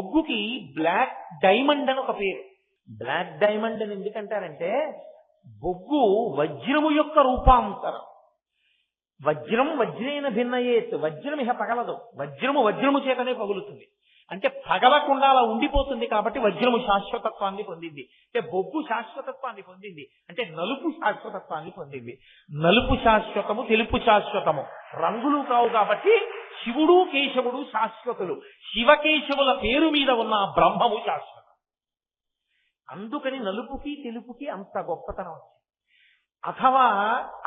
బొగ్గుకి black diamond అని ఒక పేరు. బ్లాక్ డైమండ్ అని ఎందుకంటారంటే బొగ్గు వజ్రము యొక్క రూపాంతరం. వజ్రం వజ్రేన భిన్నయేత్, వజ్రం ఇహ పగలదు, వజ్రము వజ్రము చేతనే పగులుతుంది. అంటే పగలకుండా అలా ఉండిపోతుంది కాబట్టి వజ్రము శాశ్వతత్వాన్ని పొందింది. అంటే బొగ్గు శాశ్వతత్వాన్ని పొందింది, అంటే నలుపు శాశ్వతత్వాన్ని పొందింది. నలుపు శాశ్వతము, తెలుపు శాశ్వతము, రంగులు కావు కాబట్టి శివుడు కేశవుడు శాశ్వతులు. శివకేశవుల పేరు మీద ఉన్న బ్రహ్మము శాశ్వతం. అందుకని నలుపుకి తెలుపుకి అంత గొప్పతనం వచ్చింది. అథవా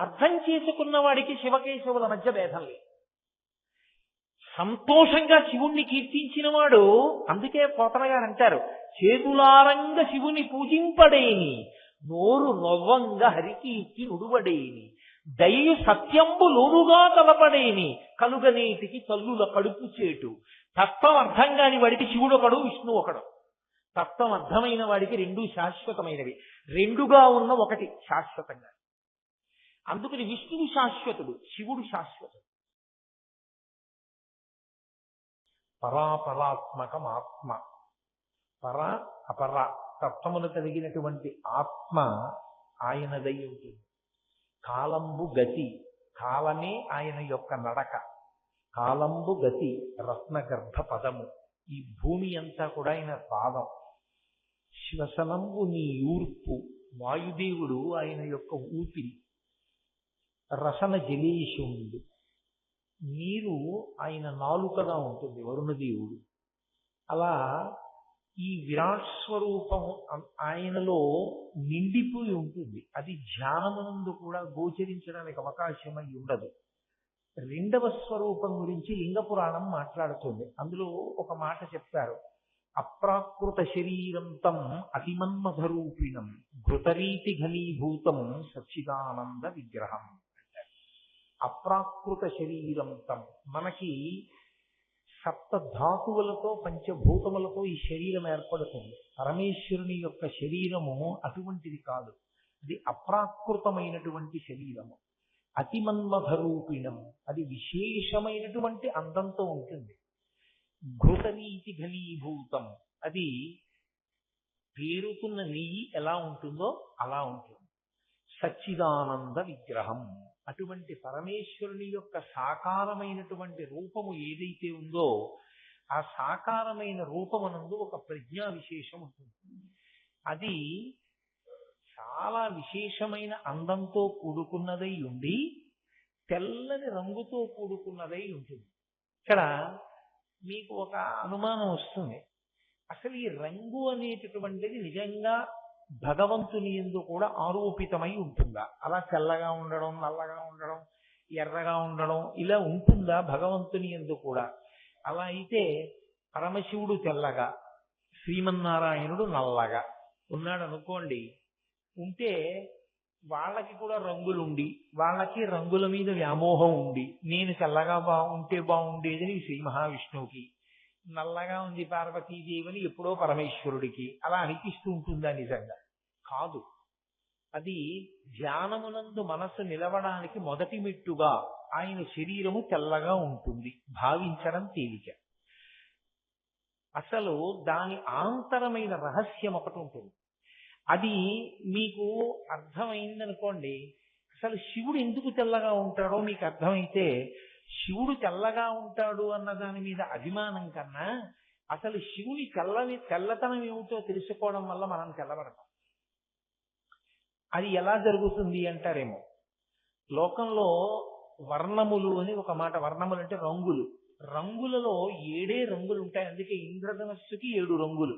అర్థం చేసుకున్న వాడికి శివకేశవుల మధ్య భేదం లేదు. సంతోషంగా శివుణ్ణి కీర్తించిన వాడు, అందుకే పోతన గారు అంటారు, చేతులారంగ శివుని పూజింపడేని, నోరు నొవ్వంగ హరికీర్తి నుడువడేని, దయయు సత్యంబు లోనుగా తలపడేని, కలుగనేటికి తల్లుల కడుపు చేటు. తత్వం అర్థం కాని వాడికి శివుడు ఒకడు, విష్ణువు ఒకడు. తత్వం అర్థమైన వాడికి రెండూ శాశ్వతమైనవి. రెండుగా ఉన్న ఒకటి శాశ్వతంగా. అందుకని విష్ణువు శాశ్వతుడు, శివుడు శాశ్వతుడు. పరాపరాత్మకం ఆత్మ, పర అపర తత్వములు కలిగినటువంటి ఆత్మ ఆయనదై ఉంటుంది. కాలంబు గతి, కాలమే ఆయన యొక్క నడక. కాలంబు గతి రత్నగర్భ పదము, ఈ భూమి అంతా కూడా ఆయన పాదం. శ్వసనంబు నీ ఊర్పు, వాయుదేవుడు ఆయన యొక్క ఊపిరి. రసన జలేశుండు, నీరు ఆయన నాలుకగా ఉంటుంది, వరుణదేవుడు. అలా ఈ విరాట్ స్వరూపం ఆయనలో నిండిపోయి ఉంటుంది. అది ధ్యానమునందు కూడా గోచరించడానికి అవకాశమై ఉండదు. రెండవ స్వరూపం గురించి లింగ పురాణం మాట్లాడుతుంది. అందులో ఒక మాట చెప్తారు, అప్రాకృత శరీరంతం అతిమన్మధరూపిణం ఘృతరీతి ఘనీభూతం సచ్చిదానంద విగ్రహం. అప్రాకృత శరీరంతం, మనకి సప్త ధాతువులతో పంచభూతములతో ఈ శరీరం ఏర్పడుతుంది. పరమేశ్వరుని యొక్క శరీరము అటువంటిది కాదు, అది అప్రాకృతమైనటువంటి శరీరము. అతిమన్మధరూపిణం, అది విశేషమైనటువంటి అందంతో ఉంటుంది. ఘృతనీతి ఘనీభూతం, అది పేరుకున్న నెయ్యి ఎలా ఉంటుందో అలా ఉంటుంది. సచ్చిదానంద విగ్రహం, అటువంటి పరమేశ్వరుని యొక్క సాకారమైనటువంటి రూపము ఏదైతే ఉందో ఆ సాకారమైన రూపమునందు ఒక ప్రజ్ఞా విశేషం ఉంటుంది. అది చాలా విశేషమైన అందంతో కూడుకున్నదై ఉండి తెల్లని రంగుతో కూడుకున్నదై ఉంటుంది. ఇక్కడ మీకు ఒక అనుమానం వస్తుంది, అసలు ఈ రంగు అనేటటువంటిది నిజంగా భగవంతుని యందు కూడా ఆరోపితమై ఉంటుందా? అలా తెల్లగా ఉండడం, నల్లగా ఉండడం, ఎర్రగా ఉండడం ఇలా ఉంటుందా భగవంతుని యందు కూడా? అలా అయితే పరమశివుడు తెల్లగా, శ్రీమన్నారాయణుడు నల్లగా ఉన్నాడు అనుకోండి, ఉంటే వాళ్ళకి కూడా రంగులుండి వాళ్ళకి రంగుల మీద వ్యామోహం ఉండి, నేను తెల్లగా ఉంటే బాగుండేదని శ్రీ మహావిష్ణువుకి, నల్లగా ఉంది పార్వతీదేవిని ఎప్పుడో పరమేశ్వరుడికి అలా అనిపిస్తూ ఉంటుందా? నిజంగా కాదు. అది ధ్యానమునందు మనస్సు నిలవడానికి మొదటి మెట్టుగా ఆయన శరీరము తెల్లగా ఉంటుంది, భావించడం తేలిక. అసలు దాని ఆంతరమైన రహస్యం ఒకటి ఉంటుంది. అది మీకు అర్థమైందనుకోండి, అసలు శివుడు ఎందుకు తెల్లగా ఉంటాడో మీకు అర్థమైతే, శివుడు తెల్లగా ఉంటాడు అన్న దాని మీద అభిమానం కన్నా అసలు శివుని తెల్లతనం ఏమిటో తెలుసుకోవడం వల్ల మనం తెల్లబడతాం. అది ఎలా జరుగుతుంది అంటారేమో, లోకంలో వర్ణములు అని ఒక మాట, వర్ణములు అంటే రంగులు, రంగులలో 7 రంగులు ఉంటాయి. అందుకే ఇంద్రధనస్సుకి 7 రంగులు.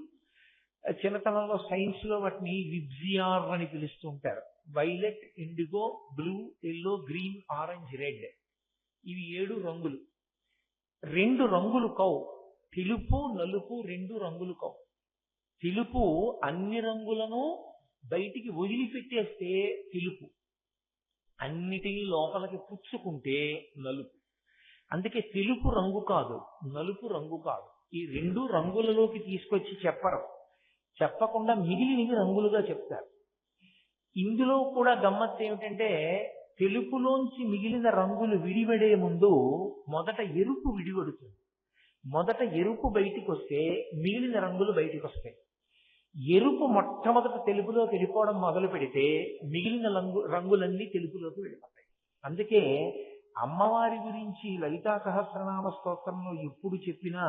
చిన్నతనంలో సైన్స్ లో వాటిని విబ్జిఆర్ అని పిలుస్తూ ఉంటారు. Violet, IndiGo, blue, yellow, green, orange, red. ఇవి 7 రంగులు. 2 రంగులు కవు, తెలుపు నలుపు 2 రంగులు కవు. తెలుపు అన్ని రంగులను బయటికి వదిలిపెట్టేస్తే తెలుపు, అన్నిటినీ లోపలికి పుచ్చుకుంటే నలుపు. అందుకే తెలుపు రంగు కాదు, నలుపు రంగు కాదు. ఈ 2 రంగులలోకి తీసుకొచ్చి చెప్పకుండా మిగిలినవి రంగులుగా చెప్తారు. ఇందులో కూడా గమ్మత్తు ఏమిటంటే, తెలుపులోంచి మిగిలిన రంగులు విడివడే ముందు మొదట ఎరుపు విడివడుతుంది. మొదట ఎరుపు బయటికి వస్తే మిగిలిన రంగులు బయటికి వస్తాయి. ఎరుపు మొట్టమొదట తెలుపులోకి వెళ్ళిపోవడం మొదలు పెడితే మిగిలిన రంగులన్నీ తెలుపులోకి వెళ్ళిపోతాయి. అందుకే అమ్మవారి గురించి లలితా సహస్రనామ స్తోత్రంలో ఎప్పుడు చెప్పినా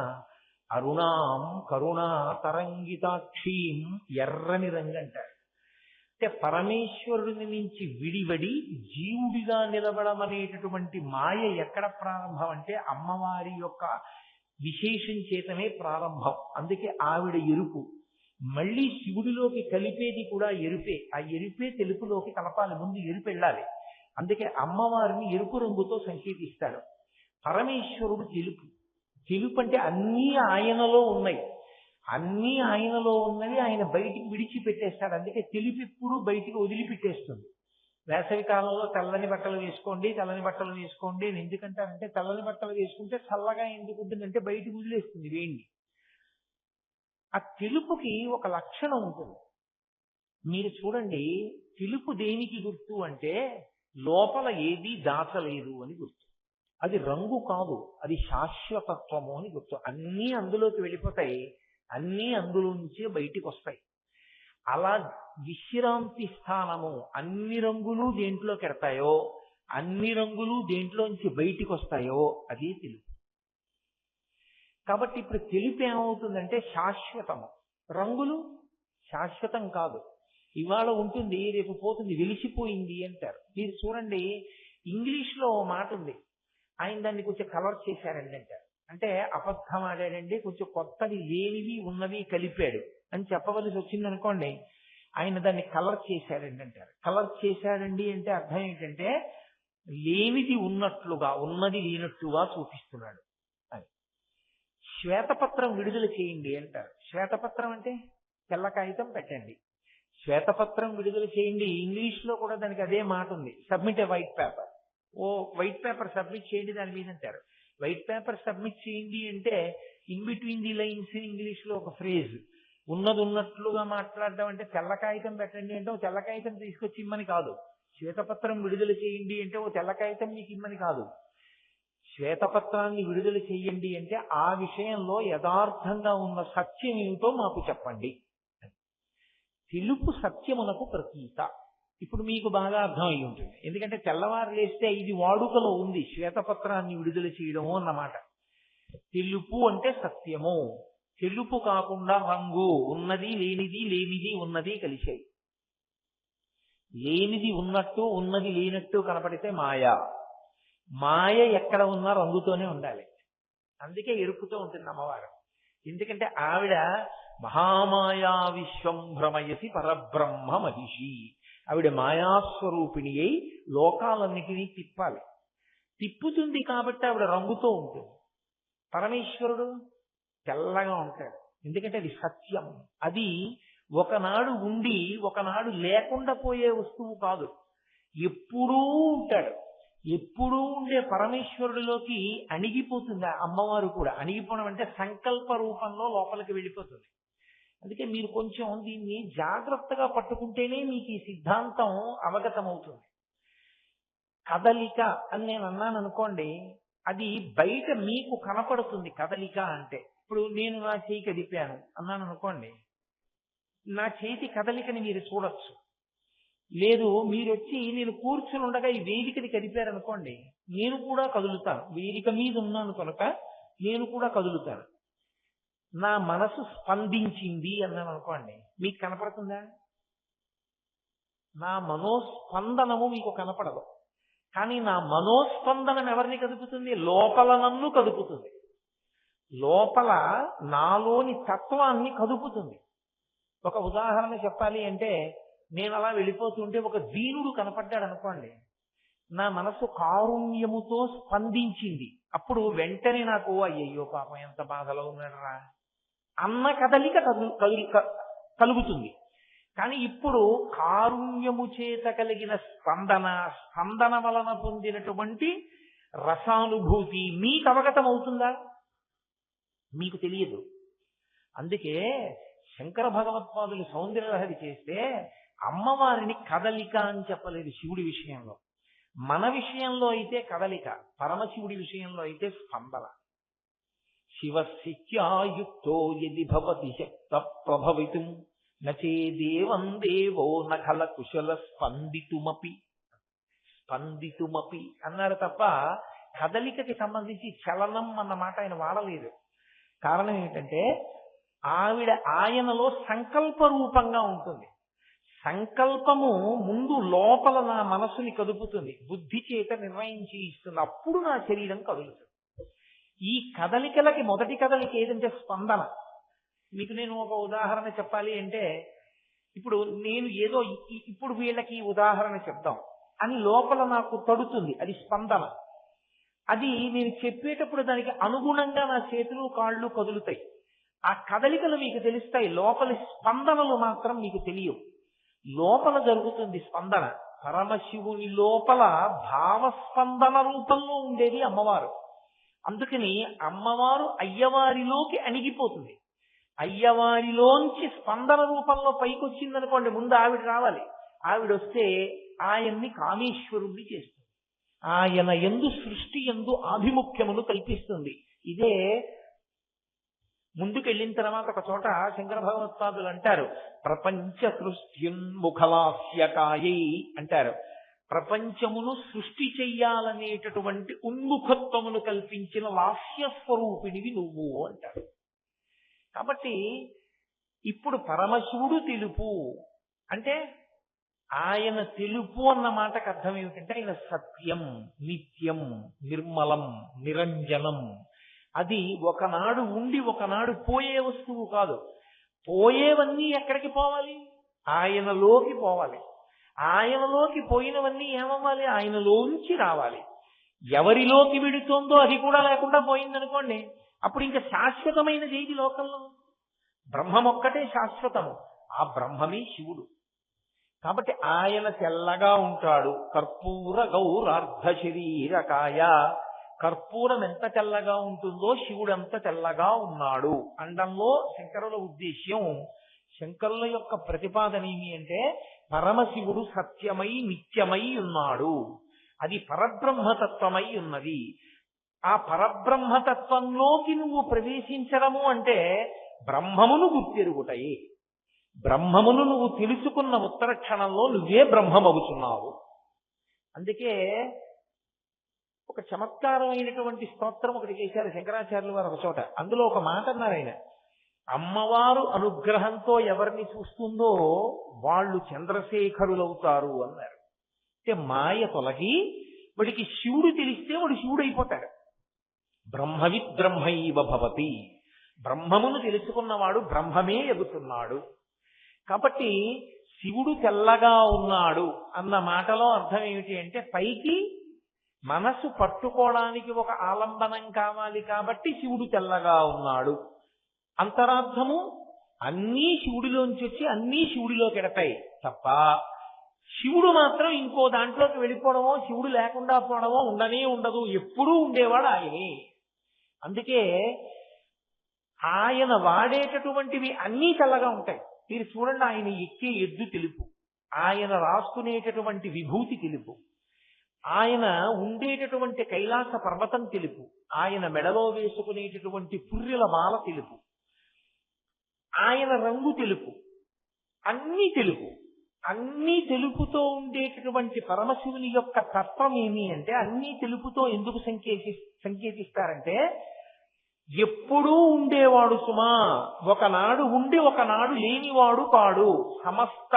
అరుణాం కరుణా తరంగితాక్షీం, ఎర్రని రంగు అంటారు. అంటే పరమేశ్వరుడిని నుంచి విడివడి జీవుడిగా నిలబడమనేటటువంటి మాయ ఎక్కడ ప్రారంభం అంటే అమ్మవారి యొక్క విశేషం చేతనే ప్రారంభం. అందుకే ఆవిడ ఎరుపు. మళ్ళీ శివుడిలోకి కలిపేది కూడా ఎరుపే. ఆ ఎరుపే తెలుపులోకి కలపాలి, ముందు ఎరుపు వెళ్ళాలి. అందుకే అమ్మవారిని ఎరుపు రంగుతో సంకేతిస్తాడు. పరమేశ్వరుడు తెలుపు. తెలుపు అంటే అన్నీ ఆయనలో ఉన్నాయి, అన్నీ ఆయనలో ఉన్నవి ఆయన బయటికి విడిచిపెట్టేస్తాడు. అందుకే తెలుపు ఎప్పుడు బయటికి వదిలిపెట్టేస్తుంది. వేసవి కాలంలో తెల్లని బట్టలు వేసుకోండి, తెల్లని బట్టలు వేసుకోండి అని ఎందుకంటారంటే తెల్లని బట్టలు వేసుకుంటే చల్లగా ఎందుకు ఉంటుందంటే బయటికి వదిలేస్తుంది వేణి. ఆ తెలుపుకి ఒక లక్షణం ఉంటుంది. మీరు చూడండి, తెలుపు దేనికి గుర్తు అంటే లోపల ఏది దాచలేదు అని గుర్తు. అది రంగు కాదు, అది శాశ్వతత్వము అని గుర్తు. అన్నీ అందులోకి వెళ్ళిపోతాయి, అన్నీ అందులో నుంచే బయటికి వస్తాయి. అలా విశ్రాంతి స్థానము, అన్ని రంగులు దేంట్లో కెడతాయో, అన్ని రంగులు దేంట్లోంచి బయటికి వస్తాయో అదే తెలుపు. కాబట్టి ఇప్పుడు తెలుపు ఏమవుతుందంటే శాశ్వతము. రంగులు శాశ్వతం కాదు. ఇవాళ ఉంటుంది, రేపు పోతుంది, వెలిసిపోయింది అంటారు. మీరు చూడండి, ఇంగ్లీష్లో ఓ మాట ఉంది, ఆయన దాన్ని కొంచెం కవర్ చేశారండి అంటారు. అంటే అబద్ధం ఆడాడండి, కొంచెం కొత్తవి లేనివి ఉన్నవి కలిపాడు అని చెప్పవలసి వచ్చింది అనుకోండి, ఆయన దాన్ని కలర్ చేశాడండి అంటారు. కలర్ చేశాడండి అంటే అర్థం ఏంటంటే లేనిది ఉన్నట్లుగా, ఉన్నది లేనట్లుగా చూపిస్తున్నాడు అని. శ్వేతపత్రం విడుదల చేయండి అంటారు. శ్వేతపత్రం అంటే తెల్ల కాగితం పెట్టండి. శ్వేతపత్రం విడుదల చేయండి, ఇంగ్లీష్ లో కూడా దానికి అదే మాట ఉంది, సబ్మిట్ ఏ వైట్ పేపర్. ఓ వైట్ పేపర్ సబ్మిట్ చేయండి దాని మీద అంటారు. వైట్ పేపర్ సబ్మిట్ చేయండి అంటే in between the lines English లో ఒక ఫ్రేజ్, ఉన్నది ఉన్నట్లుగా మాట్లాడడం అంటే తెల్ల కాగితం పెట్టండి అంటే ఓ తెల్ల కాగితం తీసుకొచ్చి ఇమ్మని కాదు. శ్వేతపత్రం విడుదల చేయండి అంటే ఓ తెల్ల కాగితం మీకు ఇమ్మని కాదు. శ్వేతపత్రాన్ని విడుదల చేయండి అంటే ఆ విషయంలో యథార్థంగా ఉన్న సత్యం ఏమిటో మాకు చెప్పండి. తెలుపు సత్యమునకు ప్రతీక. ఇప్పుడు మీకు బాగా అర్థం అయి ఉంటుంది, ఎందుకంటే తెల్లవారు లేస్తే ఇది వాడుకలో ఉంది, శ్వేతపత్రాన్ని విడుదల చేయడము అన్నమాట. తెలుపు అంటే సత్యము. తెలుపు కాకుండా రంగు, ఉన్నది లేనిది, లేనిది ఉన్నది కలిశాయి. లేనిది ఉన్నట్టు, ఉన్నది లేనట్టు కనపడితే మాయ. మాయ ఎక్కడ ఉన్నా రంగుతోనే ఉండాలి. అందుకే ఎరుపుతో ఉంటుంది అమ్మవారు. ఎందుకంటే ఆవిడ మహామాయా విశ్వం భ్రమయసి పరబ్రహ్మ మహిషి. ఆవిడ మాయాస్వరూపిణి అయి లోకాలన్నిటినీ తిప్పాలి. తిప్పుతుంది కాబట్టి ఆవిడ రంగుతో ఉంటుంది. పరమేశ్వరుడు తెల్లగా ఉంటాడు, ఎందుకంటే అది సత్యం. అది ఒకనాడు ఉండి ఒకనాడు లేకుండా పోయే వస్తువు కాదు, ఎప్పుడూ ఉంటాడు. ఎప్పుడూ ఉండే పరమేశ్వరుడిలోకి అణిగిపోతుంది అమ్మవారు కూడా. అణిగిపోవడం అంటే సంకల్ప రూపంలో లోపలికి వెళ్ళిపోతుంది. అందుకే మీరు కొంచెం దీన్ని జాగ్రత్తగా పట్టుకుంటేనే మీకు ఈ సిద్ధాంతం అవగతమవుతుంది. కదలిక అని నేను అన్నాను అనుకోండి, అది బయట మీకు కనపడుతుంది కదలిక అంటే. ఇప్పుడు నేను నా చేయి కదిపాను అన్నాను అనుకోండి, నా చేతి కదలికని మీరు చూడొచ్చు. లేదు, మీరు వచ్చి నేను కూర్చుని ఉండగా ఈ వేదికని కదిపారనుకోండి, నేను కూడా కదులుతాను. వేదిక మీద ఉన్నాను కనుక నేను కూడా కదులుతాను. నా మనసు స్పందించింది అన్నాను అనుకోండి, మీకు కనపడుతుందా? నా మనోస్పందనము మీకు కనపడదు. కానీ నా మనోస్పందనం ఎవరిని కదుపుతుంది? లోపల నన్ను కదుపుతుంది. లోపల నాలోని తత్వాన్ని కదుపుతుంది. ఒక ఉదాహరణ చెప్పాలి అంటే, నేను అలా వెళ్ళిపోతుంటే ఒక దీనుడు కనపడ్డాడు అనుకోండి, నా మనసు కారుణ్యముతో స్పందించింది. అప్పుడు వెంటనే నాకు అయ్యయ్యో పాపం ఎంత బాధలో ఉన్నాడరా అన్న కదలిక కలుగుతుంది. కానీ ఇప్పుడు కారుణ్యము చేత కలిగిన స్పందన వలన పొందినటువంటి రసానుభూతి మీకు అవగతం అవుతుందా? మీకు తెలియదు. అందుకే శంకర భగవత్పాదులు సౌందర్యలహరి చేస్తే అమ్మవారిని కదలిక అని చెప్పలేదు శివుడి విషయంలో. మన విషయంలో అయితే కదలిక, పరమశివుడి విషయంలో అయితే స్పందన. శివశిత్యాయుక్తో యది భవతి శక్త ప్రభవితుం నచేదేవం దేవో నఖల కుశల స్పందితుమపి అన్నారు తప్ప కదలికకి సంబంధించి చలనం అన్న మాట ఆయన వాడలేదు. కారణం ఏంటంటే ఆయనలో సంకల్ప రూపంగా ఉంటుంది. సంకల్పము ముందు లోపల నా మనస్సుని కదుపుతుంది, బుద్ధి చేత నిర్ణయించి ఇస్తుంది, అప్పుడు నా శరీరం కదులుతుంది. ఈ కదలికలకి మొదటి కదలిక ఏదంటే స్పందన. మీకు నేను ఒక ఉదాహరణ చెప్పాలి అంటే, ఇప్పుడు నేను ఏదో ఇప్పుడు వీళ్ళకి ఉదాహరణ చెప్దాం అని లోపల నాకు తడుతుంది, అది స్పందన. అది నేను చెప్పేటప్పుడు దానికి అనుగుణంగా నా చేతులు కాళ్ళు కదులుతాయి. ఆ కదలికలు మీకు తెలుస్తాయి, లోపలి స్పందనలు మాత్రం మీకు తెలియవు. లోపల జరుగుతుంది స్పందన. పరమశివుని లోపల భావస్పందన రూపంలో ఉండేది అమ్మవారు. అందుకని అమ్మవారు అయ్యవారిలోకి అణిగిపోతుంది. అయ్యవారిలోంచి స్పందన రూపంలో పైకి వచ్చిందనుకోండి, ముందు ఆవిడ రావాలి. ఆవిడొస్తే ఆయన్ని కామేశ్వరుణ్ణి చేస్తుంది. ఆయన యందు సృష్టి యందు ఆభిముఖ్యమును కల్పిస్తుంది. ఇదే ముందుకెళ్ళిన తర్వాత ఒక చోట శంకర భగవత్పాదులు అంటారు, ప్రపంచ సృష్ట్యున్ముఖలాస్యకాయై అంటారు. ప్రపంచమును సృష్టి చెయ్యాలనేటటువంటి ఉన్ముఖత్వమును కల్పించిన లాస్య స్వరూపిణివి నువ్వు అంటారు. కాబట్టి ఇప్పుడు పరమశివుడు తెలుపు అంటే ఆయన తెలుపు అన్న మాటకు అర్థం ఏమిటంటే ఆయన సత్యం, నిత్యం, నిర్మలం, నిరంజనం. అది ఒకనాడు ఉండి ఒకనాడు పోయే వస్తువు కాదు. పోయేవన్నీ ఎక్కడికి పోవాలి? ఆయనలోకి పోవాలి. ఆయనలోకి పోయినవన్నీ ఏమవ్వాలి? ఆయనలోంచి రావాలి. ఎవరిలోకి విడుతోందో అది కూడా లేకుండా పోయిందనుకోండి, అప్పుడు ఇంకా శాశ్వతమైనది ఏది లోకంలో? బ్రహ్మం ఒక్కటే శాశ్వతము, ఆ బ్రహ్మమే శివుడు. కాబట్టి ఆయన తెల్లగా ఉంటాడు. కర్పూర గౌరార్ధ శరీరకాయ. కర్పూరం ఎంత తెల్లగా ఉంటుందో శివుడు అంత తెల్లగా ఉన్నాడు అండంలో శంకరుల ఉద్దేశ్యం. శంకరుల యొక్క ప్రతిపాదన ఏమి అంటే, పరమశివుడు సత్యమై నిత్యమై ఉన్నాడు. అది పరబ్రహ్మతత్వమై ఉన్నది. ఆ పరబ్రహ్మతత్వంలోకి నువ్వు ప్రవేశించడము అంటే బ్రహ్మమును గుర్తెరుగుటయే. బ్రహ్మమును నువ్వు తెలుసుకున్న ఉత్తర క్షణంలో నువ్వే బ్రహ్మమవుతున్నావు. అందుకే ఒక చమత్కారమైనటువంటి స్తోత్రం ఒకటి చేశారు శంకరాచార్యులు వారు ఒక చోట. అందులో ఒక మాట అన్నారు ఆయన, అమ్మవారు అనుగ్రహంతో ఎవరిని చూస్తుందో వాళ్ళు చంద్రశేఖరులవుతారు అన్నారు. అంటే మాయ తొలగి వాడికి శివుడు తెలిస్తే వాడు శివుడు అయిపోతాడు. బ్రహ్మవిద్ బ్రహ్మైవ భవతి. బ్రహ్మమును తెలుసుకున్నవాడు బ్రహ్మమే ఎగుతున్నాడు. కాబట్టి శివుడు తెల్లగా ఉన్నాడు అన్న మాటలో అర్థం ఏమిటి అంటే, పైకి మనసు పట్టుకోవడానికి ఒక ఆలంబనం కావాలి కాబట్టి శివుడు తెల్లగా ఉన్నాడు. అంతరార్థము అన్నీ శివుడిలోంచి వచ్చి అన్నీ శివుడిలోకి ఎడతాయి తప్ప శివుడు మాత్రం ఇంకో దాంట్లోకి వెళ్ళిపోవడమో శివుడు లేకుండా పోవడమో ఉండనే ఉండదు. ఎప్పుడూ ఉండేవాడు ఆయనే. అందుకే ఆయన వాడేటటువంటివి అన్నీ తెల్లగా ఉంటాయి. మీరు చూడండి, ఆయన ఎక్కే ఎద్దు తెలుపు, ఆయన రాసుకునేటటువంటి విభూతి తెలుపు, ఆయన ఉండేటటువంటి కైలాస పర్వతం తెలుపు, ఆయన మెడలో వేసుకునేటటువంటి పుర్రెల మాల తెలుపు, ఆయన రంగు తెలుపు, అన్నీ తెలుపు. అన్నీ తెలుపుతో ఉండేటటువంటి పరమశివుని యొక్క తత్వం ఏమి అంటే, అన్నీ తెలుపుతో ఎందుకు సంకేతిస్తారంటే, ఎప్పుడూ ఉండేవాడు సుమా, ఒకనాడు ఉండి ఒకనాడు లేనివాడు కాడు. సమస్త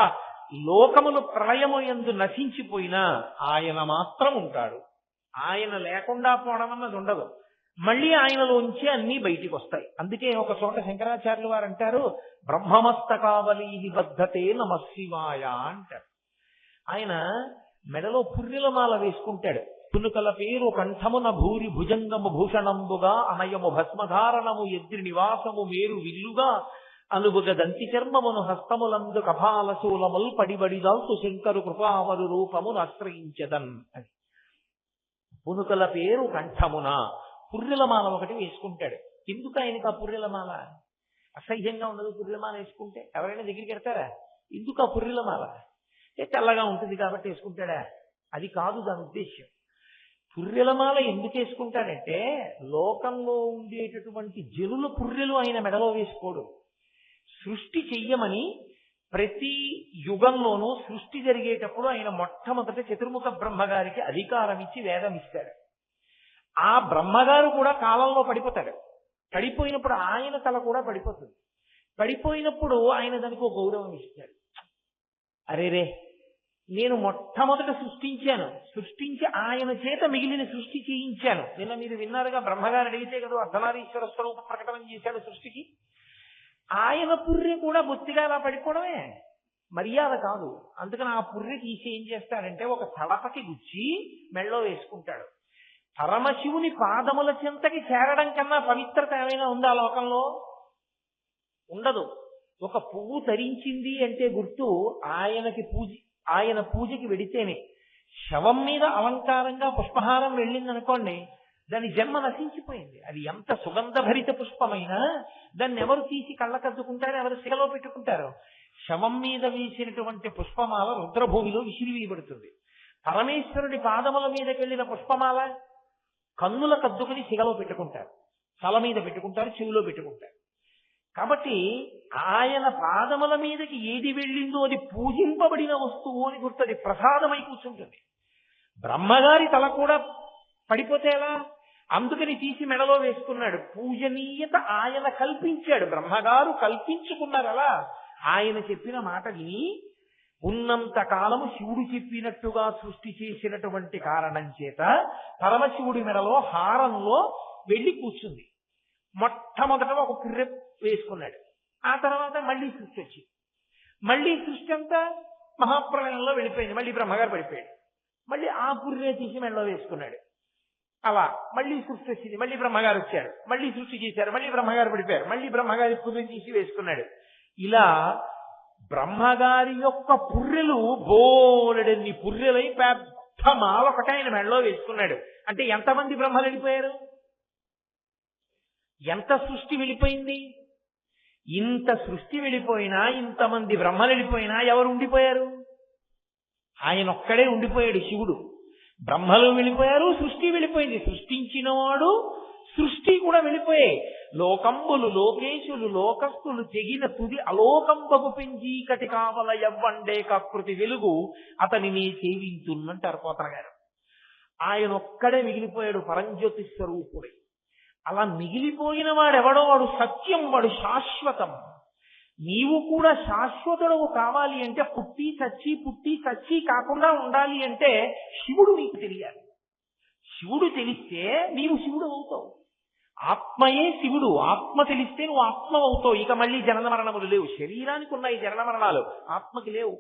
లోకములు ప్రళయము యందు నశించిపోయినా ఆయన మాత్రం ఉంటాడు. ఆయన లేకుండా పోవడం అన్నది ఉండదు. మళ్ళీ ఆయనలోంచి అన్నీ బయటికి వస్తాయి. అందుకే ఒక చోట శంకరాచార్యులు వారు అంటారు, బ్రహ్మమస్తకావలి నిబద్ధతే నమశివాయ అంటారు. ఆయన మెడలో పుర్రెల మాల వేసుకుంటాడు. పునుకల పేరు కంఠమున భూరి భుజంగము భూషణంబుగా అనయము భస్మధారణము ఎద్రి నివాసము మేరు విల్లుగా అనుగుగ దంతి చర్మమును హస్తములందు కపాల శూలముల్ పడిబడిదాల్తు శంకరు కృపావరు రూపమును ఆశ్రయించదన్ అని. పునుకల పేరు కంఠమున పుర్రెలమాల ఒకటి వేసుకుంటాడు. ఎందుకు ఆయనకు ఆ పుర్రెలమాల? అసహ్యంగా ఉండదు పుర్రెలమాల వేసుకుంటే? ఎవరైనా దగ్గరికి వెళ్తారా? ఎందుకు ఆ పుర్రెలమాల? తెల్లగా ఉంటుంది కాబట్టి వేసుకుంటాడా? అది కాదు దాని ఉద్దేశ్యం. పుర్రెలమాల ఎందుకు వేసుకుంటాడంటే లోకంలో ఉండేటటువంటి జనుల పుర్రెలు ఆయన మెడలో వేసుకోడు. సృష్టి చెయ్యమని ప్రతి యుగంలోనూ సృష్టి జరిగేటప్పుడు ఆయన మొట్టమొదట చతుర్ముఖ బ్రహ్మగారికి అధికారం ఇచ్చి వేదం ఇస్తాడు. ఆ బ్రహ్మగారు కూడా కాలంలో పడిపోతాడు. పడిపోయినప్పుడు ఆయన తల కూడా పడిపోతుంది. పడిపోయినప్పుడు ఆయన దానికి ఒక గౌరవం ఇస్తాడు. అరేరే, నేను మొట్టమొదట సృష్టించి ఆయన చేత మిగిలిన సృష్టి చేయించాను. నిన్న మీరు విన్నారుగా, బ్రహ్మగారు అడిగితే కదా అర్ధనారీశ్వర స్వరూప ప్రకటన చేశాడు సృష్టికి. ఆయన పుర్రె కూడా బొత్తిగా అలా పడిపోవడమే మర్యాద కాదు. అందుకని ఆ పుర్రె తీసి ఏం చేస్తాడంటే ఒక తడపకి గుచ్చి మెళ్ళో వేసుకుంటాడు. పరమశివుని పాదముల చెంతకి చేరడం కన్నా పవిత్రత ఏమైనా ఉందా లోకంలో? ఉండదు. ఒక పువ్వు ధరించింది అంటే గుర్తు ఆయన పూజకి వెడితేనే. శవం మీద అలంకారంగా పుష్పహారం వెళ్ళిందనుకోండి, దాని జన్మ నశించిపోయింది. అది ఎంత సుగంధభరిత పుష్పమైనా దాన్ని ఎవరు తీసి కళ్ళకద్దుకుంటారో, ఎవరు శిగలో పెట్టుకుంటారో. శవం మీద వేసినటువంటి పుష్పమాల రుద్రభూమిలో విసిరివేయబడుతుంది. పరమేశ్వరుడి పాదముల మీదకి వెళ్ళిన పుష్పమాల కన్నుల కద్దుకుని శిగలో పెట్టుకుంటారు, తల మీద పెట్టుకుంటారు, చెవిలో పెట్టుకుంటారు. కాబట్టి ఆయన పాదముల మీదకి ఏది వెళ్ళిందో అది పూజింపబడిన వస్తువు అని గుర్తది, ప్రసాదమై కూర్చుంటుంది. బ్రహ్మగారి తల కూడా పడిపోతే ఎలా? అందుకని తీసి మెడలో వేసుకున్నాడు. పూజనీయత ఆయన కల్పించాడు, బ్రహ్మగారు కల్పించుకున్నారు. అలా ఆయన చెప్పిన మాట విని ఉన్నంత కాలము శివుడు చెప్పినట్టుగా సృష్టి చేసినటువంటి కారణం చేత పరమశివుడి మెడలో హారంలో వెళ్ళి కూర్చుంది. మొట్టమొదట ఒక పుర్రె వేసుకున్నాడు. ఆ తర్వాత మళ్ళీ సృష్టి వచ్చింది. మళ్ళీ సృష్టి అంతా మహాప్రళయంలో వెళ్ళిపోయింది. మళ్ళీ బ్రహ్మగారు పడిపోయాడు. మళ్ళీ ఆ పుర్రె తీసి మెడలో వేసుకున్నాడు. అలా మళ్ళీ సృష్టి వచ్చింది. మళ్ళీ బ్రహ్మగారు వచ్చారు, మళ్ళీ సృష్టి చేశారు, మళ్ళీ బ్రహ్మగారు పడిపోయారు, మళ్ళీ బ్రహ్మగారి పుర్రె తీసి వేసుకున్నాడు. ఇలా బ్రహ్మగారి యొక్క పుర్రెలు బోలెడన్ని పుర్రెలై పెద్ద మాల ఒకటి ఆయన మెడలో వేసుకున్నాడు. అంటే ఎంతమంది బ్రహ్మలు వెళ్ళిపోయారు? ఎంత సృష్టి వెళ్ళిపోయింది? ఇంత సృష్టి వెళ్ళిపోయినా, ఇంతమంది బ్రహ్మలు వెళ్ళిపోయినా ఎవరు ఉండిపోయారు? ఆయన ఒక్కడే ఉండిపోయాడు, శివుడు. బ్రహ్మలు వెళ్ళిపోయారు, సృష్టి వెళ్ళిపోయింది. సృష్టించినవాడు సృష్టి కూడా వెళ్ళిపోయాయి. లోకంబులు లోకేశులు లోకస్తులు తెగిన తుది అలోకంబగు పెంచీకటి కావల ఎవ్వండే కకృతి వెలుగు అతని నీ సేవించున్నంటారు పోతన గారు. ఆయన ఒక్కడే మిగిలిపోయాడు పరంజ్యోతి స్వరూపుడే. అలా మిగిలిపోయిన వాడెవడో వాడు సత్యం, వాడు శాశ్వతం. నీవు కూడా శాశ్వతుడవు కావాలి అంటే పుట్టి చచ్చి కాకుండా ఉండాలి అంటే శివుడు నీకు తెలియాలి. శివుడు తెలిస్తే నీవు శివుడు అవుతావు. ఆత్మయే శివుడు. ఆత్మ తెలిస్తే నువ్వు ఆత్మ అవుతావు. ఇక మళ్ళీ జనన మరణములు లేవు. శరీరానికి ఉన్నాయి జనన మరణాలు, ఆత్మకి లేవు.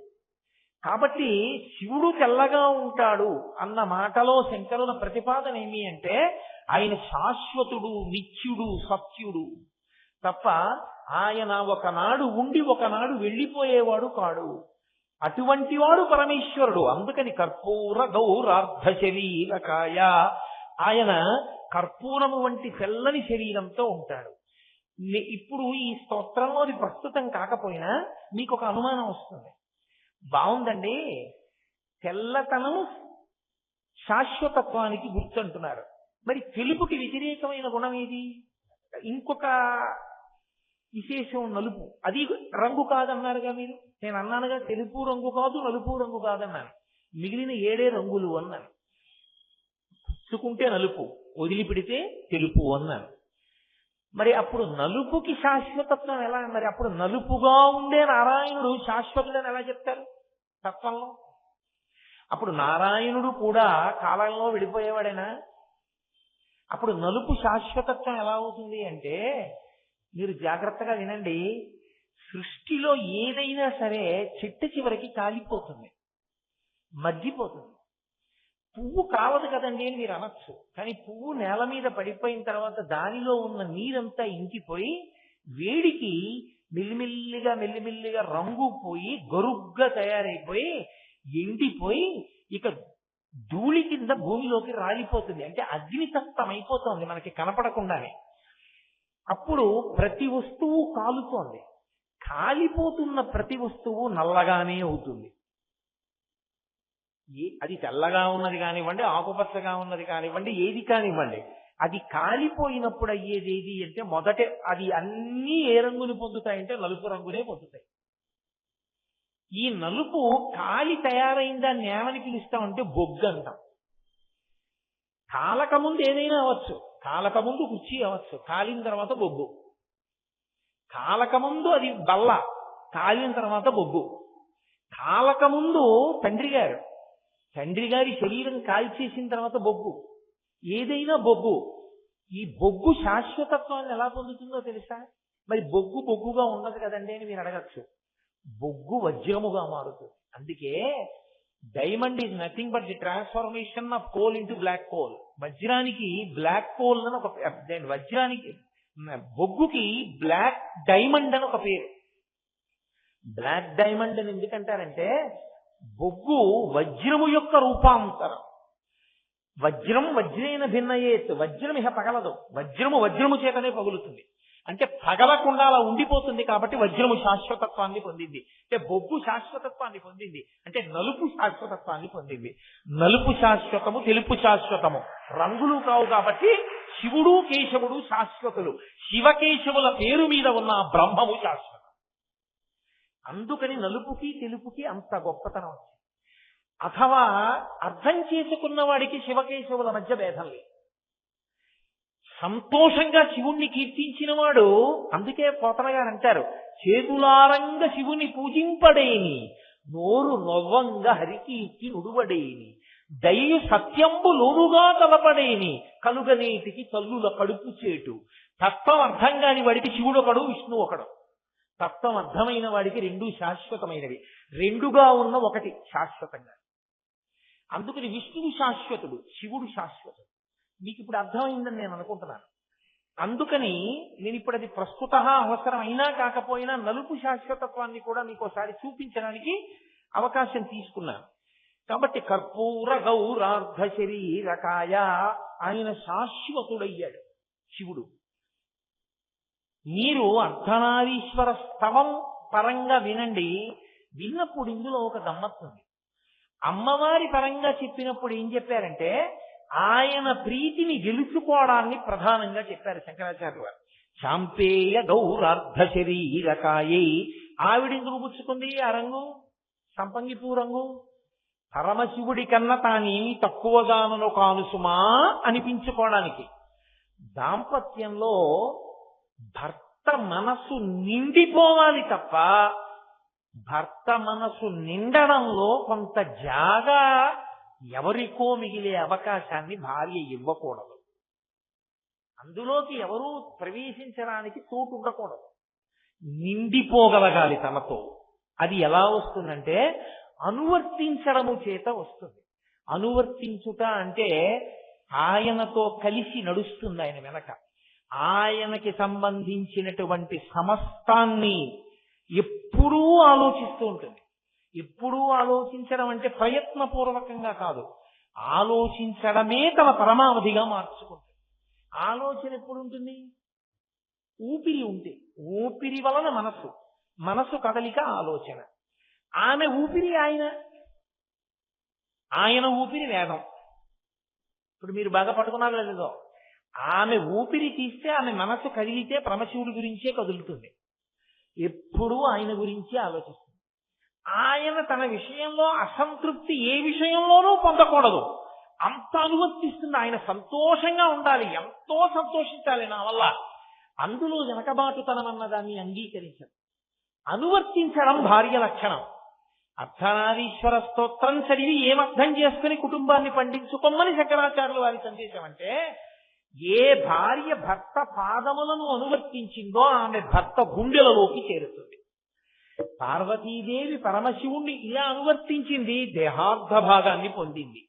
కాబట్టి శివుడు తెల్లగా ఉంటాడు అన్న మాటలో శంకరుల ప్రతిపాదన ఏమి అంటే ఆయన శాశ్వతుడు, నిత్యుడు, సత్యుడు తప్ప ఆయన ఒకనాడు ఉండి ఒకనాడు వెళ్ళిపోయేవాడు కాడు. అటువంటి వాడు పరమేశ్వరుడు. అందుకని కర్పూర గౌరార్ధ శరీరకాయ, ఆయన కర్పూరము వంటి తెల్లని శరీరంతో ఉంటాడు. ఇప్పుడు ఈ స్తోత్రంలో అది ప్రస్తుతం కాకపోయినా మీకు ఒక అనుమానం వస్తుంది. బాగుందండి, తెల్లతనం శాశ్వతత్వానికి గుర్తు అంటున్నారు. మరి తెలుపుకి వ్యతిరేకమైన గుణం ఏది? ఇంకొక విశేషం నలుపు. అది రంగు కాదన్నారుగా మీరు. నేను అన్నానుగా తెలుపు రంగు కాదు, నలుపు రంగు కాదన్నాను. మిగిలిన 7 రంగులు అన్నాను. పుచ్చుకుంటే నలుపు, వదిలిపెడితే తెలుపు అన్నాను. మరి అప్పుడు నలుపుకి శాశ్వతత్వం ఎలా? మరి అప్పుడు నలుపుగా ఉండే నారాయణుడు శాశ్వతుడని ఎలా చెప్తారు తత్వంలో? అప్పుడు నారాయణుడు కూడా కాలంలో విడిపోయేవాడేనా? అప్పుడు నలుపు శాశ్వతత్వం ఎలా అవుతుంది అంటే, మీరు జాగ్రత్తగా వినండి. సృష్టిలో ఏదైనా సరే చెట్టు చివరికి కాలిపోతుంది, మగ్గిపోతుంది. పువ్వు కావదు కదండి అని మీరు అనొచ్చు. కానీ పువ్వు నేల మీద పడిపోయిన తర్వాత దానిలో ఉన్న నీరంతా ఇంకిపోయి వేడికి మెల్లిమెల్లిగా రంగు పోయి గరుగ్గా తయారైపోయి ఎండిపోయి ఇక ధూళి కింద భూమిలోకి రాలిపోతుంది. అంటే అగ్నితప్తం అయిపోతుంది మనకి కనపడకుండానే. అప్పుడు ప్రతి వస్తువు కాలుతోంది. కాలిపోతున్న ప్రతి వస్తువు నల్లగానే అవుతుంది. అది తెల్లగా ఉన్నది కానివ్వండి, ఆకుపచ్చగా ఉన్నది కానివ్వండి, ఏది కానివ్వండి, అది కాలిపోయినప్పుడు అయ్యేది ఏది అంటే మొదట అది అన్నీ ఏ రంగుని పొందుతాయంటే నలుపు రంగునే పొందుతాయి. ఈ నలుపు కాలి తయారైన దాన్ని ఏమని పిలుస్తామంటే బొగ్గు అంటాం. కాలకముందు ఏదైనా అవ్వచ్చు, కాలకముందు కుర్చీ అవ్వచ్చు, కాలిన తర్వాత బొగ్గు. కాలకముందు అది బల్ల, కాలిన తర్వాత బొగ్గు. కాలకముందు తండ్రి గారి శరీరం కాల్చేసిన తర్వాత బొగ్గు. ఏదైనా బొగ్గు. ఈ బొగ్గు శాశ్వతత్వాన్ని ఎలా పొందుతుందో తెలుసా? మరి బొగ్గు బొగ్గుగా ఉండదు కదండి అని మీరు అడగచ్చు. బొగ్గు వజ్రముగా మారుతుంది. అందుకే diamond is nothing but the transformation of coal into black coal. వజ్రానికి బ్లాక్ కోల్ అని ఒక, వజ్రానికి బొగ్గుకి బ్లాక్ డైమండ్ అని ఒక పేరు. బ్లాక్ డైమండ్ అని ఎందుకంటారంటే బొగ్గు వజ్రము యొక్క రూపాంతరం. వజ్రం వజ్రేన భిన్నయేత్. వజ్రం ఇహ పగలదు, వజ్రము చేతనే పగులుతుంది. అంటే పగలకుండా అలా ఉండిపోతుంది కాబట్టి వజ్రము శాశ్వతత్వాన్ని పొందింది. అంటే బొగ్గు శాశ్వతత్వాన్ని పొందింది. అంటే నలుపు శాశ్వతత్వాన్ని పొందింది. నలుపు శాశ్వతము, తెలుపు శాశ్వతము, రంగులు కావు కాబట్టి శివుడు కేశవుడు శాశ్వతులు. శివకేశవుల పేరు మీద ఉన్న బ్రహ్మము శాశ్వతం. అందుకని నలుపుకి తెలుపుకి అంత గొప్పతనం వచ్చింది. అథవా అర్థం చేసుకున్న వాడికి శివకేశవుల మధ్య భేదం లేదు. సంతోషంగా శివుణ్ణి కీర్తించిన వాడు, అందుకే పోతన గారు అంటారు, చేతులారంగ శివుని పూజింపడేని, నోరు నొవ్వంగ హరికీర్తి నుడువడేని, దయయు సత్యంబు లోనుగా తలపడేని, కలుగనేటికి తల్లుల కడుపు చేటు. తత్వం అర్థం కాని వాడికి శివుడు ఒకడు, విష్ణువు ఒకడు. తత్వం అర్థమైన వాడికి రెండూ శాశ్వతమైనవి. రెండుగా ఉన్న ఒకటి శాశ్వతంగా. అందుకని విష్ణువు శాశ్వతుడు, శివుడు శాశ్వతుడు. మీకు ఇప్పుడు అర్థమైందని నేను అనుకుంటున్నాను. అందుకని నేను ఇప్పుడు అది ప్రస్తుత అవసరం అయినా కాకపోయినా నలుపు శాశ్వతత్వాన్ని కూడా మీకు ఒకసారి చూపించడానికి అవకాశం తీసుకున్నాను. కాబట్టి కర్పూర గౌరార్ధ శరీరకాయ, ఆయన శాశ్వతుడయ్యాడు శివుడు. మీరు అర్ధనారీశ్వర స్తవం పరంగా వినండి. విన్నప్పుడు ఇందులో ఒక గమ్మత్తుంది. అమ్మవారి పరంగా చెప్పినప్పుడు ఏం చెప్పారంటే ఆయన ప్రీతిని గెలుచుకోవడాన్ని ప్రధానంగా చెప్పారు శంకరాచార్య వారు. శాంపేయ గౌరార్ధ శరీరకాయై. ఆవిడెందుకు పుచ్చుకుంది ఆ రంగు, సంపంగిపూ రంగు? పరమశివుడి కన్నా తానేమి తక్కువగానను కానుసుమా అనిపించుకోవడానికి. దాంపత్యంలో భర్త మనసు నిండిపోవాలి తప్ప భర్త మనసు నిండడంలో కొంత జాగా ఎవరికో మిగిలే అవకాశాన్ని భార్య ఇవ్వకూడదు. అందులోకి ఎవరూ ప్రవేశించడానికి చోటు ఉండకూడదు. నిండిపోగలగాలి తనతో. అది ఎలా వస్తుందంటే అనువర్తించడము చేత వస్తుంది. అనువర్తించుట అంటే ఆయనతో కలిసి నడుస్తుంది ఆయన వెనక. ఆయనకి సంబంధించినటువంటి సమస్తాన్ని ఎప్పుడూ ఆలోచిస్తూ ఉంటుంది. ఎప్పుడూ ఆలోచించడం అంటే ప్రయత్నపూర్వకంగా కాదు, ఆలోచించడమే తన పరమావధిగా మార్చుకుంటుంది. ఆలోచన ఎప్పుడు ఉంటుంది? ఊపిరి ఉంటే. ఊపిరి వలన మనసు కదలిక ఆలోచన. ఆమె ఊపిరి ఆయన ఊపిరి వేదం. ఇప్పుడు మీరు బాగా పట్టుకున్నారు లేదో, ఆమె ఊపిరి తీస్తే ఆమె మనసు కదిలితే పరమశివుడి గురించే కదులుతుంది. ఎప్పుడూ ఆయన గురించే ఆలోచిస్తుంది. ఆయన తన విషయంలో అసంతృప్తి ఏ విషయంలోనూ పొందకూడదు, అంత అనువర్తిస్తుంది. ఆయన సంతోషంగా ఉండాలి, ఎంతో సంతోషించాలి నా వల్ల. అందులో వెనకబాటుతనం అన్న దాన్ని అంగీకరించదు. అనువర్తించడం భార్య లక్షణం. అర్ధనారీశ్వర స్తోత్రం చదివి ఏమర్థం చేసుకుని కుటుంబాన్ని పండించుకోమని శంకరాచార్యుల వారి సందేశం. అంటే ఏ భార్య భర్త పాదములను అనువర్తించిందో ఆమె భర్త గుండెలలోకి చేరుతుంది. పార్వతీదేవి పరమశివుణ్ణి ఇలా అనువర్తించింది, దేహార్థ భాగాన్ని పొందింది.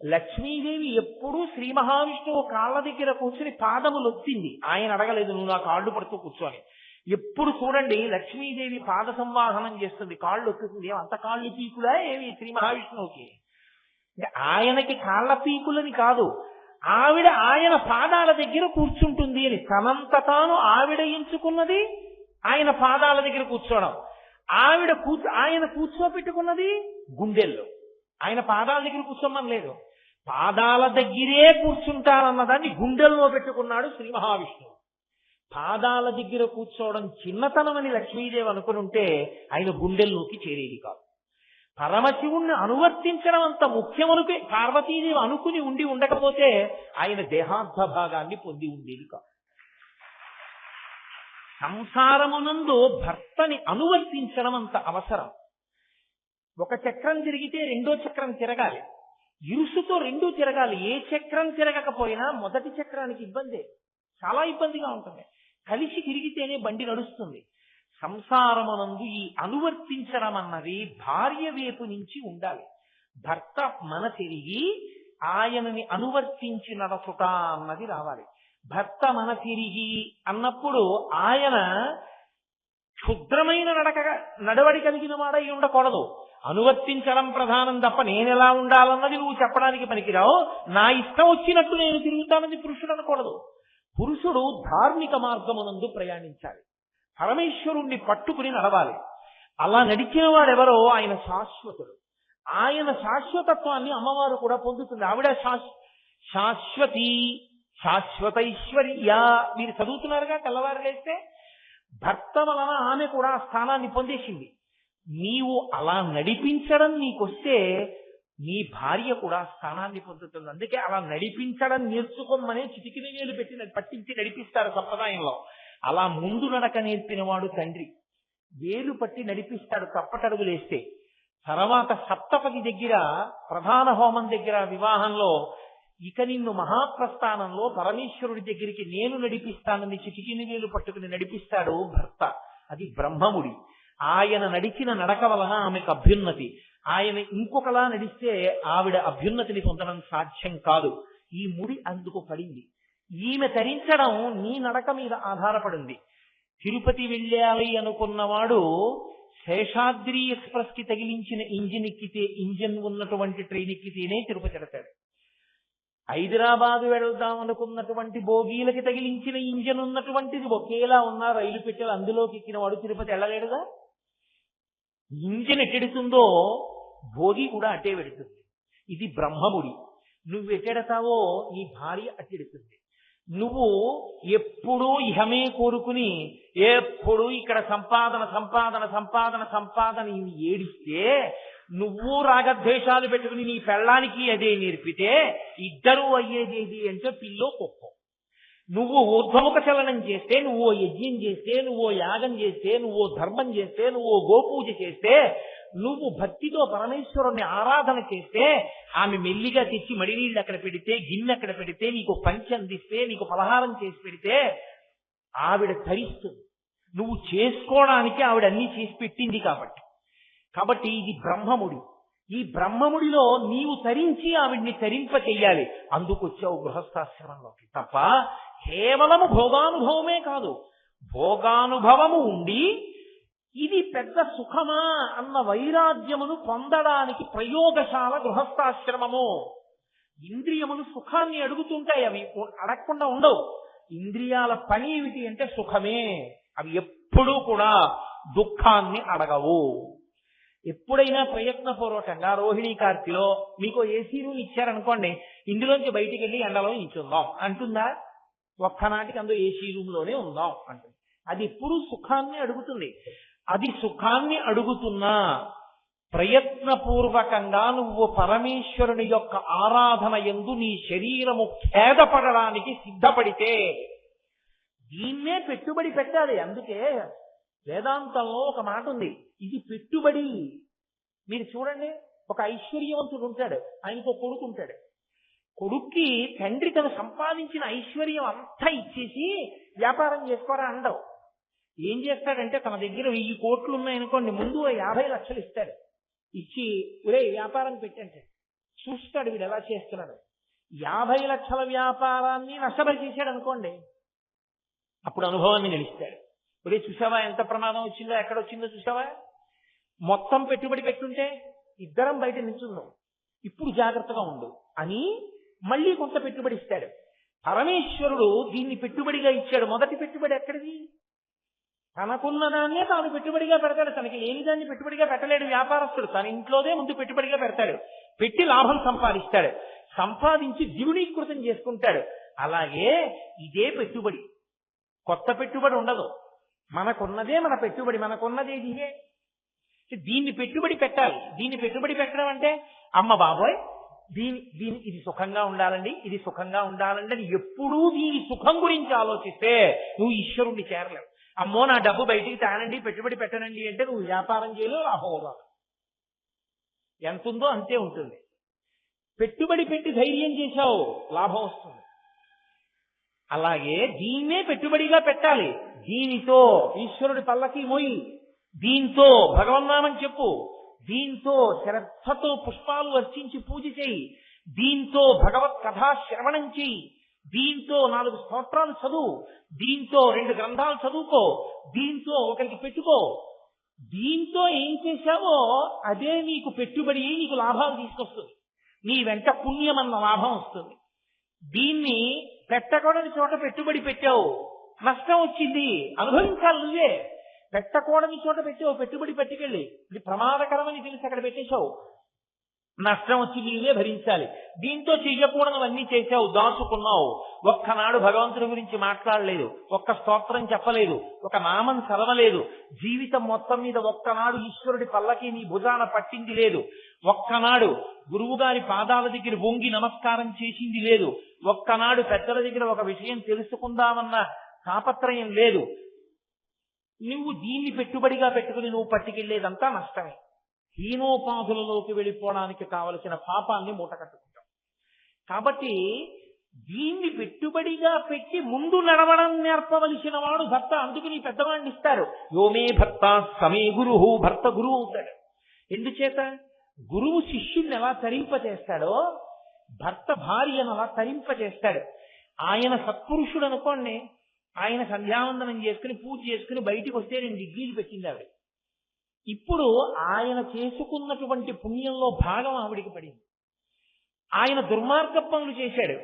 లక్ష్మీదేవి ఎప్పుడూ శ్రీ మహావిష్ణువు కాళ్ళ దగ్గర కూర్చుని పాదములు ఒత్తింది. ఆయన అడగలేదు నువ్వు నా కాళ్ళు పడుతూ కూర్చొని. ఎప్పుడు చూడండి లక్ష్మీదేవి పాద సంవాహనం చేస్తుంది, కాళ్ళు ఒత్తుతుంది. అంత కాళ్ళు పీకులా ఏమి శ్రీ మహావిష్ణువుకి? ఆయనకి కాళ్ళ పీకులని కాదు, ఆవిడ ఆయన పాదాల దగ్గర కూర్చుంటుంది అని. తనంత తాను ఆవిడ ఎంచుకున్నది ఆయన పాదాల దగ్గర కూర్చోవడం. ఆయన కూర్చోపెట్టుకున్నది గుండెల్లో. ఆయన పాదాల దగ్గర కూర్చోమని లేదు, పాదాల దగ్గరే కూర్చుంటారన్నదాన్ని గుండెల్లో పెట్టుకున్నాడు శ్రీ మహావిష్ణువు. పాదాల దగ్గర కూర్చోవడం చిన్నతనమని లక్ష్మీదేవి అనుకుని ఉంటే ఆయన గుండెల్లోకి చేరేది కాదు. పరమశివుణ్ణి అనువర్తించడం అంత ముఖ్యమనుకే పార్వతీదేవి అనుకుని ఉండి ఉండకపోతే ఆయన దేహార్థ భాగాన్ని పొంది ఉండేది కాదు. సంసారమునందు భర్తని అనువర్తించడం అంత అవసరం. ఒక చక్రం తిరిగితే రెండో చక్రం తిరగాలి, ఇరుసుతో రెండూ తిరగాలి. ఏ చక్రం తిరగకపోయినా మొదటి చక్రానికి ఇబ్బందే, చాలా ఇబ్బందిగా ఉంటుంది. కలిసి తిరిగితేనే బండి నడుస్తుంది. సంసారమునందు ఈ అనువర్తించడం అన్నది భార్య వైపు నుంచి ఉండాలి. భర్త మన తిరిగి ఆయనని అనువర్తించి నడచుట అన్నది రావాలి. భర్త మన తిరిగి అన్నప్పుడు ఆయన క్షుద్రమైన నడవడి కలిగిన వాడై ఉండకూడదు. అనువర్తించడం ప్రధానం తప్ప నేనెలా ఉండాలన్నది నువ్వు చెప్పడానికి పనికిరావు. నా ఇష్టం వచ్చినట్టు నేను తిరుగుతానని పురుషుడు అనకూడదు. పురుషుడు ధార్మిక మార్గమునందు ప్రయాణించాలి, పరమేశ్వరుణ్ణి పట్టుకుని నడవాలి. అలా నడిచిన వాడెవరో ఆయన శాశ్వతుడు. ఆయన శాశ్వతత్వాన్ని అమ్మవారు కూడా పొందుతుంది. ఆవిడ శాశ్వతి శాశ్వతైశ్వర్య. మీరు చదువుతున్నారుగా తెల్లవారు లేస్తే, భర్త వలన ఆమె కూడా ఆ స్థానాన్ని పొందేసింది. నీవు అలా నడిపించడం నీకొస్తే నీ భార్య కూడా స్థానాన్ని పొందుతుంది. అందుకే అలా నడిపించడం నేర్చుకోమనే చిటికిన వేలు పెట్టి పట్టించి నడిపిస్తారు సంప్రదాయంలో. అలా ముందు నడక నేర్పిన వాడు తండ్రి, వేలు పట్టి నడిపిస్తాడు తప్పటడుగులేస్తే. తర్వాత సప్తపది దగ్గర, ప్రధాన హోమం దగ్గర, వివాహంలో ఇక నిన్ను మహాప్రస్థానంలో పరమేశ్వరుడి దగ్గరికి నేను నడిపిస్తానని చిటికిన వేలు పట్టుకుని నడిపిస్తాడు భర్త. అది బ్రహ్మముడి. ఆయన నడిచిన నడక వలన ఆమెకు అభ్యున్నతి. ఆయన ఇంకొకలా నడిస్తే ఆవిడ అభ్యున్నతిని పొందడం సాధ్యం కాదు. ఈ ముడి అందుకు పడింది. ఈమె ధరించడం నీ నడక మీద ఆధారపడింది. తిరుపతి వెళ్ళాలి అనుకున్నవాడు శేషాద్రి ఎక్స్ప్రెస్ కి తగిలించిన ఇంజిన్ ఉన్నటువంటి ట్రైన్ ఎక్కితేనే తిరుపతి వెళతాడు. హైదరాబాద్ వెళ్దాం అనుకున్నటువంటి బోగీలకి తగిలించిన ఇంజిన్ ఉన్నటువంటిది ఒకేలా ఉన్న రైలు పెట్టెలు అందులోకి ఎక్కిన వాడు తిరుపతి వెళ్ళలేడుగా. ఇంజిన్ ఎట్టెడుతుందో భోగి కూడా అట్టే వెడుతుంది. ఇది బ్రహ్మముడి. నువ్వు ఎట్టెడతావో నీ భార్య అట్టెడుతుంది. నువ్వు ఎప్పుడూ ఇహమే కోరుకుని ఎప్పుడు ఇక్కడ సంపాదన సంపాదన సంపాదన సంపాదన ఏడిస్తే, నువ్వు రాగద్వేషాలు పెట్టుకుని నీ పెళ్ళానికి అదే నేర్పితే ఇద్దరూ అయ్యేదేది అంటే పిల్లో కుక్కో. నువ్వు ఊర్ధ్వముఖ చలనం చేస్తే, నువ్వు యజ్ఞం చేస్తే, నువ్వు యాగం చేస్తే, నువ్వు ధర్మం చేస్తే, నువ్వు గోపూజ చేస్తే, నువ్వు భక్తితో పరమేశ్వరుణ్ణి ఆరాధన చేస్తే, ఆమె మెల్లిగా తెచ్చి మడినీళ్ళు అక్కడ పెడితే, గిన్నె అక్కడ పెడితే, నీకు పంచి అందిస్తే, నీకు పలహారం చేసి పెడితే ఆవిడ ధరిస్తుంది. నువ్వు చేసుకోవడానికి ఆవిడ అన్ని చేసి పెట్టింది కాబట్టి ఇది బ్రహ్మముడి. ఈ బ్రహ్మముడిలో నీవు తరించి ఆవిడ్ని తరింప చెయ్యాలి. అందుకొచ్చావు గృహస్థాశ్రమంలోకి. తప్ప కేవలము భోగానుభవమే కాదు, భోగానుభవము ఉండి ఇది పెద్ద సుఖమా అన్న వైరాగ్యమును పొందడానికి ప్రయోగశాల గృహస్థాశ్రమము. ఇంద్రియములు సుఖాన్ని అడుగుతుంటాయి, అవి అడగకుండా ఉండవు. ఇంద్రియాల పని ఏమిటి అంటే సుఖమే. అవి ఎప్పుడూ కూడా దుఃఖాన్ని అడగవు. ఎప్పుడైనా ప్రయత్నపూర్వకంగా రోహిణీ కార్తిలో మీకు ఏసీ రూమ్ ఇచ్చారనుకోండి, ఇందులోంచి బయటికి వెళ్ళి ఎండలో నిల్చుందాం అంటుందా? ఒక్కనాటికి అందులో ఏసీ రూమ్ లోనే ఉందాం అంటుంది. అది ఎప్పుడు సుఖాన్ని అడుగుతుంది. అది సుఖాన్ని అడుగుతున్నా ప్రయత్నపూర్వకంగా నువ్వు పరమేశ్వరుని యొక్క ఆరాధన యందు నీ శరీరము ఖేదపడడానికి సిద్ధపడితే దీన్నే పెట్టుబడి పెట్టాలి. అందుకే వేదాంతంలో ఒక మాట ఉంది, ఇది పెట్టుబడి. మీరు చూడండి, ఒక ఐశ్వర్యవంతుడు ఉంటాడు, ఆయనకు కొడుకు ఉంటాడు. కొడుక్కి తండ్రి తను సంపాదించిన ఐశ్వర్యం అంతా ఇచ్చేసి వ్యాపారం చేసుకోరా అండవు. ఏం చేస్తాడంటే తన దగ్గర 1000 కోట్లు ఉన్నాయనుకోండి, ముందు 50 లక్షలు ఇస్తాడు. ఇచ్చి ఒరే వ్యాపారం పెట్టంటే చూస్తాడు వీడు ఎలా చేస్తున్నాడు. 50 లక్షల వ్యాపారాన్ని నష్టపరిచేశాడు అనుకోండి, అప్పుడు అనుభవాన్ని గెలుస్తాడు. ఒరే చూసావా ఎంత ప్రమాదం వచ్చిందో, ఎక్కడొచ్చిందో చూసావా, మొత్తం పెట్టుబడి పెట్టుంటే ఇద్దరం బయట నిల్చున్నాం, ఇప్పుడు జాగ్రత్తగా ఉండు అని మళ్ళీ కొంత పెట్టుబడి ఇస్తాడు. పరమేశ్వరుడు దీన్ని పెట్టుబడిగా ఇచ్చాడు. మొదటి పెట్టుబడి ఎక్కడిది? తనకున్న దాన్నే తాను పెట్టుబడిగా పెడతాడు. తనకి లేని దాన్ని పెట్టుబడిగా పెట్టలేడు వ్యాపారస్తుడు. తన ఇంట్లోనే ముందు పెట్టుబడిగా పెడతాడు. పెట్టి లాభం సంపాదిస్తాడు, సంపాదించి ద్విగుణీకృతం చేసుకుంటాడు. అలాగే ఇదే పెట్టుబడి, కొత్త పెట్టుబడి ఉండదు. మనకున్నదే మన పెట్టుబడి, మనకున్నదే ఇదే. దీన్ని పెట్టుబడి పెట్టాలి. దీన్ని పెట్టుబడి పెట్టడం అంటే అమ్మ బాబోయ్ దీని ఇది సుఖంగా ఉండాలండి, ఇది సుఖంగా ఉండాలండి అని ఎప్పుడూ దీని సుఖం గురించి ఆలోచిస్తే నువ్వు ఈశ్వరుణ్ణి చేరలేవు. అమ్మో నా డబ్బు బయటికి తానండి, పెట్టుబడి పెట్టనండి అంటే నువ్వు వ్యాపారం చేయలేవు, లాభం రాదు. ఎంత ఉందో అంతే ఉంటుంది. పెట్టుబడి పెట్టి ధైర్యం చేశావు, లాభం వస్తుంది. అలాగే దీన్నే పెట్టుబడిగా పెట్టాలి. దీనితో ఈశ్వరుడి పల్లకి మోయి, దీంతో భగవన్నామం చెప్పు, దీంతో శ్రద్ధతో పుష్పాలు అర్చించి పూజ చేయి, దీంతో భగవత్ కథా శ్రవణం చెయ్యి, దీంతో 4 స్తోత్రాలు చదువు, దీంతో 2 గ్రంథాలు చదువుకో, దీంతో ఒకరికి పెట్టుకో. దీంతో ఏం చేశావో అదే నీకు పెట్టుబడి, నీకు లాభాలు తీసుకొస్తుంది. నీ వెంట పుణ్యం అన్న లాభం వస్తుంది. దీన్ని పెట్టకూడని చోట పెట్టుబడి పెట్టావు, నష్టం వచ్చింది, అనుభవించాలి నువ్వే. పెట్టకూడని చోట పెట్టావు, పెట్టుబడి పట్టుకెళ్ళి ఇది ప్రమాదకరమని తెలిసి అక్కడ పెట్టేశావు, నష్టం వచ్చి నీవే భరించాలి. దీంతో చెయ్యకూడనివన్నీ చేశావు, దాచుకున్నావు. ఒక్కనాడు భగవంతుడి గురించి మాట్లాడలేదు, ఒక్క స్తోత్రం చెప్పలేదు, ఒక నామం చదవలేదు, జీవితం మొత్తం మీద ఒక్కనాడు ఈశ్వరుడి పల్లకి నీ భుజాన పట్టింది లేదు, ఒక్కనాడు గురువు గారి పాదాల దగ్గర వంగి నమస్కారం చేసింది లేదు, ఒక్కనాడు పెద్దల దగ్గర ఒక విషయం తెలుసుకుందామన్న తాపత్రయం లేదు. నువ్వు దీన్ని పెట్టుబడిగా పెట్టుకుని నువ్వు పట్టుకెళ్లేదంతా నష్టమే. హీనోపాధులలోకి వెళ్ళిపోవడానికి కావలసిన పాపాన్ని మూటకట్టుకుంటాం. కాబట్టి దీన్ని పెట్టుబడిగా పెట్టి ముందు నడవడం నేర్పవలసిన వాడు భర్త. అందుకు నీ పెద్దవాడిని ఇస్తారు. యోమే భర్త సమే గురువు, భర్త గురువు అవుతాడు. ఎందుచేత గురువు శిష్యుడిని ఎలా తరింపచేస్తాడో భర్త భార్యను అలా తరింపచేస్తాడు. ఆయన సత్పురుషుడు అనుకోండి, ఆయన సంధ్యావందనం చేసుకుని పూజ చేసుకుని బయటికి వస్తే 2 ఇడ్లీలు పెట్టింది ఆవిడ. ఇప్పుడు ఆయన చేసుకున్నటువంటి పుణ్యంలో భాగం ఆవిడికి పడింది. ఆయన దుర్మార్గ పనులు చేశాడు,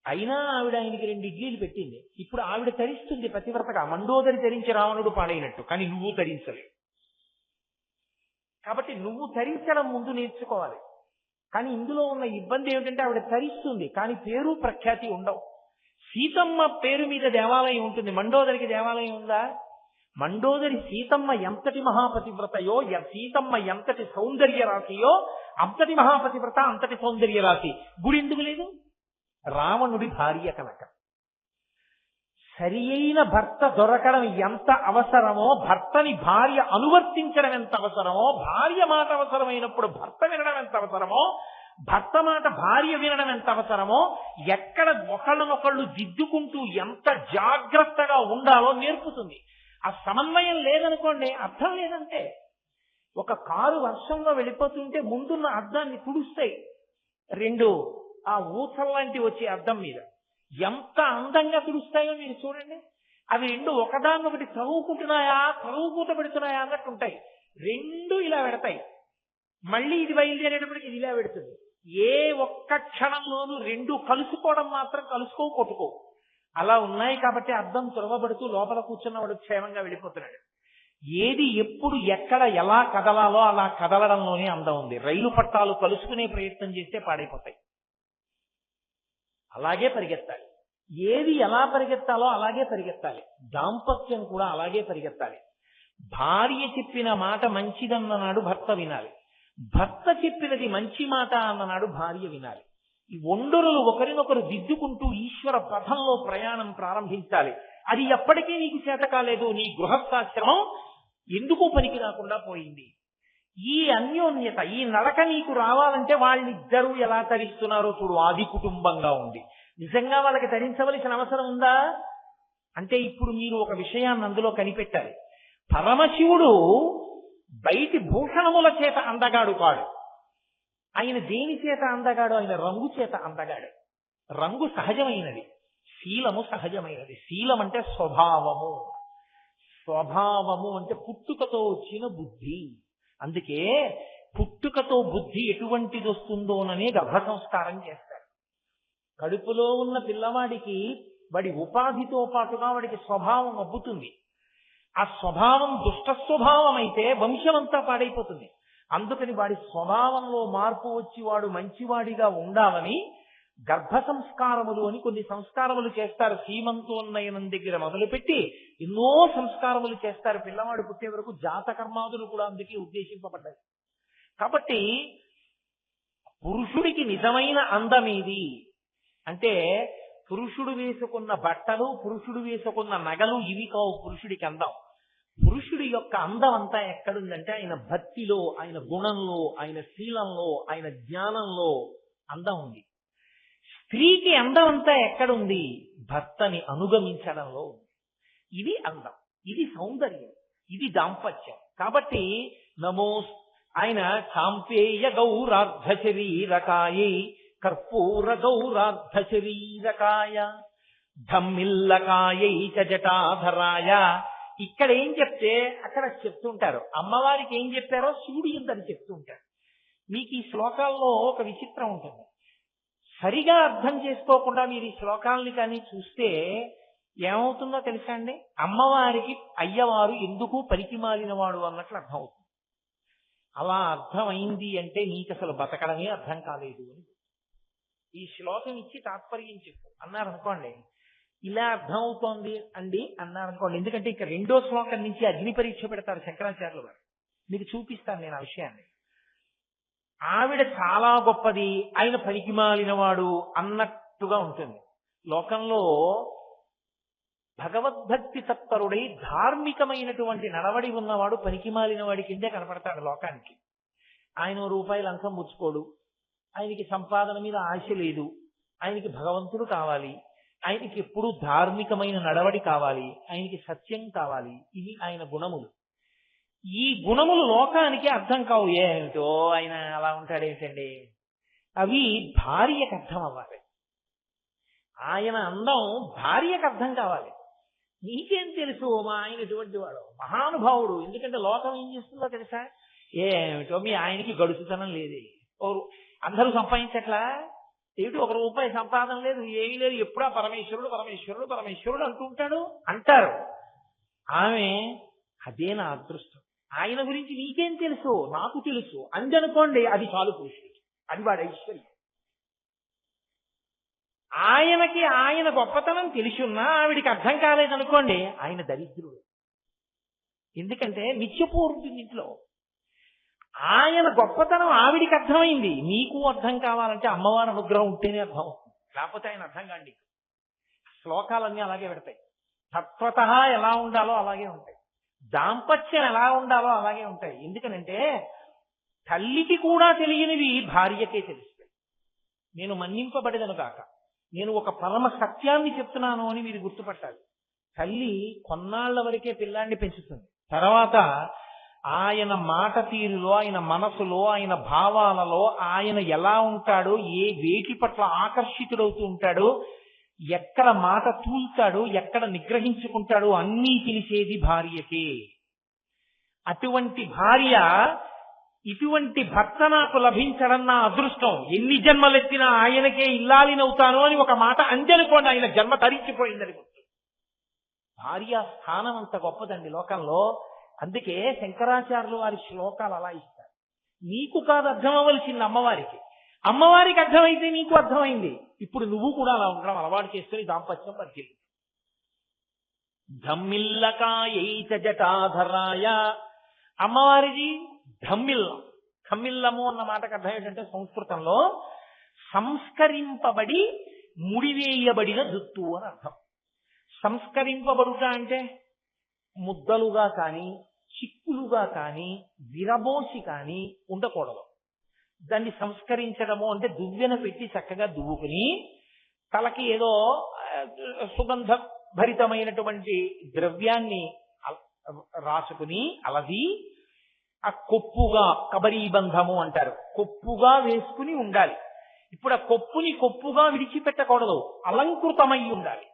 అయినా ఆవిడ ఆయనకి 2 ఇడ్లీలు పెట్టింది. ఇప్పుడు ఆవిడ తరిస్తుంది పతివ్రతగా. మండోదరి తరించి రావణుడు పాడైనట్టు, కానీ నువ్వు తరించలేవు. కాబట్టి నువ్వు తరించడం ముందు నేర్చుకోవాలి. కానీ ఇందులో ఉన్న ఇబ్బంది ఏమిటంటే ఆవిడ తరిస్తుంది, కానీ పేరు ప్రఖ్యాతి ఉండవు. సీతమ్మ పేరు మీద దేవాలయం ఉంటుంది, మండోదరికి దేవాలయం ఉందా? మండోదరి సీతమ్మ ఎంతటి మహాపతివ్రతయో, సీతమ్మ ఎంతటి సౌందర్య రాశియో, అంతటి మహాపతివ్రత, అంతటి సౌందర్య రాశి. గుడి ఎందుకు లేదు? రావణుడి భార్య కనుక. సరి అయిన భర్త దొరకడం ఎంత అవసరమో, భర్తని భార్య అనువర్తించడం ఎంత అవసరమో, భార్య మాట అవసరమైనప్పుడు భర్త వినడం ఎంత అవసరమో, భర్త మాట భార్య వినడం ఎంత అవసరమో, ఎక్కడ ఒకళ్ళనొకళ్ళు దిద్దుకుంటూ ఎంత జాగ్రత్తగా ఉండాలో నేర్పుతుంది. ఆ సమన్వయం లేదనుకోండి, అర్థం లేదంటే. ఒక కారు వర్షంలో వెళ్ళిపోతుంటే ముందున్న అద్దాన్ని తుడుస్తాయి 2 ఆ ఊసల్లాంటి వచ్చే అద్దం మీద. ఎంత అందంగా తుడుస్తాయో మీరు చూడండి. అవి 2 ఒకదాన్నొకటి చదువుకుంటూ పెడుతున్నాయా అన్నట్టు ఉంటాయి. 2 ఇలా పెడతాయి, మళ్ళీ ఇది బయలుదేరేటప్పటికి ఇది ఇలా పెడుతుంది. ఏ ఒక్క క్షణంలోనూ 2 కలుసుకోవడం మాత్రం కలుసుకోవు, కొట్టుకోవు. అలా ఉన్నాయి కాబట్టి అద్దం త్రొరవబడుతూ లోపల కూర్చున్నవాడు క్షేమంగా వెళ్ళిపోతున్నాడు. ఏది ఎప్పుడు ఎక్కడ ఎలా కదలాలో అలా కదలడంలోనే అందం ఉంది. రైలు పట్టాలు కలుసుకునే ప్రయత్నం చేస్తే పాడైపోతాయి. అలాగే పరిగెత్తాలి. ఏది ఎలా పరిగెత్తాలో అలాగే పరిగెత్తాలి. దాంపత్యం కూడా అలాగే పరిగెత్తాలి. భార్య చెప్పిన మాట మంచిదన్ననాడు భర్త వినాలి, భర్త చెప్పినది మంచి మాట అన్ననాడు భార్య వినాలి. ఈ ఒండరులు ఒకరినొకరు దిద్దుకుంటూ ఈశ్వర పథంలో ప్రయాణం ప్రారంభించాలి. అది ఎప్పటికీ నీకు చేత కాలేదు, నీ గృహస్థాశ్రమం ఎందుకు పనికి రాకుండా పోయింది. ఈ అన్యోన్యత, ఈ నడక నీకు రావాలంటే వాళ్ళిద్దరూ ఎలా తరిస్తున్నారో చూడు. ఆది కుటుంబంగా ఉంది. నిజంగా వాళ్ళకి తరించవలసిన అవసరం ఉందా అంటే ఇప్పుడు మీరు ఒక విషయాన్ని అందులో కనిపెట్టాలి. పరమశివుడు బయటి భూషణముల చేత అందగాడు కాడు. ఆయన దేని చేత అందగాడు? ఆయన రంగు చేత అందగాడు. రంగు సహజమైనది, శీలము సహజమైనది. శీలం అంటే స్వభావము, స్వభావము అంటే పుట్టుకతో వచ్చిన బుద్ధి. అందుకే పుట్టుకతో బుద్ధి ఎటువంటిది వస్తుందోననే గర్భ సంస్కారం చేస్తారు. కడుపులో ఉన్న పిల్లవాడికి వాడి ఉపాధితో పాటుగా వాడికి స్వభావం అబ్బుతుంది. ఆ స్వభావం దుష్ట స్వభావం అయితే వంశమంతా పాడైపోతుంది. అందుకని వాడి స్వభావంలో మార్పు వచ్చి వాడు మంచివాడిగా ఉండాలని గర్భ సంస్కారములు అని కొన్ని సంస్కారములు చేస్తారు. సీమంతోన్నయనం దగ్గర మొదలుపెట్టి ఎన్నో సంస్కారములు చేస్తారు. పిల్లవాడు పుట్టే వరకు జాతకర్మాదులు కూడా అందుకే ఉద్దేశింపబడ్డాయి. కాబట్టి పురుషుడికి నిజమైన అందమేది అంటే పురుషుడు వేసుకున్న బట్టలు, పురుషుడు వేసుకున్న నగలు ఇవి కావు పురుషుడికి అందం. పురుషుడి యొక్క అందం అంతా ఎక్కడుందంటే ఆయన భక్తిలో, ఆయన గుణంలో, ఆయన శీలంలో, ఆయన జ్ఞానంలో అందం ఉంది. స్త్రీకి అందం అంతా ఎక్కడుంది? భర్తని అనుగమించడంలో. ఇది అందం, ఇది సౌందర్యం, ఇది దాంపత్యం. కాబట్టి నమో ఆయన చాంపేయ గౌరార్ధ శరీరకాయై కర్పూర గౌరార్ధ శరీరకాయ ధమ్మిల్లకాయై చ జటాధరాయ. ఇక్కడ ఏం చెప్తే అక్కడ చెప్తుంటారు. అమ్మవారికి ఏం చెప్పారో శివుడు ఇందని చెప్తుంటారు. మీకు ఈ శ్లోకాల్లో ఒక విచిత్రం ఉంటుంది. సరిగా అర్థం చేసుకోకుండా మీరు ఈ శ్లోకాలని కానీ చూస్తే ఏమవుతుందో తెలుసా అండి? అమ్మవారికి అయ్యవారు ఎందుకు పనికిమాలిన వాడు అన్నట్లు అర్థం అవుతుంది. అలా అర్థమైంది అంటే నీకు అసలు బతకడమే అర్థం కాలేదు అని. ఈ శ్లోకం ఇచ్చి తాత్పర్యం చెప్పు అన్నారనుకోండి, ఇలా అర్థం అవుతోంది అండి అన్నారనుకోండి. ఎందుకంటే ఇక రెండో శ్లోకం నుంచి అగ్ని పరీక్ష పెడతారు శంకరాచార్యులు గారు. మీకు చూపిస్తాను నేను ఆ విషయాన్ని. ఆవిడ చాలా గొప్పది, ఆయన పనికిమాలినవాడు అన్నట్టుగా ఉంటుంది. లోకంలో భగవద్భక్తి తత్పరుడై ధార్మికమైనటువంటి నడవడి ఉన్నవాడు పనికిమాలిన వాడి కిందే కనపడతాడు లోకానికి. ఆయన రూపాయి లంచం ముచ్చుకోడు, ఆయనకి సంపాదన మీద ఆశ లేదు, ఆయనకి భగవంతుడు కావాలి, ఆయనకి ఎప్పుడూ ధార్మికమైన నడవడి కావాలి, ఆయనకి సత్యం కావాలి. ఇవి ఆయన గుణములు. ఈ గుణములు లోకానికి అర్థం కావు. ఏమిటో ఆయన అలా ఉంటాడేమిటండి, అవి భార్యకు అర్థం అవ్వాలి. ఆయన అందం భార్యకు అర్థం కావాలి. నీకేం తెలుసు మా ఆయన ఎటువంటి వాడు, మహానుభావుడు. ఎందుకంటే లోకం ఏం చేస్తుందో తెలుసా? ఏమిటో మీ ఆయనకి గడుచుతనం లేదే, అందరూ సంపాదించట్లా ఏమిటి, ఒక రూపాయి సంపాదన లేదు, ఏమీ లేదు, ఎప్పుడా పరమేశ్వరుడు పరమేశ్వరుడు పరమేశ్వరుడు అంటూ ఉంటాడు అంటారు. ఆమె అదే నా అదృష్టం, ఆయన గురించి నీకేం తెలుసు, నాకు తెలుసు అందనుకోండి, అది చాలు పురుషుడికి, అది వాడి ఐశ్వర్యం. ఆయనకి ఆయన గొప్పతనం తెలిసి ఉన్నా ఆవిడికి అర్థం కాలేదనుకోండి, ఆయన దరిద్రుడు. ఎందుకంటే నిత్యపూర్వుతుంది ఇంట్లో. ఆయన గొప్పతనం ఆవిడికి అర్థమైంది, నీకు అర్థం కావాలంటే అమ్మవారి అనుగ్రహం ఉంటేనే అర్థం అవుతుంది, లేకపోతే ఆయన అర్థం కాండి. శ్లోకాలన్నీ అలాగే పెడతాయి. తత్వత ఎలా ఉండాలో అలాగే ఉంటాయి, దాంపత్యం ఎలా ఉండాలో అలాగే ఉంటాయి. ఎందుకనంటే తల్లికి కూడా తెలియనివి భార్యకే తెలుస్తాయి. నేను మన్నింపబడేదను కాక నేను ఒక పరమ సత్యాన్ని చెప్తున్నాను అని మీరు గుర్తుపట్టాలి. తల్లి కొన్నాళ్ల వరకే పిల్లాన్ని పెంచుతుంది, తర్వాత ఆయన మాట తీరులో, ఆయన మనసులో, ఆయన భావాలలో ఆయన ఎలా ఉంటాడో, ఏ వేటి పట్ల ఆకర్షితుడవుతూ ఉంటాడో, ఎక్కడ మాట తూల్తాడో, ఎక్కడ నిగ్రహించుకుంటాడో అన్నీ తెలిసేది భార్యకే. అటువంటి భార్య, ఇటువంటి భర్త నాకు లభించడం నా అదృష్టం, ఎన్ని జన్మలెత్తినా ఆయనకే ఇల్లాలినవుతాను అని ఒక మాట అంజనుకోండి, ఆయన జన్మ తరించిపోయిందని గుర్తు. భార్య స్థానం అంత గొప్పదండి లోకంలో. అందుకే శంకరాచార్యులు వారి శ్లోకాలు అలా ఇస్తారు. నీకు కాదు అర్థం అవ్వవలసింది అమ్మవారికి, అమ్మవారికి అర్థమైతే నీకు అర్థమైంది. ఇప్పుడు నువ్వు కూడా అలా ఉండడం అలవాటు చేసుకుని దాంపత్యం పరిచయం. ధమ్మిల్లకాయై చ జటాధరాయ. అమ్మవారిది ధమ్మిల్లం. ధమ్మిల్లము అన్న మాటకు అర్థం ఏంటంటే సంస్కృతంలో సంస్కరింపబడి ముడివేయబడిన జుత్తు అని అర్థం. సంస్కరింపబడుట అంటే ముద్దలుగా కానీ, చిక్కులుగా కానీ, విరబోసి కానీ ఉండకూడదు. దాన్ని సంస్కరించడము అంటే దువ్వెన పెట్టి చక్కగా దువ్వుకుని తలకి ఏదో సుగంధ భరితమైనటువంటి ద్రవ్యాన్ని రాసుకుని అలది ఆ కొప్పుగా, కబరీబంధము అంటారు, కొప్పుగా వేసుకుని ఉండాలి. ఇప్పుడు ఆ కొప్పుని కొప్పుగా విడిచిపెట్టకూడదు, అలంకృతమై ఉండాలి.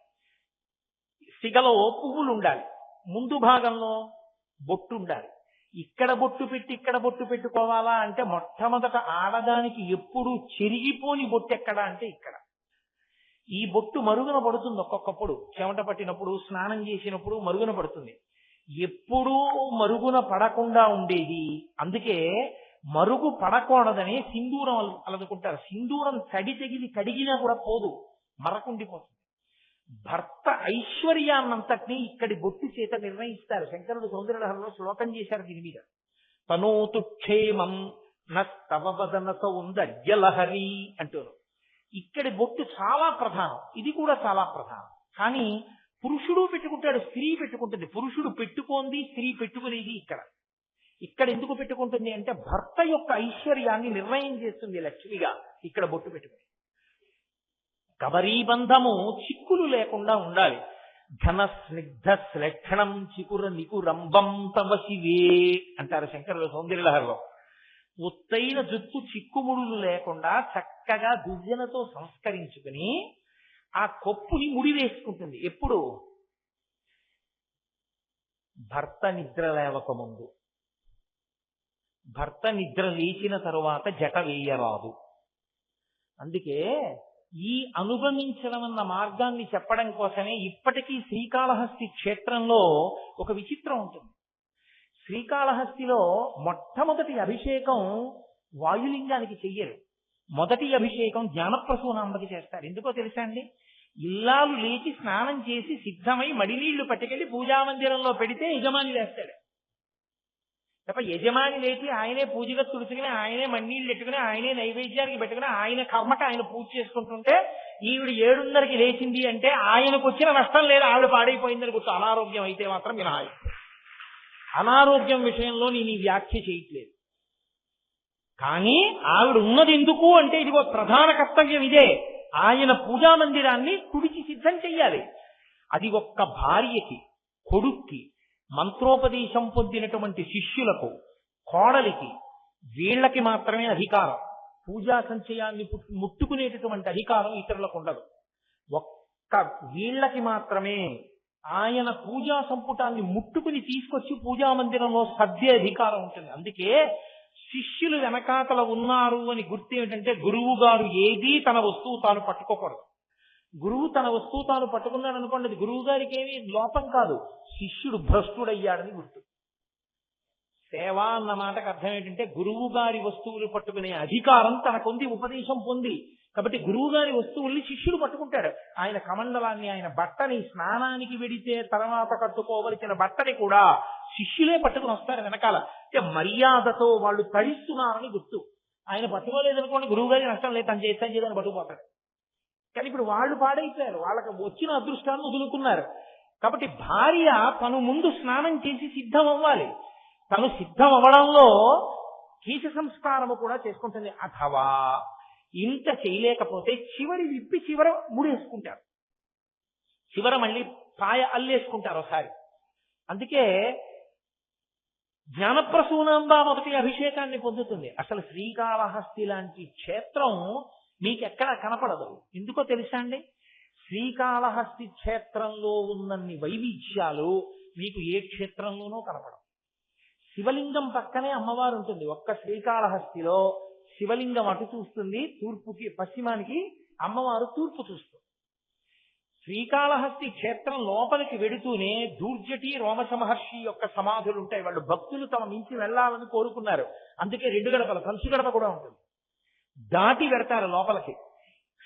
సిగలో పువ్వులు ఉండాలి, ముందు భాగంలో బొట్టు ఉండాలి. ఇక్కడ బొట్టు పెట్టి ఇక్కడ బొట్టు పెట్టుకోవాలా అంటే మొట్టమొదట ఆడదానికి ఎప్పుడు చెరిగిపోని బొట్టు ఎక్కడ అంటే ఇక్కడ. ఈ బొట్టు మరుగున పడుతుంది, ఒక్కొక్కప్పుడు చెమట పట్టినప్పుడు, స్నానం చేసినప్పుడు మరుగున పడుతుంది. ఎప్పుడూ మరుగున పడకుండా ఉండేది. అందుకే మరుగు పడకూడదని సింధూరం అలదుకుంటారు. సింధూరం తడి తెగిలి కడిగినా కూడా పోదు, మరకుండిపోతుంది. భర్త ఐశ్వర్యాన్నంతటినీ ఇక్కడి బొట్టు చేత నిర్ణయిస్తారు. శంకరుడు సౌందర్యలహరిలో శ్లోకం చేశారు దీని మీద. తనోతు క్షేమం నస్తవ వదన సౌందర్యలహరి అంటారు. ఇక్కడి బొట్టు చాలా ప్రధానం, ఇది కూడా చాలా ప్రధానం. కానీ పురుషుడు పెట్టుకుంటాడు, స్త్రీ పెట్టుకుంటుంది. పురుషుడు పెట్టుకోంది, స్త్రీ పెట్టుకునేది ఇక్కడ ఎందుకు పెట్టుకుంటుంది అంటే భర్త యొక్క ఐశ్వర్యాన్ని నిర్ణయం చేస్తుంది లక్ష్మిగా ఇక్కడ బొట్టు పెట్టుకుని. కబరీబంధము చిక్కులు లేకుండా ఉండాలి. ఘన స్నిగ్ధ శ్లక్షణం చికుర నికురంబం తవ శివే అంటారు శంకరుల సౌందర్యలహరిలో. ఒత్తైన జుత్తు చిక్కుముడులు లేకుండా చక్కగా దువ్వెనతో సంస్కరించుకుని ఆ కొప్పుని ముడి వేసుకుంటుంది. ఎప్పుడు? భర్త నిద్ర లేవకముందు. భర్త నిద్ర లేచిన తరువాత జట వేయరాదు. అందుకే ఈ అనుగమించడం అన్న మార్గాన్ని చెప్పడం కోసమే ఇప్పటికీ శ్రీకాళహస్తి క్షేత్రంలో ఒక విచిత్రం ఉంటుంది. శ్రీకాళహస్తిలో మొట్టమొదటి అభిషేకం వాయులింగానికి చెయ్యరు. మొదటి అభిషేకం జ్ఞానప్రసూనాంబకి చేస్తారు. ఎందుకో తెలుసా అండి? ఇల్లాలు లేచి స్నానం చేసి సిద్ధమై మడినీళ్లు పట్టుకెళ్లి పూజామందిరంలో పెడితే యజమాని లేస్తాడు తప్ప యజమాని లేచి ఆయనే పూజగా తుడుచుకుని ఆయనే మన్నీళ్ళు పెట్టుకుని ఆయనే నైవేద్యానికి పెట్టుకుని ఆయన కర్మకి ఆయన పూజ చేసుకుంటుంటే ఈవిడ 7:30కి లేచింది అంటే ఆయనకు వచ్చిన నష్టం లేదు, ఆవిడ పాడైపోయిందని గుర్తు. అనారోగ్యం అయితే మాత్రం మినహాయి. అనారోగ్యం విషయంలో నేను ఈ వ్యాఖ్య చేయట్లేదు. కానీ ఆవిడ ఉన్నది ఎందుకు అంటే ఇదిగో ప్రధాన కర్తవ్యం ఇదే. ఆయన పూజా మందిరాన్ని తుడిచి సిద్ధం చెయ్యాలి. అది ఒక్క భార్యకి, కొడుక్కి, మంత్రోపదేశం పొందినటువంటి శిష్యులకు, కోడలికి, వీళ్ళకి మాత్రమే అధికారం. పూజా సంచయాన్ని ముట్టుకునేటటువంటి అధికారం ఇతరులకు ఉండదు. ఒక్క వీళ్ళకి మాత్రమే ఆయన పూజా సంపుటాన్ని ముట్టుకుని తీసుకొచ్చి పూజా మందిరంలో సర్దే అధికారం ఉంటుంది. అందుకే శిష్యులు వెనకాతల ఉన్నారు అని గుర్తు ఏమిటంటే గురువు గారు ఏదీ తన వస్తువు తాను పట్టుకోకూడదు. గురువు తన వస్తువు తాను పట్టుకున్నాడు అనుకోండి, అది గురువు గారికి ఏమీ లోపం కాదు, శిష్యుడు భ్రష్టుడయ్యాడని గుర్తు. సేవ అన్న మాటకు అర్థం ఏంటంటే గురువు గారి వస్తువులు పట్టుకునే అధికారం తనకుంది, ఉపదేశం పొంది. కాబట్టి గురువు గారి వస్తువుల్ని శిష్యుడు పట్టుకుంటాడు. ఆయన కమండలాన్ని, ఆయన బట్టని, స్నానానికి వెడితే తర్వాత కట్టుకోవలసిన బట్టని కూడా శిష్యులే పట్టుకుని వస్తారు వెనకాల. అంటే మర్యాదతో వాళ్ళు తడిస్తున్నారని గుర్తు. ఆయన పట్టుకోలేదనుకోండి, గురువు గారికి నష్టం లేదు, తను చేద్దాన్ని పట్టుకుపోతాడు. కానీ ఇప్పుడు వాళ్ళు పాడైపోయారు, వాళ్ళకి వచ్చిన అదృష్టాన్ని వదులుకున్నారు. కాబట్టి భార్య తను ముందు స్నానం చేసి సిద్ధం అవ్వాలి. తను సిద్ధం అవ్వడంలో కీశ సంస్కారము కూడా చేసుకుంటుంది. అథవా ఇంత చేయలేకపోతే చివరి విప్పి చివర ముడేసుకుంటారు, చివర మళ్ళీ పాయ అల్లేసుకుంటారు ఒకసారి. అందుకే జ్ఞానప్రసూనాంబ మొదటి అభిషేకాన్ని పొందుతుంది. అసలు శ్రీకాళహస్తి లాంటి క్షేత్రం మీకెక్కడ కనపడదు. ఎందుకో తెలుసా అండి? శ్రీకాళహస్తి క్షేత్రంలో ఉన్నన్ని వైవిధ్యాలు మీకు ఏ క్షేత్రంలోనూ కనపడవు. శివలింగం పక్కనే అమ్మవారు ఉంటుంది. ఒక్క శ్రీకాళహస్తిలో శివలింగం అటు చూస్తుంది తూర్పుకి, పశ్చిమానికి అమ్మవారు తూర్పు చూస్తుంది. శ్రీకాళహస్తి క్షేత్రం లోపలికి వెడుతూనే దూర్జటి రోమశ మహర్షి యొక్క సమాధులు ఉంటాయి. వాళ్ళు భక్తులు తమ మించి వెళ్ళాలని కోరుకున్నారు. అందుకే 2 గడపలు, కంచు గడప కూడా ఉంటుంది. దాటి వెడతారు లోపలికి.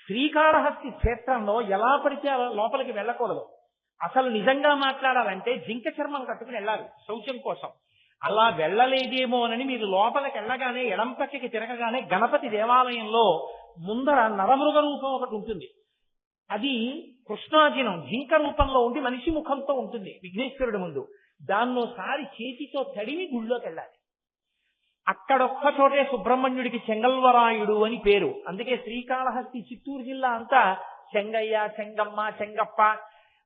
శ్రీకాళహస్తి క్షేత్రంలో ఎలా పడితే అలా లోపలికి వెళ్ళకూడదు. అసలు నిజంగా మాట్లాడాలంటే జింక చర్మం కట్టుకుని వెళ్ళాలి శౌచం కోసం. అలా వెళ్ళలేదేమో అని మీరు లోపలికి వెళ్ళగానే ఎడం పక్కకి తిరగగానే గణపతి దేవాలయంలో ముందర నరమృగ రూపం ఒకటి ఉంటుంది. అది కృష్ణాజినం జింక రూపంలో ఉండి మనిషి ముఖంతో ఉంటుంది విఘ్నేశ్వరుడి ముందు. దాన్నోసారి చేతితో తడిమి గుళ్ళోకి వెళ్ళాలి. అక్కడొక్క చోటే సుబ్రహ్మణ్యుడికి చెంగల్వరాయుడు అని పేరు. అందుకే శ్రీకాళహస్తి, చిత్తూరు జిల్లా అంతా చెంగయ్య, చెంగమ్మ, చెంగప్ప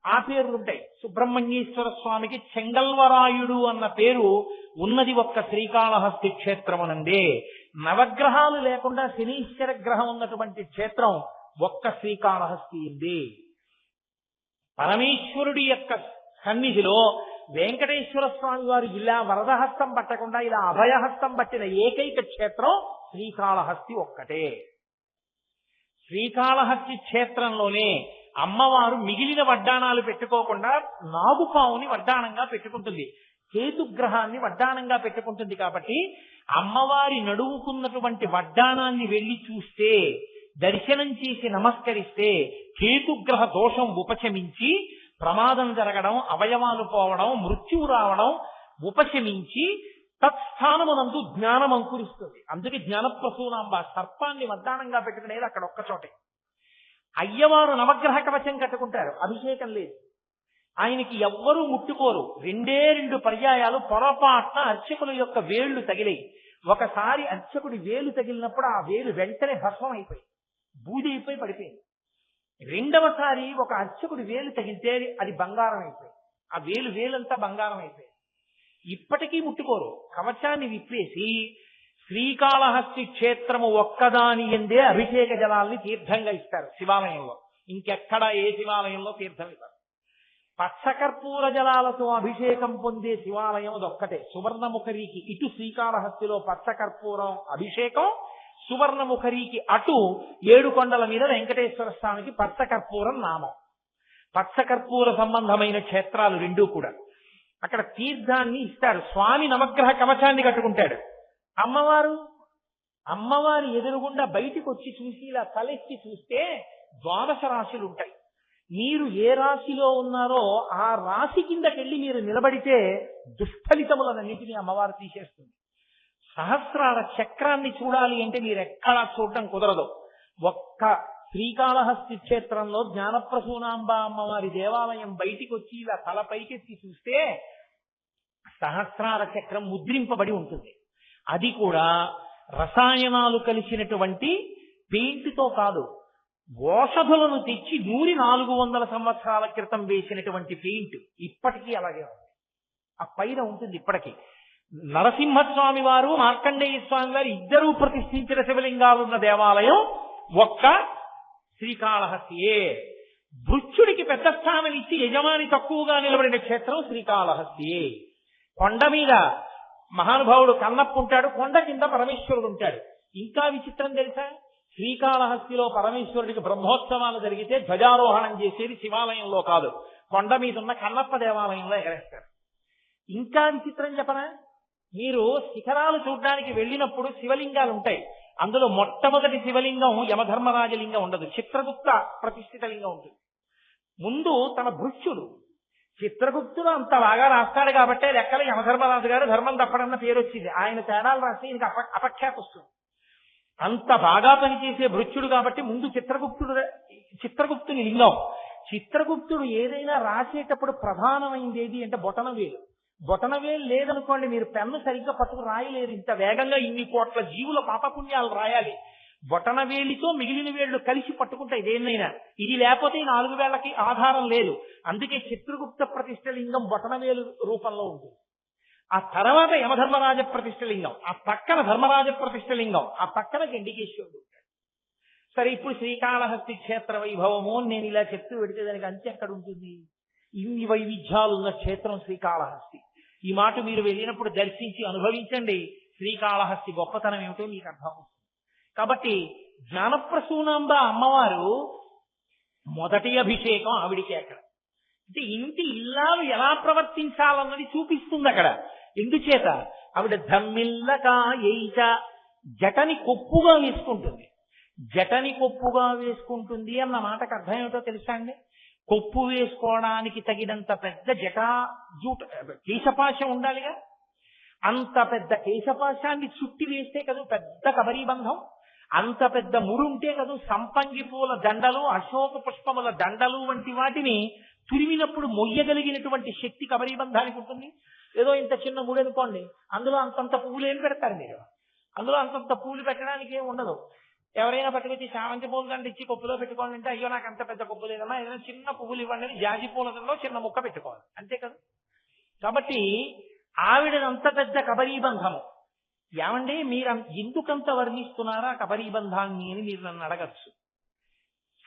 ఆ పేర్లు ఉంటాయి. సుబ్రహ్మణ్యేశ్వర స్వామికి చెంగల్వరాయుడు అన్న పేరు ఉన్నది ఒక్క శ్రీకాళహస్తి క్షేత్రమునందే. నవగ్రహాలు లేకుండా శనీశ్వర గ్రహం ఉన్నటువంటి క్షేత్రం ఒక్క శ్రీకాళహస్తి ఉంది. పరమేశ్వరుడి యొక్క సన్నిధిలో వెంకటేశ్వర స్వామి వారు ఇలా వరదహస్తం పట్టకుండా ఇలా అభయహస్తం పట్టిన ఏకైక క్షేత్రం శ్రీకాళహస్తి ఒక్కటే. శ్రీకాళహస్తి క్షేత్రంలోనే అమ్మవారు మిగిలిన వడ్డాణాలు పెట్టుకోకుండా నాగుపావుని వడ్డాణంగా పెట్టుకుంటుంది. కేతుగ్రహాన్ని వడ్డానంగా పెట్టుకుంటుంది. కాబట్టి అమ్మవారి నడువుకున్నటువంటి వడ్డానాన్ని వెళ్ళి చూస్తే, దర్శనం చేసి నమస్కరిస్తే కేతుగ్రహ దోషం ఉపశమించి ప్రమాదం జరగడం, అవయవాలు పోవడం, మృత్యువు రావడం ఉపశమించి తత్స్థానమునందు జ్ఞానం అంకురిస్తుంది. అందుకే జ్ఞానప్రసూనాంబ సర్పాన్ని వడ్డానంగా పెట్టుకునేది అక్కడ ఒక్కచోటే. అయ్యవారు నవగ్రహ కవచం కట్టుకుంటారు, అభిషేకం లేదు. ఆయనకి ఎవ్వరూ ముట్టుకోరు. 2 పర్యాయాలు పొరపాటున అర్చకుల యొక్క వేళ్లు తగిలాయి. ఒకసారి అర్చకుడి వేలు తగిలినప్పుడు ఆ వేలు వెంటనే భస్మం అయిపోయి బూది అయిపోయి పడిపోయింది. రెండవసారి ఒక అర్చకుడి వేలు తగిలితే అది బంగారం అయిపోయింది. ఆ వేలంతా బంగారం అయిపోయింది. ఇప్పటికీ ముట్టుకోరు. కవచాన్ని విప్పేసి శ్రీకాళహస్తి క్షేత్రము ఒక్కదాని ఎందే అభిషేక జలాల్ని తీర్థంగా ఇస్తారు శివాలయంలో. ఇంకెక్కడ ఏ శివాలయంలో తీర్థం ఇస్తారు. పచ్చకర్పూర జలాలతో అభిషేకం పొందే శివాలయం అదొక్కటే. సువర్ణముఖరికి ఇటు శ్రీకాళహస్తిలో పచ్చకర్పూరం అభిషేకం, సువర్ణముఖరికి అటు 7 కొండల మీద వెంకటేశ్వర స్వామికి పచ్చకర్పూరం నామం. పచ్చకర్పూర సంబంధమైన క్షేత్రాలు 2 కూడా. అక్కడ తీర్థాన్ని ఇస్తారు. స్వామి నవగ్రహ కవచాన్ని కట్టుకుంటాడు. అమ్మవారి ఎదురుగుండా బయటికి వచ్చి చూసి ఇలా తలెత్తి చూస్తే 12 రాశులు ఉంటాయి. మీరు ఏ రాశిలో ఉన్నారో ఆ రాశి కిందకెళ్ళి మీరు నిలబడితే దుష్ఫలితములన్నింటినీ అమ్మవారు తీసేస్తుంది. సహస్రాల చక్రాన్ని చూడాలి అంటే మీరు ఎక్కడా చూడటం కుదరదు. ఒక్క శ్రీకాళహస్తి క్షేత్రంలో జ్ఞానప్రసూనాంబ అమ్మవారి దేవాలయం బయటికి వచ్చి ఇలా తల పైకెత్తి చూస్తే సహస్రాల చక్రం ముద్రింపబడి ఉంటుంది. అది కూడా రసాయనాలు కలిసినటువంటి పెయింట్తో కాదు, ఓషధులను తెచ్చి 400 సంవత్సరాల క్రితం వేసినటువంటి పెయింట్ ఇప్పటికీ అలాగే ఉంది. ఆ పైన ఉంటుంది ఇప్పటికీ. నరసింహస్వామి వారు, మార్కండేయ స్వామి వారు ఇద్దరూ ప్రతిష్ఠించిన శివలింగాలున్న దేవాలయం ఒక్క శ్రీకాళహస్తియే. భృత్యుడికి పెద్ద స్థానం ఇచ్చి యజమాని తక్కువగా నిలబడిన క్షేత్రం శ్రీకాళహస్తియే. కొండ మీద మహానుభావుడు కన్నప్ప ఉంటాడు, కొండ కింద పరమేశ్వరుడు ఉంటాడు. ఇంకా విచిత్రం తెలుసా? శ్రీకాళహస్తిలో పరమేశ్వరుడికి బ్రహ్మోత్సవాలు జరిగితే ధ్వజారోహణం చేసేది శివాలయంలో కాదు, కొండ మీద ఉన్న కన్నప్ప దేవాలయంలో ఎగరేస్తారు. ఇంకా విచిత్రం చెప్పనా? మీరు శిఖరాలు చూడడానికి వెళ్ళినప్పుడు శివలింగాలు ఉంటాయి. అందులో మొట్టమొదటి శివలింగం యమధర్మరాజలింగం ఉండదు, చిత్రగుప్త ప్రతిష్ఠిత లింగం ఉంటుంది. ముందు తన భృత్యుడు చిత్రగుప్తుడు అంత బాగా రాస్తాడు కాబట్టి లెక్కల యమధర్మరాజు గారు ధర్మం తప్పడన్న పేరు వచ్చింది. ఆయన తేడాలు రాస్తే ఈయనకి అపఖ్యాతి వస్తుంది. అంత బాగా పనిచేసే భృత్యుడు కాబట్టి ముందు చిత్రగుప్తుని లింగం. చిత్రగుప్తుడు ఏదైనా రాసేటప్పుడు ప్రధానమైంది ఏది అంటే బొటనవేలు. బొటనవేలు లేదనుకోండి, మీరు పెన్ను సరిగ్గా పట్టుకు రాయలేరు. ఇంత వేగంగా ఇన్ని కోట్ల జీవుల పాపపుణ్యాలు రాయాలి. బొటనవేలితో మిగిలిన వేళ్లు కలిసి పట్టుకుంటాయి దేన్నైనా. ఇది లేకపోతే 4 వేళ్లకి ఆధారం లేదు. అందుకే చిత్రగుప్త ప్రతిష్ఠ లింగం బొటనవేలు రూపంలో ఉంటుంది. ఆ తర్వాత యమధర్మరాజ ప్రతిష్ఠ లింగం, ఆ పక్కన ధర్మరాజ ప్రతిష్ఠ లింగం, ఆ పక్కన గండికేశ్వరుడు. సరే, ఇప్పుడు శ్రీకాళహస్తి క్షేత్ర వైభవము నేను ఇలా చెప్తూ పెడితే దానికి అంత్యం ఎక్కడ ఉంటుంది? ఇన్ని వైవిధ్యాలున్న క్షేత్రం శ్రీకాళహస్తి. ఈ మాట మీరు వెళ్ళినప్పుడు దర్శించి అనుభవించండి. శ్రీకాళహస్తి గొప్పతనం ఏమిటో మీకు అర్థం. కాబట్టి జ్ఞానప్రసూనాంబ అమ్మవారు మొదటి అభిషేకం ఆవిడికి. అక్కడ అంటే ఇంటి ఇల్లాలు ఎలా ప్రవర్తించాలన్నది చూపిస్తుంది అక్కడ. ఎందుచేత ఆవిడ ధమ్మిల్లకాయైచ జటని కొప్పుగా వేసుకుంటుంది. జటని కొప్పుగా వేసుకుంటుంది అన్న మాటకు అర్థం ఏమిటో తెలుసా అండి? కొప్పు వేసుకోవడానికి తగినంత పెద్ద కేశపాశం ఉండాలిగా. అంత పెద్ద కేశపాశాన్ని చుట్టి వేస్తే కదా పెద్ద కబరీబంధం. అంత పెద్ద ముడుంటే కదా సంపంగి పూల దండలు, అశోక పుష్పముల దండలు వంటి వాటిని తురిమినప్పుడు మొయ్యగలిగినటువంటి శక్తి కబరీబంధానికి ఉంటుంది. ఏదో ఇంత చిన్న ముడి అనుకోండి, అందులో అంతంత పువ్వులు ఏం పెడతారు మీరు? అందులో అంతంత పువ్వులు పెట్టడానికి ఏమి ఉండదు. ఎవరైనా పట్టుకొచ్చి చామంతి పూల దండ ఇచ్చి కొప్పులో పెట్టుకోండి అంటే, అయ్యో నాకు అంత పెద్ద కొప్పు లేదమ్మా, ఏదైనా చిన్న పువ్వులు ఇవ్వండి అని జాజి పూల దండలో చిన్న ముక్క పెట్టుకోవాలి, అంతే కదా. కాబట్టి ఆవిడనంత పెద్ద కబరీబంధము. ఏమండి మీరు ఎందుకంత వర్ణిస్తున్నారా కబరీబంధాన్ని అని మీరు నన్ను అడగచ్చు.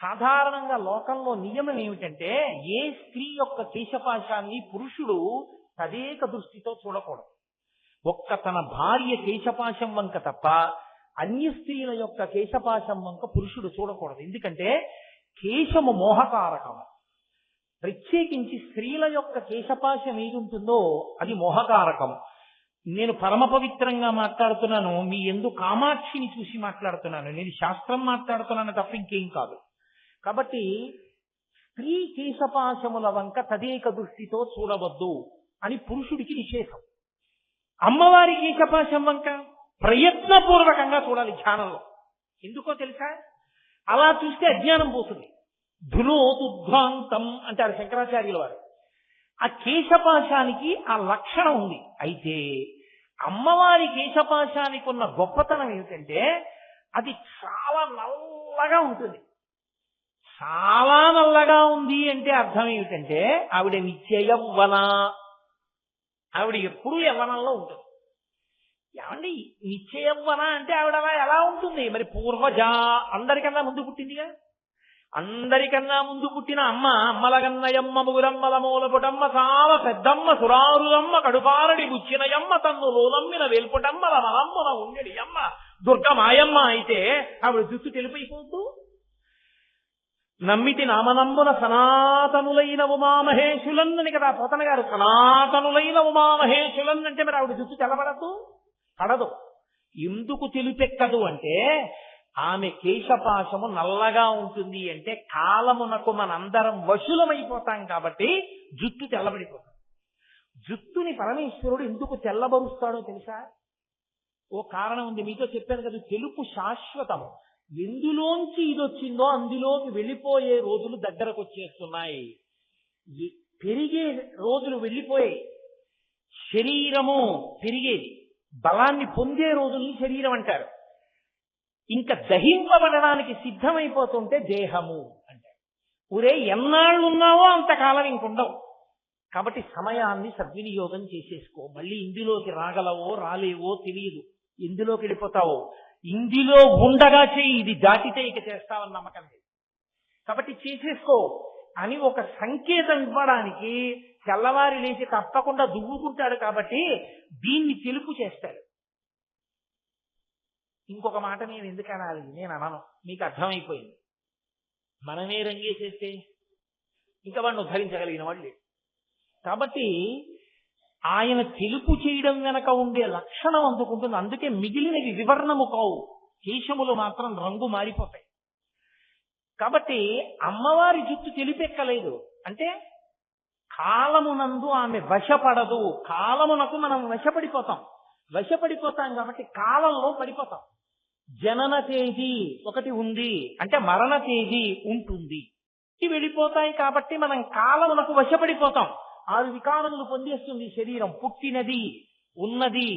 సాధారణంగా లోకంలో నియమం ఏమిటంటే, ఏ స్త్రీ యొక్క కేశపాశాన్ని పురుషుడు తదేక దృష్టితో చూడకూడదు. ఒక్క తన భార్య కేశపాశం వంక తప్ప అన్య స్త్రీల యొక్క కేశపాశం వంక పురుషుడు చూడకూడదు. ఎందుకంటే కేశము మోహకారకము. ప్రత్యేకించి స్త్రీల యొక్క కేశపాశం ఏది ఉంటుందో అది మోహకారకం. నేను పరమ పవిత్రంగా మాట్లాడుతున్నాను, మీ యందు కామాక్షిని చూసి మాట్లాడుతున్నాను, నేను శాస్త్రం మాట్లాడుతున్నాను తప్ప ఇంకేం కాదు. కాబట్టి స్త్రీ కేశపాశముల వంక తదేక దృష్టితో చూడవద్దు అని పురుషుడికి నిషేధం. అమ్మవారి కేశపాశం వంక ప్రయత్నపూర్వకంగా చూడాలి ధ్యానంలో. ఎందుకో తెలుసా? అలా చూస్తే అజ్ఞానం పోతుంది. ధులోతుధ్వాంతం అంటారు శంకరాచార్యుల వారు. ఆ కేశపాశానికి ఆ లక్షణం ఉంది. అయితే అమ్మవారి కేశపాశానికి ఉన్న గొప్పతనం ఏమిటంటే అది చాలా నల్లగా ఉంటుంది. చాలా నల్లగా ఉంది అంటే అర్థం ఏమిటంటే ఆవిడ నిత్య యవ్వన, ఆవిడ ఎప్పుడూ యవ్వనంలో ఉంటుంది. ఏమండి నిత్య యవ్వన అంటే ఆవిడ అలా ఎలా ఉంటుంది? మరి పూర్వజ, అందరికన్నా ముందు పుట్టిందిగా. అందరికన్నా ముందు పుట్టిన అమ్మ అమ్మలగన్నయమ్మ ముగురమ్మల మూలపుటమ్మ చాలా పెద్దమ్మ సురారులమ్మ కడుపారడి బుచ్చినయమ్మ తన్ను లోలమ్మిన వేల్పుటమ్మల మలమ్మున ఉండడి అమ్మ దుర్గమాయమ్మ అయితే ఆవిడ జుట్టు తెలిపైపోతూ నమ్మితి నామనంబున సనాతనులైన ఉమామహేశులన్నని కదా పోతన గారు. సనాతనులైన ఉమామహేశులన్ అంటే మరి ఆవిడ జుట్టు తెల్లబడదు, పడదు. ఎందుకు తెలిపెక్కదు అంటే ఆమె కేశపాశము నల్లగా ఉంటుంది అంటే కాలమునకు మనందరం వశులమైపోతాం కాబట్టి జుట్టు తెల్లబడిపోతాం. జుట్టుని పరమేశ్వరుడు ఎందుకు తెల్లబరుస్తాడో తెలుసా? ఓ కారణం ఉంది. మీతో చెప్పాను కదా, తెలుపు శాశ్వతము. ఎందులోంచి ఇది వచ్చిందో అందులోకి వెళ్ళిపోయే రోజులు దగ్గరకు వచ్చేస్తున్నాయి. పెరిగే రోజులు వెళ్ళిపోయాయి. శరీరము పెరిగేది, బలాన్ని పొందే రోజుల్ని శరీరం అంటారు. ఇంకా దహింపబడడానికి సిద్ధమైపోతుంటే దేహము అంటారు. ఊరే ఎన్నాళ్ళు ఉన్నావో అంతకాలం ఇంకుండవు. కాబట్టి సమయాన్ని సద్వినియోగం చేసేసుకో. మళ్ళీ ఇందులోకి రాగలవో రాలేవో తెలియదు, ఇందులోకి వెళ్ళిపోతావో. ఇందులో ఉండగా చేయి, ఇది దాటితే ఇక చేస్తావని నమ్మకం లేదు. కాబట్టి చేసేసుకో అని ఒక సంకేతం ఇవ్వడానికి తెల్లవారి లేచి తప్పకుండా దువ్వుకుంటాడు. కాబట్టి దీన్ని తెలుపు చేస్తాడు. ఇంకొక మాట నేను ఎందుకు అనాలి? నేను అనను, మీకు అర్థమైపోయింది. మనమే రంగేసేస్తే ఇంకా వాడిని ఉద్ధరించగలిగిన వాళ్ళు. కాబట్టి ఆయన తెలుపు చేయడం వెనక ఉండే లక్షణం అందుకుంటుంది. అందుకే మిగిలినవి వివర్ణము కావు, కేశములు మాత్రం రంగు మారిపోతాయి. కాబట్టి అమ్మవారి జుట్టు తెలిపెక్కలేదు అంటే కాలమునందు ఆమె వశపడదు. కాలమునకు మనం వశపడిపోతాం కాబట్టి కాలంలో పడిపోతాం. జనన తేదీ ఒకటి ఉంది అంటే మరణ తేదీ ఉంటుంది, ఇవి వెళ్ళిపోతాయి. కాబట్టి మనం కాలమునకు వశపడిపోతాం. 6 వికారములు పొందేస్తుంది శరీరం. పుట్టినది, ఉన్నది,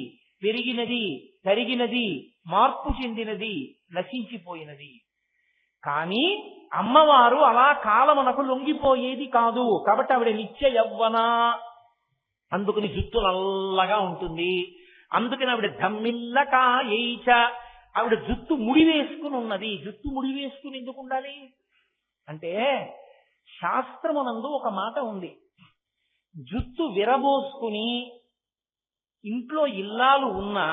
పెరిగినది, తరిగినది, మార్పు చెందినది, నశించిపోయినది. కానీ అమ్మవారు అలా కాలమునకు లొంగిపోయేది కాదు. కాబట్టి ఆవిడ నిత్య యవ్వన, అందుకని జుట్టు నల్లగా ఉంటుంది. అందుకని ఆవిడ ధమ్మిల్లకాయైచ, ఆవిడ జుట్టు ముడివేసుకుని ఉన్నది. జుట్టు ముడివేసుకుని ఎందుకు ఉండాలి అంటే శాస్త్రమునందు ఒక మాట ఉంది. జుట్టు విరబోసుకుని ఇంట్లో ఇల్లాలు ఉన్నా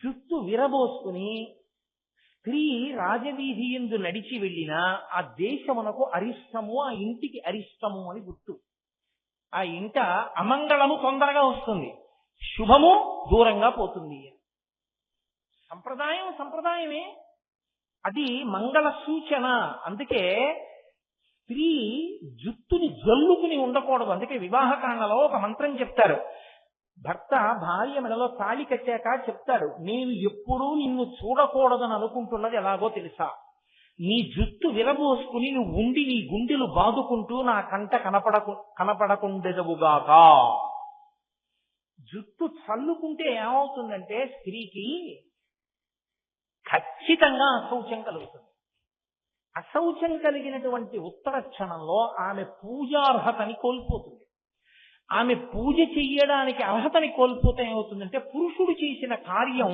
జుట్టు విరబోసుకుని స్త్రీ రాజవీధి యందు నడిచి వెళ్ళినా ఆ దేశమునకు అరిష్టము, ఆ ఇంటికి అరిష్టము అని గుర్తు. ఆ ఇంట అమంగళము తొందరగా వస్తుంది, శుభము దూరంగా పోతుంది. సంప్రదాయమే, అది మంగళ సూచన. అందుకే స్త్రీ జుట్టుని జల్లుకుని ఉండకూడదు. అందుకే వివాహకాండలో ఒక మంత్రం చెప్తారు. భర్త భార్య మెడలో తాళి కట్టాక చెప్తాడు, నేను ఎప్పుడూ నిన్ను చూడకూడదని అనుకుంటున్నది ఎలాగో తెలుసా? నీ జుట్టు విరబోసుకుని నువ్వు ఉండి నీ గుండెలు బాదుకుంటూ నా కంట కనపడకుండెదవుగాక. జుట్టు చల్లుకుంటే ఏమవుతుందంటే స్త్రీకి ఖచ్చితంగా అశౌచం కలుగుతుంది. అశౌచం కలిగినటువంటి ఉత్తర క్షణంలో ఆమె పూజార్హతని కోల్పోతుంది. ఆమె పూజ చెయ్యడానికి అర్హతని కోల్పోతే ఏమవుతుందంటే పురుషుడు చేసిన కార్యం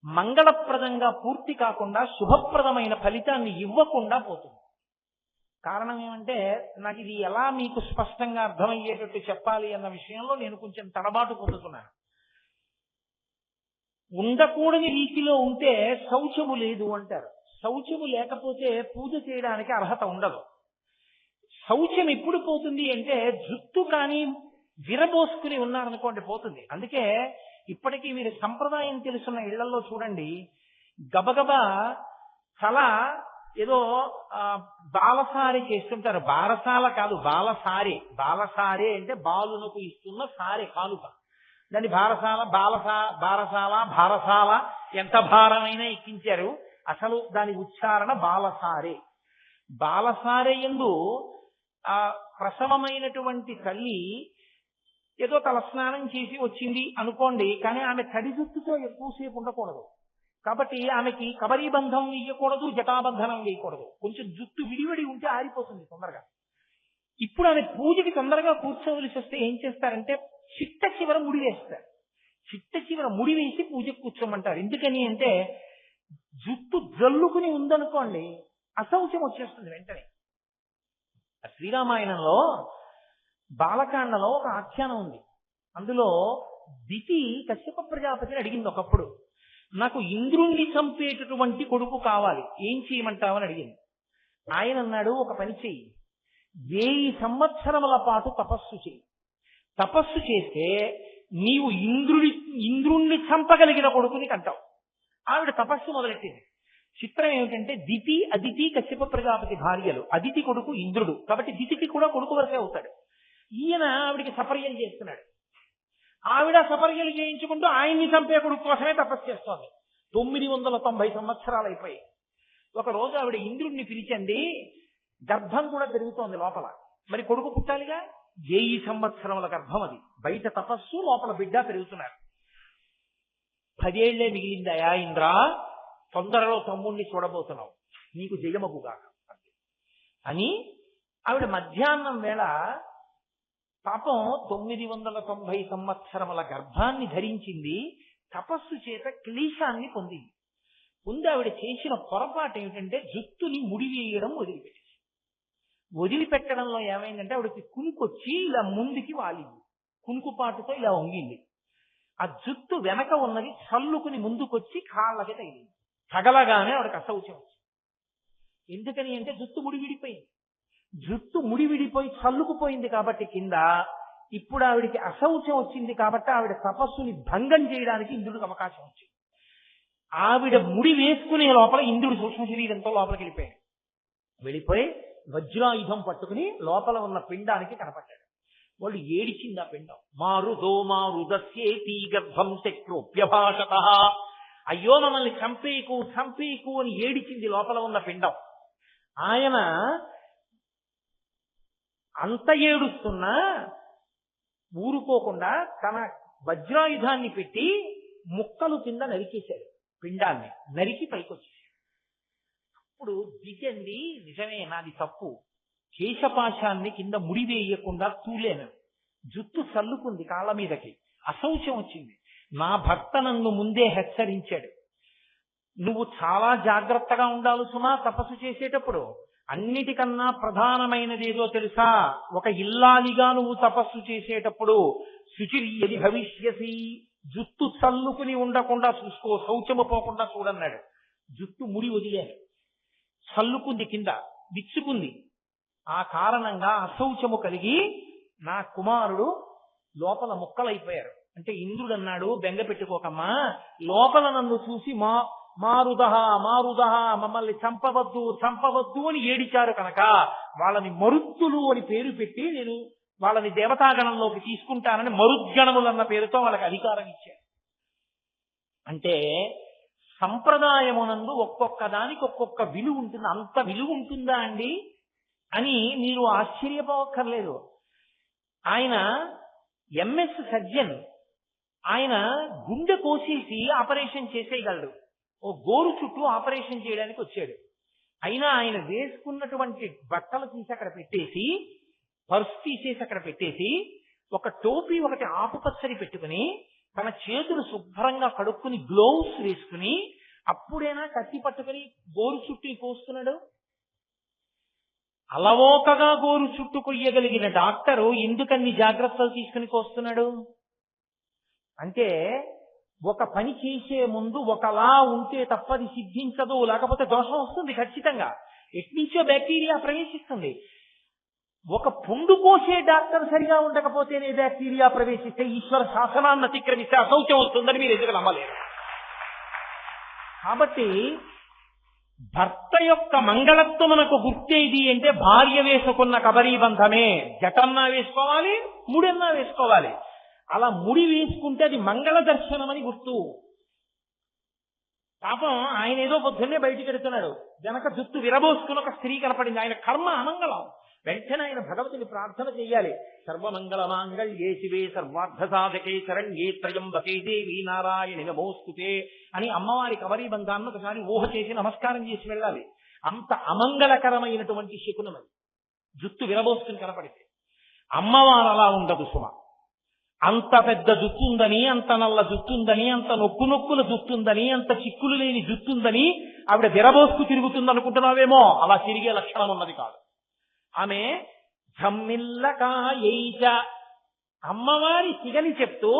మంగళప్రదంగా పూర్తి కాకుండా శుభప్రదమైన ఫలితాన్ని ఇవ్వకుండా పోతుంది. కారణం ఏమంటే నాకు ఇది ఎలా మీకు స్పష్టంగా అర్థమయ్యేటట్టు చెప్పాలి అన్న విషయంలో నేను కొంచెం తడబాటు పొందుతున్నాను. ఉండకూడని రీతిలో ఉంటే శౌచము లేదు అంటారు. శౌచము లేకపోతే పూజ చేయడానికి అర్హత ఉండదు. శౌచం ఎప్పుడు పోతుంది అంటే జుట్టు కానీ విరబోసుకుని ఉన్నారనుకోండి పోతుంది. అందుకే ఇప్పటికీ మీరు సంప్రదాయం తెలుసున్న ఇళ్లలో చూడండి, గబగబా చాలా ఏదో బాలసారి చేస్తుంటారు. బారసాల కాదు, బాలసారే. బాలసారే అంటే బాలునకు ఇస్తున్న సారే కానుక. దాన్ని బారసాల ఎంత భారమైనా ఎక్కించారు. అసలు దాని ఉచ్చారణ బాలసారే. బాలసారే యందు ఆ ప్రసవమైనటువంటి తల్లి ఏదో తలస్నానం చేసి వచ్చింది అనుకోండి, కానీ ఆమె తడి జుట్టుతో ఎక్కువసేపు ఉండకూడదు. కాబట్టి ఆమెకి కబరీబంధం వేయకూడదు, జటాబంధనం వేయకూడదు. కొంచెం జుట్టు విడివిడి ఉంటే ఆరిపోతుంది తొందరగా. ఇప్పుడు ఆమె పూజకి తొందరగా కూర్చోవలసి వస్తే ఏం చేస్తారంటే చిట్ట చివర ముడి వేస్తారు. చిట్ట చివర ముడి వేసి పూజకు కూర్చోమంటారు. ఎందుకని అంటే జుట్టు జల్లుకుని ఉందనుకోండి అశౌచం వచ్చేస్తుంది వెంటనే. శ్రీరామాయణంలో బాలకాండలో ఒక ఆఖ్యానం ఉంది. అందులో దితి కశ్యప ప్రజాపతిని అడిగింది ఒకప్పుడు, నాకు ఇంద్రుణ్ణి చంపేటటువంటి కొడుకు కావాలి, ఏం చేయమంటావని అడిగింది. ఆయన అన్నాడు, ఒక పని చెయ్యి, 1000 సంవత్సరముల పాటు తపస్సు చెయ్యి. తపస్సు చేస్తే నీవు ఇంద్రుణ్ణి చంపగలిగిన కొడుకుని కంటావు. ఆవిడ తపస్సు మొదలెట్టింది. చిత్రం ఏమిటంటే దితి అదితి కశ్యప ప్రజాపతి భార్యలు. అదితి కొడుకు ఇంద్రుడు, కాబట్టి దితికి కూడా కొడుకు వరకే అవుతాడు. ఈయన ఆవిడికి సపర్యలు చేస్తున్నాడు. ఆవిడ సపర్యలు చేయించుకుంటూ ఆయన్ని చంపే కొడుకు కోసమే తపస్సు చేస్తోంది. 990 సంవత్సరాలు అయిపోయి ఒక రోజు ఆవిడ ఇంద్రుడిని పిలిచండి, గర్భం కూడా పెరుగుతోంది లోపల, మరి కొడుకు పుట్టాలిగా. 1000 సంవత్సరముల గర్భం అది. బయట తపస్సు, లోపల బిడ్డ పెరుగుతున్నారు. 10 ఏళ్లే మిగిలిందయా ఇంద్ర, తొందరలో తమ్ముణ్ణి చూడబోతున్నావు, నీకు జయమగుగా అని ఆవిడ మధ్యాహ్నం వేళ పాపం 990 సంవత్సరముల గర్భాన్ని ధరించింది. తపస్సు చేత క్లేశాన్ని పొందింది. ముందు ఆవిడ చేసిన పొరపాటు ఏమిటంటే జుట్టుని ముడివేయడం వదిలిపెట్టడంలో ఏమైందంటే ఆవిడకి కునుకొచ్చి ఇలా ముందుకి వాలింది. కునుకుపాటుతో ఇలా వంగింది. ఆ జుట్టు వెనక ఉన్నది చల్లుకుని ముందుకొచ్చి కాళ్ళకి తగిలింది. తగలగానే ఆవిడకి అశౌచం వచ్చింది. ఎందుకని అంటే జుట్టు ముడివిడిపోయింది. జుట్టు ముడివిడిపోయి చల్లుకుపోయింది కాబట్టి కింద. ఇప్పుడు ఆవిడికి అశౌచం వచ్చింది కాబట్టి ఆవిడ తపస్సుని భంగం చేయడానికి ఇంద్రుడికి అవకాశం వచ్చింది. ఆవిడ ముడి వేసుకునే లోపల ఇంద్రుడు సూక్ష్మ శరీరంతో లోపలికి వెళ్ళిపోయి వజ్రాయుధం పట్టుకుని లోపల ఉన్న పిండానికి కనపడ్డాడు. వాళ్ళు ఏడిచింది ఆ పిండం. మారుదస్యేతి గర్భం శక్రోప్యభాషత. అయ్యో మమ్మల్ని చంపేకు అని ఏడిచింది లోపల ఉన్న పిండం. ఆయన అంత ఏడుస్తున్నా ఊరుకోకుండా తన వజ్రాయుధాన్ని పెట్టి ముక్కలు కింద నరికేశాడు. పిండాన్ని నరికి పైకొచ్చేసాడు. అప్పుడు దిగండి, నిజమే నాది తప్పు, కేశపాశాన్ని కింద ముడివేయకుండా తూలేను, జుట్టు చల్లుకుంది కాళ్ళ మీదకి, అశౌచం వచ్చింది. నా భర్త నన్ను ముందే హెచ్చరించాడు, నువ్వు చాలా జాగ్రత్తగా ఉండాలి సుమా తపస్సు చేసేటప్పుడు. అన్నిటికన్నా ప్రధానమైనది ఏదో తెలుసా, ఒక ఇల్లాలిగా నువ్వు తపస్సు చేసేటప్పుడు శుచిర్యది భవిష్యసి, జుట్టు చల్లుకుని ఉండకుండా చూసుకో, శౌచము పోకుండా చూడన్నాడు. జుట్టు ముడి వదిలేను, చల్లుకుంది, కింద విచ్చుకుంది. ఆ కారణంగా అశౌచము కలిగి నా కుమారుడు లోపల ముక్కలైపోయారు. అంటే ఇంద్రుడు అన్నాడు, బెంగ పెట్టుకోకమ్మా, లోపల నన్ను చూసి మారుదహ మమ్మల్ని చంపవద్దు అని ఏడిచారు కనుక వాళ్ళని మరుత్తులు అని పేరు పెట్టి నేను వాళ్ళని దేవతాగణంలోకి తీసుకుంటానని మరుద్గణములన్న పేరుతో వాళ్ళకి అధికారం ఇచ్చారు. అంటే సంప్రదాయమునందు ఒక్కొక్క దానికి ఒక్కొక్క విలువ ఉంటుంది. అంత విలువ ఉంటుందా అండి అని మీరు ఆశ్చర్యపోవక్కర్లేదు. ఆయన ఎంఎస్ సర్జన్, ఆయన గుండె కోసేసి ఆపరేషన్ చేసేయగలడు. ఓ గోరు చుట్టూ ఆపరేషన్ చేయడానికి వచ్చాడు. అయినా ఆయన వేసుకున్నటువంటి బట్టలు తీసి అక్కడ పెట్టేసి, పర్స్ తీసేసి అక్కడ పెట్టేసి, ఒక టోపీ ఒకటి ఆకుపచ్చడి పెట్టుకుని, తన చేతులు శుభ్రంగా కడుక్కుని గ్లోవ్స్ వేసుకుని, అప్పుడైనా కత్తి పట్టుకుని గోరు చుట్టూ కోస్తున్నాడు. అలవోకగా గోరు చుట్టూ కొయ్యగలిగిన డాక్టరు ఎందుకన్ని జాగ్రత్తలు తీసుకుని కోస్తున్నాడు అంటే, ఒక పని చేసే ముందు ఒకలా ఉంటే తప్పది సిద్ధించదు, లేకపోతే దోషం వస్తుంది ఖచ్చితంగా. ఎట్నుంచో బ్యాక్టీరియా ప్రవేశిస్తుంది. ఒక పుండు కోసే డాక్టర్ సరిగా ఉండకపోతేనే బ్యాక్టీరియా ప్రవేశిస్తే ఈశ్వర శాసనాన్ని అతిక్రమిస్తే అసౌఖ్యం వస్తుందని మీరు ఎందుకు నమ్మలేరు. కాబట్టి భర్త యొక్క మంగళత్వమునకు గుర్తేది అంటే భార్య వేసుకున్న కబరీ బంధమే. జటన్నా వేసుకోవాలి, ముడన్నా వేసుకోవాలి. అలా ముడి వేసుకుంటే అది మంగళ దర్శనం అని గుర్తు. పాపం ఆయన ఏదో పొద్దున్నే బయటికి వెళ్తున్నాడు, వెనక జుట్టు విరబోసుకుని ఒక స్త్రీ కనపడింది. ఆయన కర్మ అమంగళం. వెంటనే ఆయన భగవతిని ప్రార్థన చెయ్యాలి. సర్వమంగళ మాంగళ్యే శివే సర్వార్థ సాధకే శరణ్యే త్రయంబకే దేవి నారాయణి నమోస్తుతే అని అమ్మవారి కబరీ బంధాన్ని ఒకసారి ఊహ చేసి నమస్కారం చేసి వెళ్ళాలి. అంత అమంగళకరమైనటువంటి శకునం అది, జుట్టు విరబోసుకుని కనపడితే. అమ్మవారు అలా ఉండదు సుమ. అంత పెద్ద జుత్తుందని, అంత నల్ల జుత్తుందని, అంత నొక్కుల జుత్తుందని, అంత చిక్కులు లేని జుత్తుందని ఆవిడ విరబోసుకు తిరుగుతుంది అనుకుంటున్నావేమో. అలా తిరిగే లక్షణం ఉన్నది కాదు. ఆమె ఝమ్మిల్లకాయైచ, అమ్మవారి సిగని చెప్తూ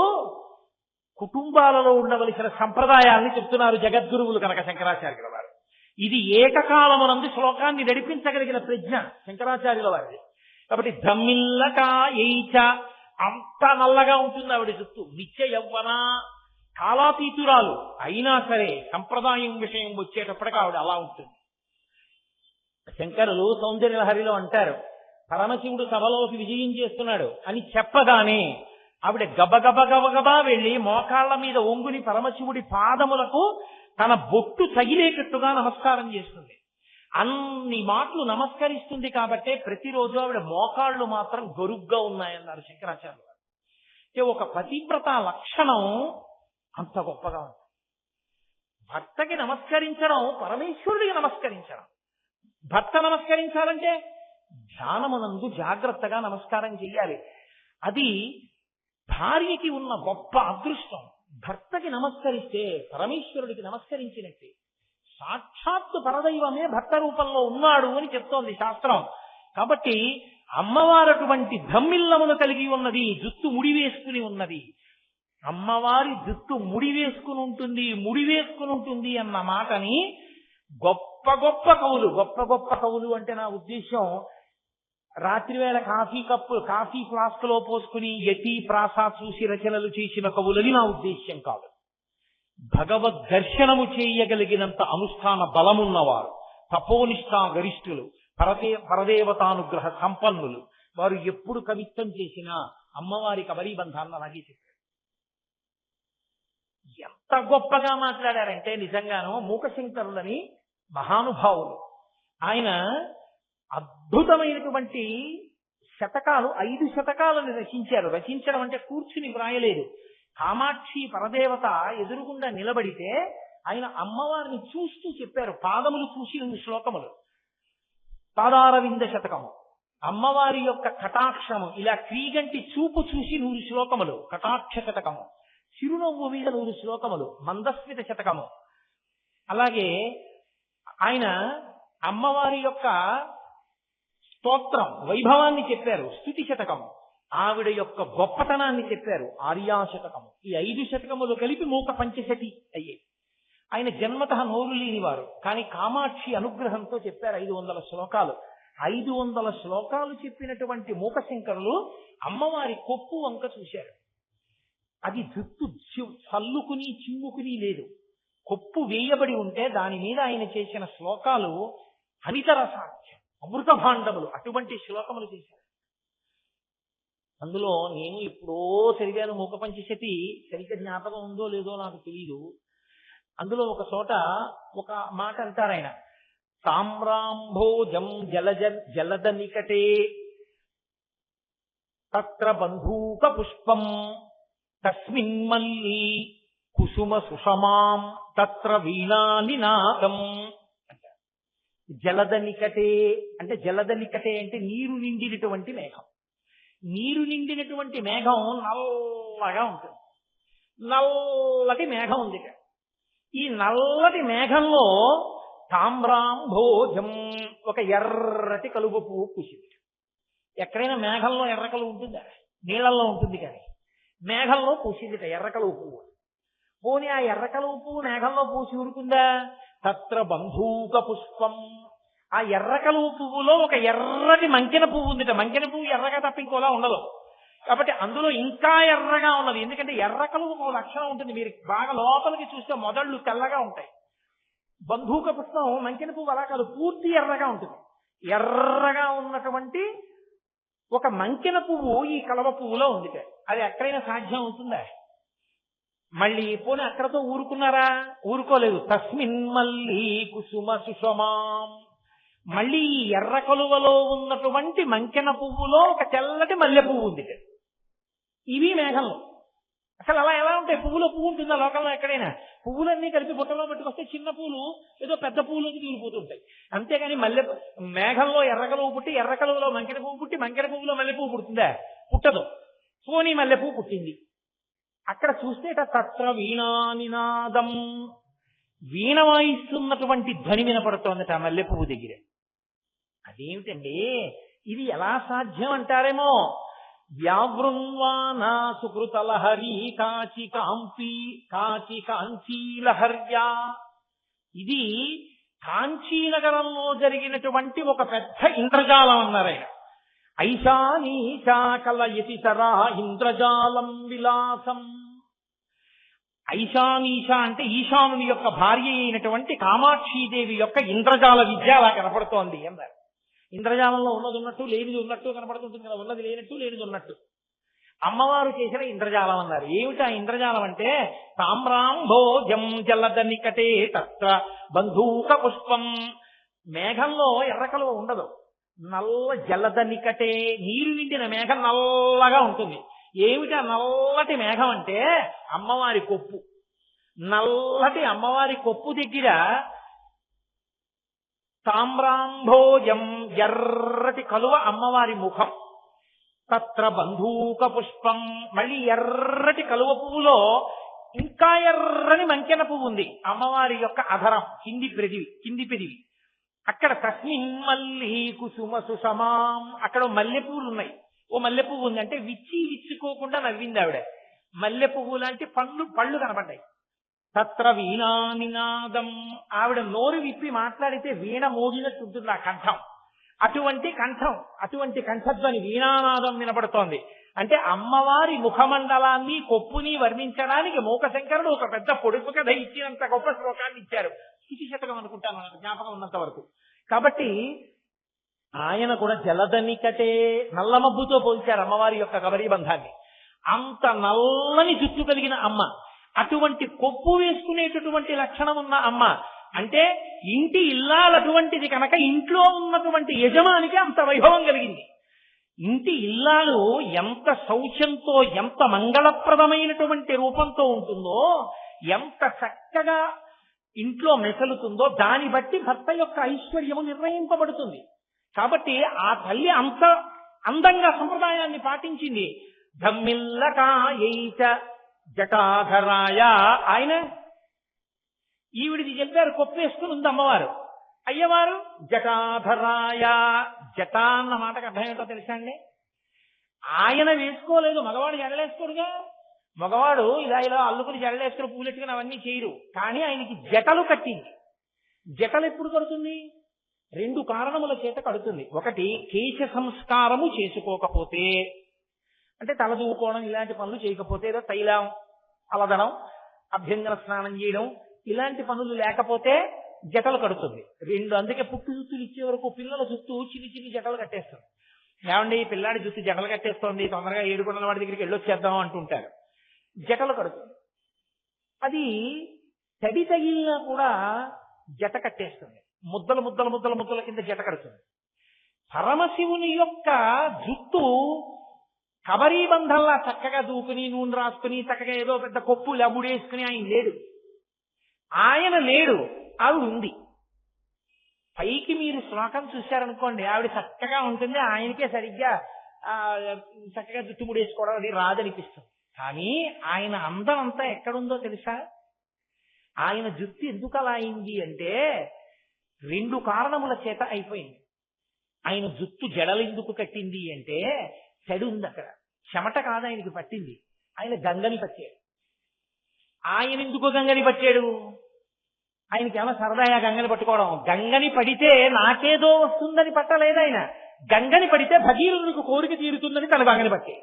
కుటుంబాలలో ఉండవలసిన సంప్రదాయాల్ని చెప్తున్నారు జగద్గురువులు కనుక శంకరాచార్యుల వారు. ఇది ఏకకాలమునందు శ్లోకాన్ని నడిపించగలిగిన ప్రజ్ఞ శంకరాచార్యుల వారిది. కాబట్టి ఝమ్మిల్లకాయైచ, అంత నల్లగా ఉంటుంది ఆవిడ జుత్తు. నిత్య యవ్వన కాలాతీతురాలు అయినా సరే సంప్రదాయం విషయం వచ్చేటప్పటికి ఆవిడ అలా ఉంటుంది. శంకరులు సౌందర్యలహరిలో అంటారు, పరమశివుడు సభలోకి విజయం చేస్తున్నాడు అని చెప్పగానే ఆవిడ గబగబా వెళ్లి మోకాళ్ల మీద ఒంగుని పరమశివుడి పాదములకు తన బొట్టు తగిలేటట్టుగా నమస్కారం చేస్తుంది. అన్ని మాటలు నమస్కరిస్తుంది కాబట్టే ప్రతిరోజు ఆవిడ మోకాళ్ళు మాత్రం గరుగ్గా ఉన్నాయన్నారు శంకరాచార్యులు గారు. అంటే ఒక పతివ్రత లక్షణం అంత గొప్పగా ఉంది. భర్తకి నమస్కరించడం పరమేశ్వరుడికి నమస్కరించడం. భర్త నమస్కరించాలంటే ధ్యానమునందు జాగ్రత్తగా నమస్కారం చెయ్యాలి. అది భార్యకి ఉన్న గొప్ప అదృష్టం. భర్తకి నమస్కరిస్తే పరమేశ్వరుడికి నమస్కరించినట్టే. సాక్షాత్తు పరదైవమే భర్త రూపంలో ఉన్నాడు అని చెప్తోంది శాస్త్రం. కాబట్టి అమ్మవారు అటువంటి ధమ్మిల్లమును కలిగి ఉన్నది, జుత్తు ముడి వేసుకుని ఉన్నది. అమ్మవారి జుత్తు ముడి వేసుకుని ఉంటుంది అన్న మాటని గొప్ప గొప్ప కవులు అంటే నా ఉద్దేశం రాత్రివేళ కాఫీ ఫ్లాస్క్ లో పోసుకుని యతి ప్రాస చూసి రచనలు చేసిన కవులని నా ఉద్దేశ్యం కాదు. భగవద్ దర్శనము చేయగలిగినంత అనుష్ఠాన బలమున్నవారు, తపోనిష్టా గరిష్ఠులు, పరదేవతానుగ్రహ సంపన్నులు, వారు ఎప్పుడు కవిత్వం చేసినా అమ్మవారి కబరీ బంధాన్ని అలాగే చెప్పారు. ఎంత గొప్పగా మాట్లాడారంటే నిజంగానో మూకశంకరులని మహానుభావులు. ఆయన అద్భుతమైనటువంటి శతకాలు 5 శతకాలను రచించారు. రచించడం అంటే కూర్చుని వ్రాయలేదు. కామాక్షి పరదేవత ఎదురుగుండా నిలబడితే ఆయన అమ్మవారిని చూస్తూ చెప్పారు. పాదములు చూసి 2 శ్లోకములు. పాదారవింద శతకము. అమ్మవారి యొక్క కటాక్షము ఇలా క్రీగంటి చూపు చూసి 100 శ్లోకములు కటాక్ష శతకము. చిరునవ్వు మీద 100 శ్లోకములు మందస్మిత శతకము. అలాగే ఆయన అమ్మవారి యొక్క స్తోత్రం వైభవాన్ని చెప్పారు, స్తుతి శతకము. ఆవిడ యొక్క గొప్పతనాన్ని చెప్పారు, ఆర్యాశతకము. ఈ 5 శతకములు కలిపి మూక పంచశతి అయ్యే. ఆయన జన్మత నోరు లేనివారు, కానీ కామాక్షి అనుగ్రహంతో చెప్పారు 500 శ్లోకాలు. 500 శ్లోకాలు చెప్పినటువంటి మూకశంకరులు అమ్మవారి కొప్పు వంక చూశారు. అది జుట్టు చల్లుకుని చిమ్ముకుని లేదు, కొప్పు వేయబడి ఉంటే దాని మీద ఆయన చేసిన శ్లోకాలు హరితరసాఖ్యం, అమృత భాండములు. అటువంటి శ్లోకములు చేశారు. అందులో నేను ఎప్పుడో చదివాను మూక పంచశతి, సరిగ్గా జ్ఞాపకం ఉందో లేదో నాకు తెలియదు. అందులో ఒక చోట ఒక మాట అంటారు ఆయన, తామ్రాంభోజం జలద నికటే తత్ర బంధూక పుష్పం తస్మిన్ మల్లి కుసుమ సుషమాం తత్ర వీణానినాదం. జలద నికటే అంటే నీరు నిండినటువంటి మేఘం. నీరు నిండినటువంటి మేఘం నల్లగా ఉంటుంది. నల్లటి మేఘం ఉంది. ఈ నల్లటి మేఘంలో తామ్రాంభోజం ఒక ఎర్రటి కలువ పువ్వు పూసింది. ఎక్కడైనా మేఘంలో ఎర్ర కలువ ఉంటుందా? నీళ్లలో ఉంటుంది, కానీ మేఘంలో పూసిందిట ఎర్ర కలువ పువ్వు. పోనీ ఆ ఎర్ర కలువ పువ్వు మేఘంలో పూసి ఊరుకుందా? తత్ర బంధూక పుష్పం, ఆ ఎర్ర కలువ పువ్వులో ఒక ఎర్రటి మంకెన పువ్వు ఉందిట. మంకెన పువ్వు ఎర్రగా తప్ప ఇంకోలా ఉండదు. కాబట్టి అందులో ఇంకా ఎర్రగా ఉన్నది. ఎందుకంటే ఎర్ర కలువకు ఒక లక్షణం ఉంటుంది. మీరు బాగా లోపలికి చూస్తే మొదళ్ళు తెల్లగా ఉంటాయి. బంధూక పుష్పం మంకెన పువ్వు అలా కాదు, పూర్తి ఎర్రగా ఉంటుంది. ఎర్రగా ఉన్నటువంటి ఒక మంకెన పువ్వు ఈ కలవ పువ్వులో ఉంది. అది ఎక్కడైనా సాధ్యం అవుతుందా? మళ్ళీ పోనీ అక్కడతో ఊరుకున్నారా? ఊరుకోలేదు. తస్మిన్ మళ్ళీ కుసుమ సుషమాం, మళ్ళీ ఈ ఎర్ర కలువలో ఉన్నటువంటి మంకెన పువ్వులో ఒక తెల్లటి మల్లె పువ్వు ఉంది. ఇవి మేఘంలో. అసలు అలా ఎలా ఉంటాయి? పువ్వులో పువ్వు ఉంటుందా లోకంలో ఎక్కడైనా? పువ్వులన్నీ కలిపి బుట్టలో పెట్టుకొస్తే చిన్న పువ్వులు ఏదో పెద్ద పువ్వులోకి దిగిపోతుంటాయి. అంతేగాని మేఘంలో ఎర్ర కలువ పుట్టి, ఎర్ర కలువలో మంకెన పువ్వు పుట్టి, మంకెన పువ్వులో మల్లె పువ్వు పుడుతుందా? పుట్టదు. పోనీ మల్లె పువ్వు పుట్టింది. అక్కడ చూస్తే తత్ర వీణానినాదం, వీణ వాయిస్తున్నటువంటి ధ్వని వినపడుతోందట ఆ మల్లె పువ్వు దగ్గర. అదేమిటండి ఇది ఎలా సాధ్యం అంటారేమో. వ్యావృన్వానా సుకృతలహరి కాచి కాంచీలహర్యా, ఇది కాంచీనగరంలో జరిగినటువంటి ఒక పెద్ద ఇంద్రజాలం అన్నారు ఆయన. ఐశానీశా కలయతి సరా ఇంద్రజాలం విలాసం. ఐశానీశ అంటే ఈశానుని యొక్క భార్య అయినటువంటి కామాక్షీదేవి యొక్క ఇంద్రజాల విద్య అలా కనపడుతోంది అన్నారు. ఇంద్రజాలంలో ఉన్నది ఉన్నట్టు లేనిది ఉన్నట్టు కనపడుతుంటుంది కదా, ఉన్నది లేనట్టు లేనిది ఉన్నట్టు. అమ్మవారు చేసిన ఇంద్రజాలం అన్నారు. ఏమిటి ఆ ఇంద్రజాలం అంటే తామ్రాంభోజం జలద నికటే తత్ర బంధూక పుష్పం. మేఘంలో ఎర్రకలువ ఉండదు, నల్ల జలద నికటే, నీరు నిండిన మేఘం నల్లగా ఉంటుంది. ఏమిటి ఆ నల్లటి మేఘం అంటే అమ్మవారి కొప్పు. నల్లటి అమ్మవారి కొప్పు దగ్గర తామ్రాంభోజం ఎర్రటి కలువ అమ్మవారి ముఖం. తత్ర బంధూక పుష్పం, మళ్ళీ ఎర్రటి కలువ పువ్వులో ఇంకా ఎర్రని మంకెన పువ్వు ఉంది. అమ్మవారి యొక్క అధరం కింది పెదివి. అక్కడ తస్మిన్ మల్లి కుసుమ సుషమాం, అక్కడ మల్లె పువ్వులు ఉన్నాయి. ఓ మల్లె పువ్వు ఉంది అంటే విచ్చుకోకుండా నవ్వింది ఆవిడ. మల్లె పువ్వు లాంటి పళ్ళు కనపడ్డాయి. తత్ర వీణానినాదం, ఆవిడ నోరు విప్పి మాట్లాడితే వీణ మోగినట్టు ఉంటుంది ఆ కంఠం. అటువంటి కంఠధ్వని వీణానాదం వినపడుతోంది. అంటే అమ్మవారి ముఖమండలాన్ని కొప్పుని వర్ణించడానికి మూకశంకరుడు ఒక పెద్ద పొడుపు కథ ఇచ్చినంత గొప్ప శ్లోకాన్ని ఇచ్చారు. స్థితి శతకం అనుకుంటాను నాకు జ్ఞాపకం ఉన్నంత వరకు. కాబట్టి ఆయన కూడా జలదనికటే, నల్ల మబ్బుతో పోల్చారు అమ్మవారి యొక్క కబరీ బంధాన్ని. అంత నల్లని జుట్టు కలిగిన అమ్మ, అటువంటి కొప్పు వేసుకునేటటువంటి లక్షణం ఉన్న అమ్మ అంటే ఇంటి ఇల్లాలు అటువంటిది కనుక ఇంట్లో ఉన్నటువంటి యజమానికి అంత వైభవం కలిగింది. ఇంటి ఇల్లాలు ఎంత శౌచంతో, ఎంత మంగళప్రదమైనటువంటి రూపంతో ఉంటుందో, ఎంత చక్కగా ఇంట్లో మెసలుతుందో దాన్ని బట్టి భర్త యొక్క ఐశ్వర్యము నిర్ణయింపబడుతుంది. కాబట్టి ఆ తల్లి అంత అందంగా సంప్రదాయాన్ని పాటించింది. ధమ్మిల్లకాయైచ జటాధరాయ, ఆయన ఈవిడిది చెప్పారు కొప్పేసుకుని ఉంది అమ్మవారు. అయ్యవారు జటాధరాయ, జట అన్న మాటకు అర్థం ఏంటో తెలుసా అండి? ఆయన వేసుకోలేదు, మగవాడు జడలేసుకోడుగా. మగవాడు ఇలా అల్లుకుని జడలేసుకుని పూలెట్టుకుని అవన్నీ చేయరు. కానీ ఆయనకి జటలు కట్టింది. జటలు ఎప్పుడు కడుతుంది? 2 కారణముల చేత కడుతుంది. ఒకటి, కేశ సంస్కారము చేసుకోకపోతే, అంటే తల దూకోవడం ఇలాంటి పనులు చేయకపోతే, ఏదో తైలం అలదనం, అభ్యంగన స్నానం చేయడం ఇలాంటి పనులు లేకపోతే జటలు కడుతుంది. 2, అందుకే పుట్టు జుత్తులు ఇచ్చే వరకు పిల్లల జుత్తు చిన్ని జటలు కట్టేస్తారు. ఏమండి పిల్లాడి జుత్తు జటలు కట్టేస్తోంది, తొందరగా 7 కొండల వాడి దగ్గరికి వెళ్ళొచ్చేద్దాం అంటుంటారు. జటలు కడుతుంది. అది తడి తగిలినా కూడా జట కట్టేస్తుంది. ముద్దల కింద జట కడుతుంది. పరమశివుని యొక్క జుట్టు కబరీ బంధంలా చక్కగా దూకుని నూనె రాసుకుని చక్కగా ఏదో పెద్ద కొప్పు లబుడేసుకుని ఆయన లేడు, ఆవిడ ఉంది. పైకి మీరు శ్లోకం చూశారనుకోండి, ఆవిడ చక్కగా ఉంటుంది, ఆయనకే సరిగ్గా చక్కగా జుట్టు ముడేసుకోవడం అది రాదనిపిస్తుంది. కానీ ఆయన అందం అంతా ఎక్కడుందో తెలుసా? ఆయన జుట్టు ఎందుకు అలా అయింది అంటే 2 కారణముల చేత అయిపోయింది. ఆయన జుట్టు జడలెందుకు కట్టింది అంటే చెడు ఉంది అక్కడ. చెమట కాదు ఆయనకి పట్టింది, ఆయన గంగని పట్టాడు. ఆయన ఎందుకు గంగని పట్టాడు? ఆయనకి ఏమైనా సరదాగా గంగని పట్టుకోవడం. గంగని పడితే నాకేదో వస్తుందని పట్టలేదు ఆయన. గంగని పడితే భగీరథునికి కోరిక తీరుతుందని తన గంగని పట్టే.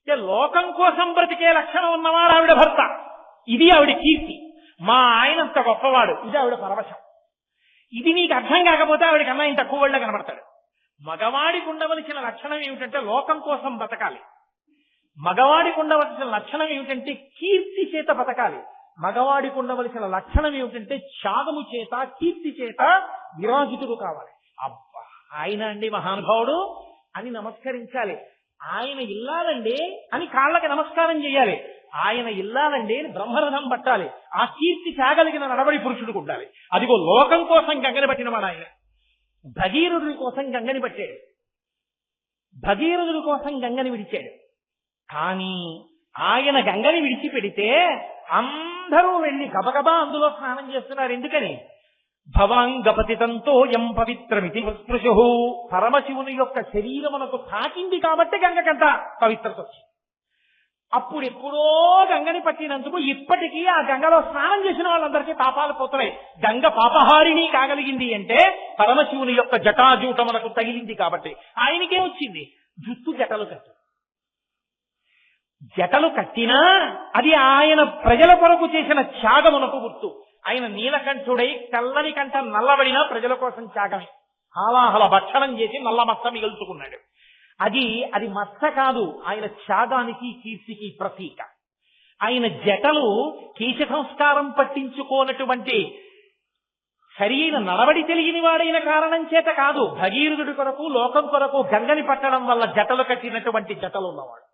లోకం కోసం బ్రతికే లక్షణం ఉన్నవాడు ఆవిడ భర్త. ఇది ఆవిడ కీర్తి. మా ఆయనంత గొప్పవాడు, ఇది ఆవిడ పరవశం. ఇది నీకు అర్థం కాకపోతే ఆవిడకన్నా ఇంత తక్కువ వాళ్ళ కనబడతాడు. మగవాడికి ఉండవలసిన లక్షణం ఏమిటంటే లోకం కోసం బతకాలి. మగవాడికి ఉండవలసిన లక్షణం ఏమిటంటే కీర్తి చేత బతకాలి. మగవాడికి ఉండవలసిన లక్షణం ఏమిటంటే త్యాగము చేత కీర్తి చేత విరాజితుడు కావాలి. అబ్బా ఆయన అండి మహానుభావుడు అని నమస్కరించాలి. ఆయన ఇల్లాలండి అని కాళ్ళకి నమస్కారం చేయాలి. ఆయన ఇల్లాలండి అని బ్రహ్మరథం పట్టాలి. ఆ కీర్తి త్యాగలిగిన నడవడి పురుషుడికి ఉండాలి. అదిగో లోకం కోసం గంగని పట్టిన వాడు ఆయన. భగీరథుడి కోసం గంగని పట్టాడు. భగీరథుడి కోసం గంగని విడిచాడు. కానీ ఆయన గంగని విడిచిపెడితే అందరూ వెళ్ళి గబగబా అందులో స్నానం చేస్తున్నారు. ఎందుకని? భవాంగపతితంతో యం పవిత్రమితి స్పృశు. పరమశివుని యొక్క శరీరమునకు తాకింది కాబట్టి గంగకంత పవిత్రత వచ్చింది. అప్పుడు ఎప్పుడో గంగని పట్టినందుకు ఇప్పటికీ ఆ గంగలో స్నానం చేసిన వాళ్ళందరికీ పాపాలు పోతున్నాయి. గంగ పాపహారిణి కాగలిగింది అంటే పరమశివుని యొక్క జటాజూటమునకు తగిలింది కాబట్టి. ఆయనకే వచ్చింది జుట్టు జటలు కట్టి. జటలు కట్టినా అది ఆయన ప్రజల కొరకు చేసిన త్యాగమునకు గుర్తు. ఆయన నీలకంఠుడై తెల్లని కంఠ నల్లబడినా ప్రజల కోసం త్యాగమే. హాలాహల భక్షణం చేసి నల్ల మచ్చ మిగుల్చుకున్నాడు. అది మచ్చ కాదు, ఆయన త్యాగానికి కీర్తికి ప్రతీక. ఆయన జటలు కేశ సంస్కారం పట్టించుకోనటువంటి సరైన నడవడి తెలియని వాడైన కారణం చేత కాదు. భగీరథుడి కొరకు లోకం కొరకు గంగని పట్టడం వల్ల జటలు కట్టినటువంటి జటలు ఉన్నవాడు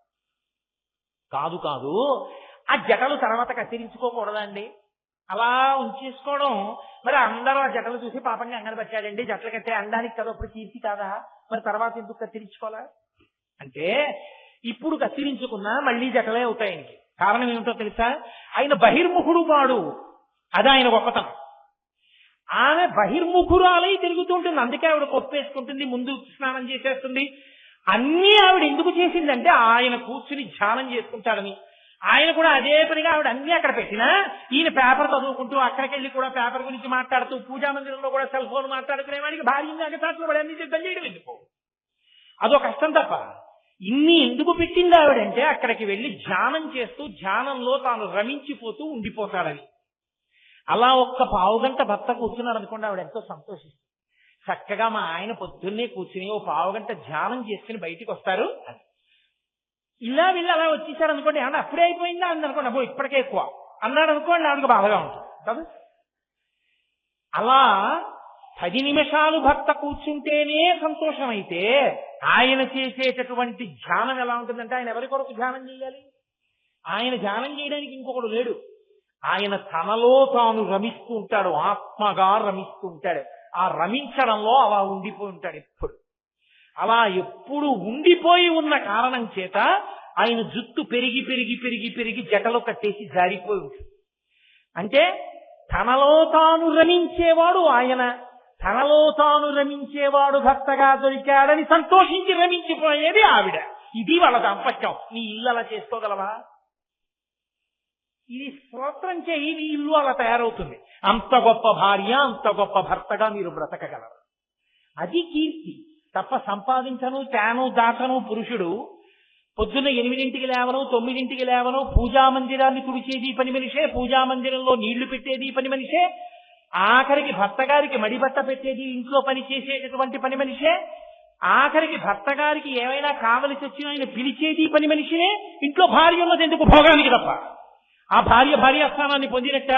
కాదు. ఆ జటలు తర్వాత కత్తిరించుకోకూడదండి, అలా ఉంచేసుకోవడం. మరి అందరూ ఆ జటలు చూసి పాపంగా గంగని పట్టాడండి, జటలు కట్టే అండానికి కదా అప్పుడు కీర్తి కాదా, మరి తర్వాత ఎందుకు కత్తిరించుకోవాలా అంటే ఇప్పుడు కత్తిరించుకున్నా మళ్ళీ జటలే అవుతాయి ఆయనకి. కారణం ఏమిటో తెలుసా? ఆయన బహిర్ముఖుడు వాడు. అది ఆయన గొప్పతనం. ఆమె బహిర్ముఖురాలై తిరుగుతుంటుంది. అందుకే ఆవిడ కొప్పేసుకుంటుంది, ముందు స్నానం చేసేస్తుంది. అన్నీ ఆవిడ ఎందుకు చేసిందంటే ఆయన కూర్చుని ధ్యానం చేసుకుంటాడని. ఆయన కూడా అదే పనిగా ఆవిడ అన్ని అక్కడ పెట్టినా ఈయన పేపర్ చదువుకుంటూ అక్కడికి వెళ్ళి కూడా పేపర్ గురించి మాట్లాడుతూ పూజా మందిరంలో కూడా సెల్ ఫోన్ మాట్లాడుకునేవాడికి భార్య అగతాట్లు పడి అన్ని సిద్ధం చేయడం ఎందుకు? అదో కష్టం తప్ప. ఇన్ని ఎందుకు పెట్టింది ఆవిడంటే అక్కడికి వెళ్ళి ధ్యానం చేస్తూ ధ్యానంలో తాను రమించిపోతూ ఉండిపోతాడని. అలా ఒక్క పావుగంట భర్త కూర్చున్నాడు అనుకోండి, ఆవిడ ఎంతో సంతోషిస్తుంది. చక్కగా మా ఆయన పొద్దున్నే కూర్చుని ఓ పావుగంట ధ్యానం చేసుకుని బయటికి వస్తారు. ఇలా వెళ్ళి అలా వచ్చేసాడు అనుకోండి, ఏమన్నా అప్పుడే అయిపోయిందా అని అనుకోండి, అబ్బో ఇప్పటికే ఎక్కువ అన్నాడు అనుకోండి, ఆవిడకి బాధగా ఉంటుంది కదా. అలా 10 నిమిషాలు భర్త కూర్చుంటేనే సంతోషమైతే ఆయన చేసేటటువంటి ధ్యానం ఎలా ఉంటుందంటే, ఆయన ఎవరి కొరకు ధ్యానం చేయాలి? ఆయన ధ్యానం చేయడానికి ఇంకొకడు లేడు. ఆయన తనలో తాను రమిస్తూ ఉంటాడు, ఆత్మగా రమిస్తూ ఉంటాడు. ఆ రమించడంలో అలా ఉండిపోయి ఉంటాడు ఎప్పుడు. అలా ఎప్పుడు ఉండిపోయి ఉన్న కారణం చేత ఆయన జుట్టు పెరిగి పెరిగి పెరిగి పెరిగి జటలు కట్టేసి జారిపోయి ఉంటుంది. అంటే తనలో తాను రమించేవాడు ఆయన, తనలో తాను రమించేవాడు భర్తగా దొరికాడని సంతోషించి రమించిపోయేది ఆవిడ. ఇది వాళ్ళ దాంపత్యం. నీ ఇల్లు అలా చేసుకోగలవా? ఇది స్తోత్రం చేయి, నీ ఇల్లు అలా తయారవుతుంది. అంత గొప్ప భార్య, అంత గొప్ప భర్తగా మీరు బ్రతకగలరు. అది కీర్తి తప్ప సంపాదించను తేను దాచను పురుషుడు పొద్దున్న 8ంటికి లేవను 9ంటికి లేవను పూజా మందిరాన్ని తుడిచేది పని మనిషే, పూజా మందిరంలో నీళ్లు పెట్టేది పని మనిషే, ఆఖరికి భర్త గారికి మడిబట్ట పెట్టేది ఇంట్లో పని చేసేటటువంటి పని మనిషే, ఆఖరికి భర్త గారికి ఏమైనా కావలసి వచ్చినా ఆయన పిలిచేది పని మనిషినే. ఇంట్లో భార్య ఉన్నది ఎందుకు? భోగానికి తప్ప. ఆ భార్యాస్థానాన్ని పొందినట్ట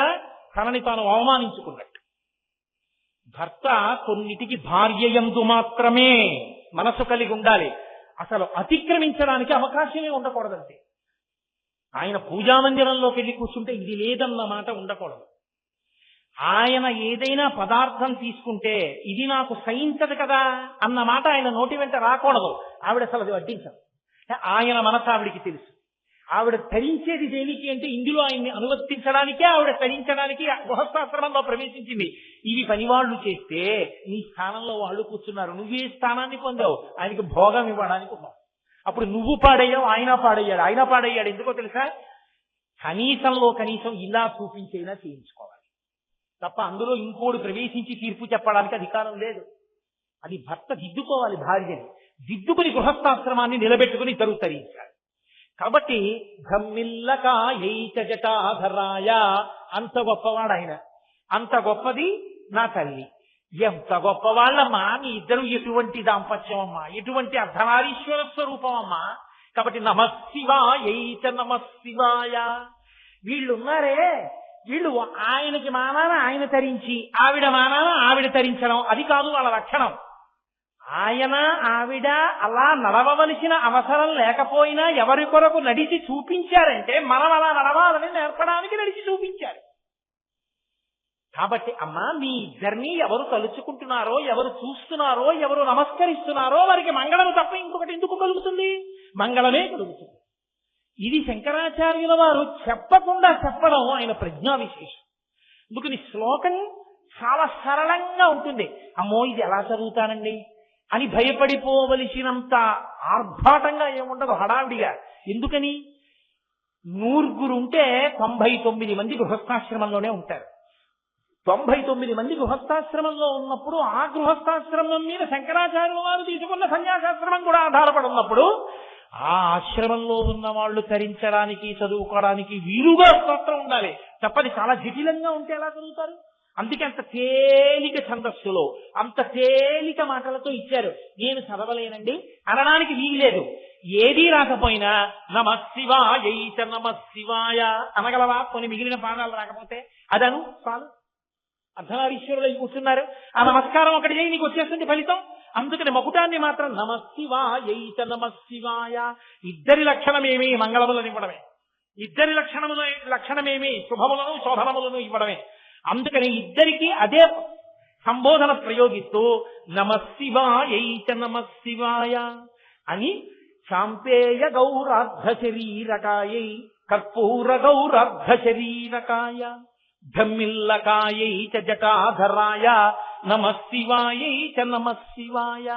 తనని తాను అవమానించుకున్నట్టు. భర్త కొన్నిటికి భార్యయందు మాత్రమే మనసు కలిగి ఉండాలి, అసలు అతిక్రమించడానికి అవకాశమే ఉండకూడదంటే. ఆయన పూజామందిరంలోకి వెళ్ళి కూర్చుంటే ఇది లేదన్న మాట ఉండకూడదు. ఆయన ఏదైనా పదార్థం తీసుకుంటే ఇది నాకు సహించదు కదా అన్న మాట ఆయన నోటి వెంట రాకూడదు. ఆవిడ అసలు అది వడ్డించదు. ఆయన మనసు ఆవిడికి తెలుసు. ఆవిడ ధరించేది దేనికి అంటే ఇందులో ఆయన్ని అనువర్తించడానికే ఆవిడ ధరించడానికి గృహస్థాశ్రమంలో ప్రవేశించింది. ఇవి పనివాళ్లు చేస్తే నీ స్థానంలో వాళ్ళు కూర్చున్నారు, నువ్వే స్థానాన్ని పొందావు, ఆయనకి భోగం ఇవ్వడానికి ఉన్నావు. అప్పుడు నువ్వు పాడయ్యావు, ఆయన పాడయ్యాడు. ఆయన పాడయ్యాడు ఎందుకో తెలుసా? కనీసంలో కనీసం ఇలా చూపించేలా చేయించుకోవాలి. తప్ప అందులో ఇంకోడు ప్రవేశించి తీర్పు చెప్పడానికి అధికారం లేదు. అది భర్త దిద్దుకోవాలి భార్యని, దిద్దుకుని గృహస్థాశ్రమాన్ని నిలబెట్టుకుని ఇద్దరు తరించాలి. కాబట్టి ధమ్మిల్లకాయైక జటాధరాయ, అంత గొప్పవాడు ఆయన, అంత గొప్పది నా తల్లి. ఎంత గొప్పవాళ్ళమ్మా మీ ఇద్దరు, ఎటువంటి దాంపత్యం అమ్మా, ఎటువంటి అర్ధనారీశ్వర స్వరూపం అమ్మా. కాబట్టి నమశివాయైక నమశివాయ. వీళ్ళున్నారే, వీళ్ళు ఆయనకి మానాన ఆయన తరించి, ఆవిడ మానాన ఆవిడ తరించడం, అది కాదు వాళ్ళ లక్షణం. ఆయన ఆవిడ అలా నడవవలసిన అవసరం లేకపోయినా ఎవరి కొరకు నడిచి చూపించారంటే మనం అలా నడవాలని నేర్పడానికి నడిచి చూపించారు. కాబట్టి అమ్మా మీ ఇద్దరిని ఎవరు తలుచుకుంటున్నారో, ఎవరు చూస్తున్నారో, ఎవరు నమస్కరిస్తున్నారో వారికి మంగళం తప్ప ఇంకొకటి ఎందుకు కలుగుతుంది? మంగళమే కలుగుతుంది. ఇది శంకరాచార్యుల వారు చెప్పకుండా చెప్పడం ఆయన ప్రజ్ఞా విశేషం. అందుకని శ్లోకం చాలా సరళంగా ఉంటుంది. అమ్మో ఇది ఎలా చదువుతానండి అని భయపడిపోవలసినంత ఆర్భాటంగా ఏముండదు, హడావిడిగా. ఎందుకని? 100 ఉంటే 99 మంది గృహస్థాశ్రమంలోనే ఉంటారు. 99 మంది గృహస్థాశ్రమంలో ఉన్నప్పుడు ఆ గృహస్థాశ్రమం మీద శంకరాచార్యుల వారు తీసుకున్న సన్యాసాశ్రమం కూడా ఆధారపడి ఉన్నప్పుడు ఆ ఆశ్రమంలో ఉన్న వాళ్ళు తరించడానికి, చదువుకోవడానికి వీలుగా స్తోత్రం ఉండాలి. తప్పది చాలా జటిలంగా ఉంటే ఎలా చదువుతారు? అందుకే అంత తేలిక ఛందస్సులో అంత తేలిక మాటలతో ఇచ్చారు. నేను చదవలేనండి అనడానికి వీల్లేదు. ఏదీ రాకపోయినా నమశివాయైక నమశివాయ అనగలవా? కొన్ని మిగిలిన పాదాలు రాకపోతే అదను చాలు. అర్ధనారీశ్వరులు కూర్చున్నారు, ఆ నమస్కారం ఒకటి చేయి, నీకు వచ్చేస్తుంది ఫలితం. అందుకని మకుటాన్ని మాత్రం నమశివాయైక నమశివాయ. ఇద్దరి లక్షణమేమి? మంగళములను ఇవ్వడమే. ఇద్దరి లక్షణమేమి? శుభములను శోభనములను ఇవ్వడమే. అందుకని ఇద్దరికి అదే సంబోధన ప్రయోగిస్తూ నమశివాయైక నమశివాయ అని శాంపేయ గౌరార్ధ శరీరకాయై కర్పూర గౌరార్ధ శరీరకాయ ధమ్మిల్లకాయైక జటాధరాయ నమశివాయైక నమశివాయ.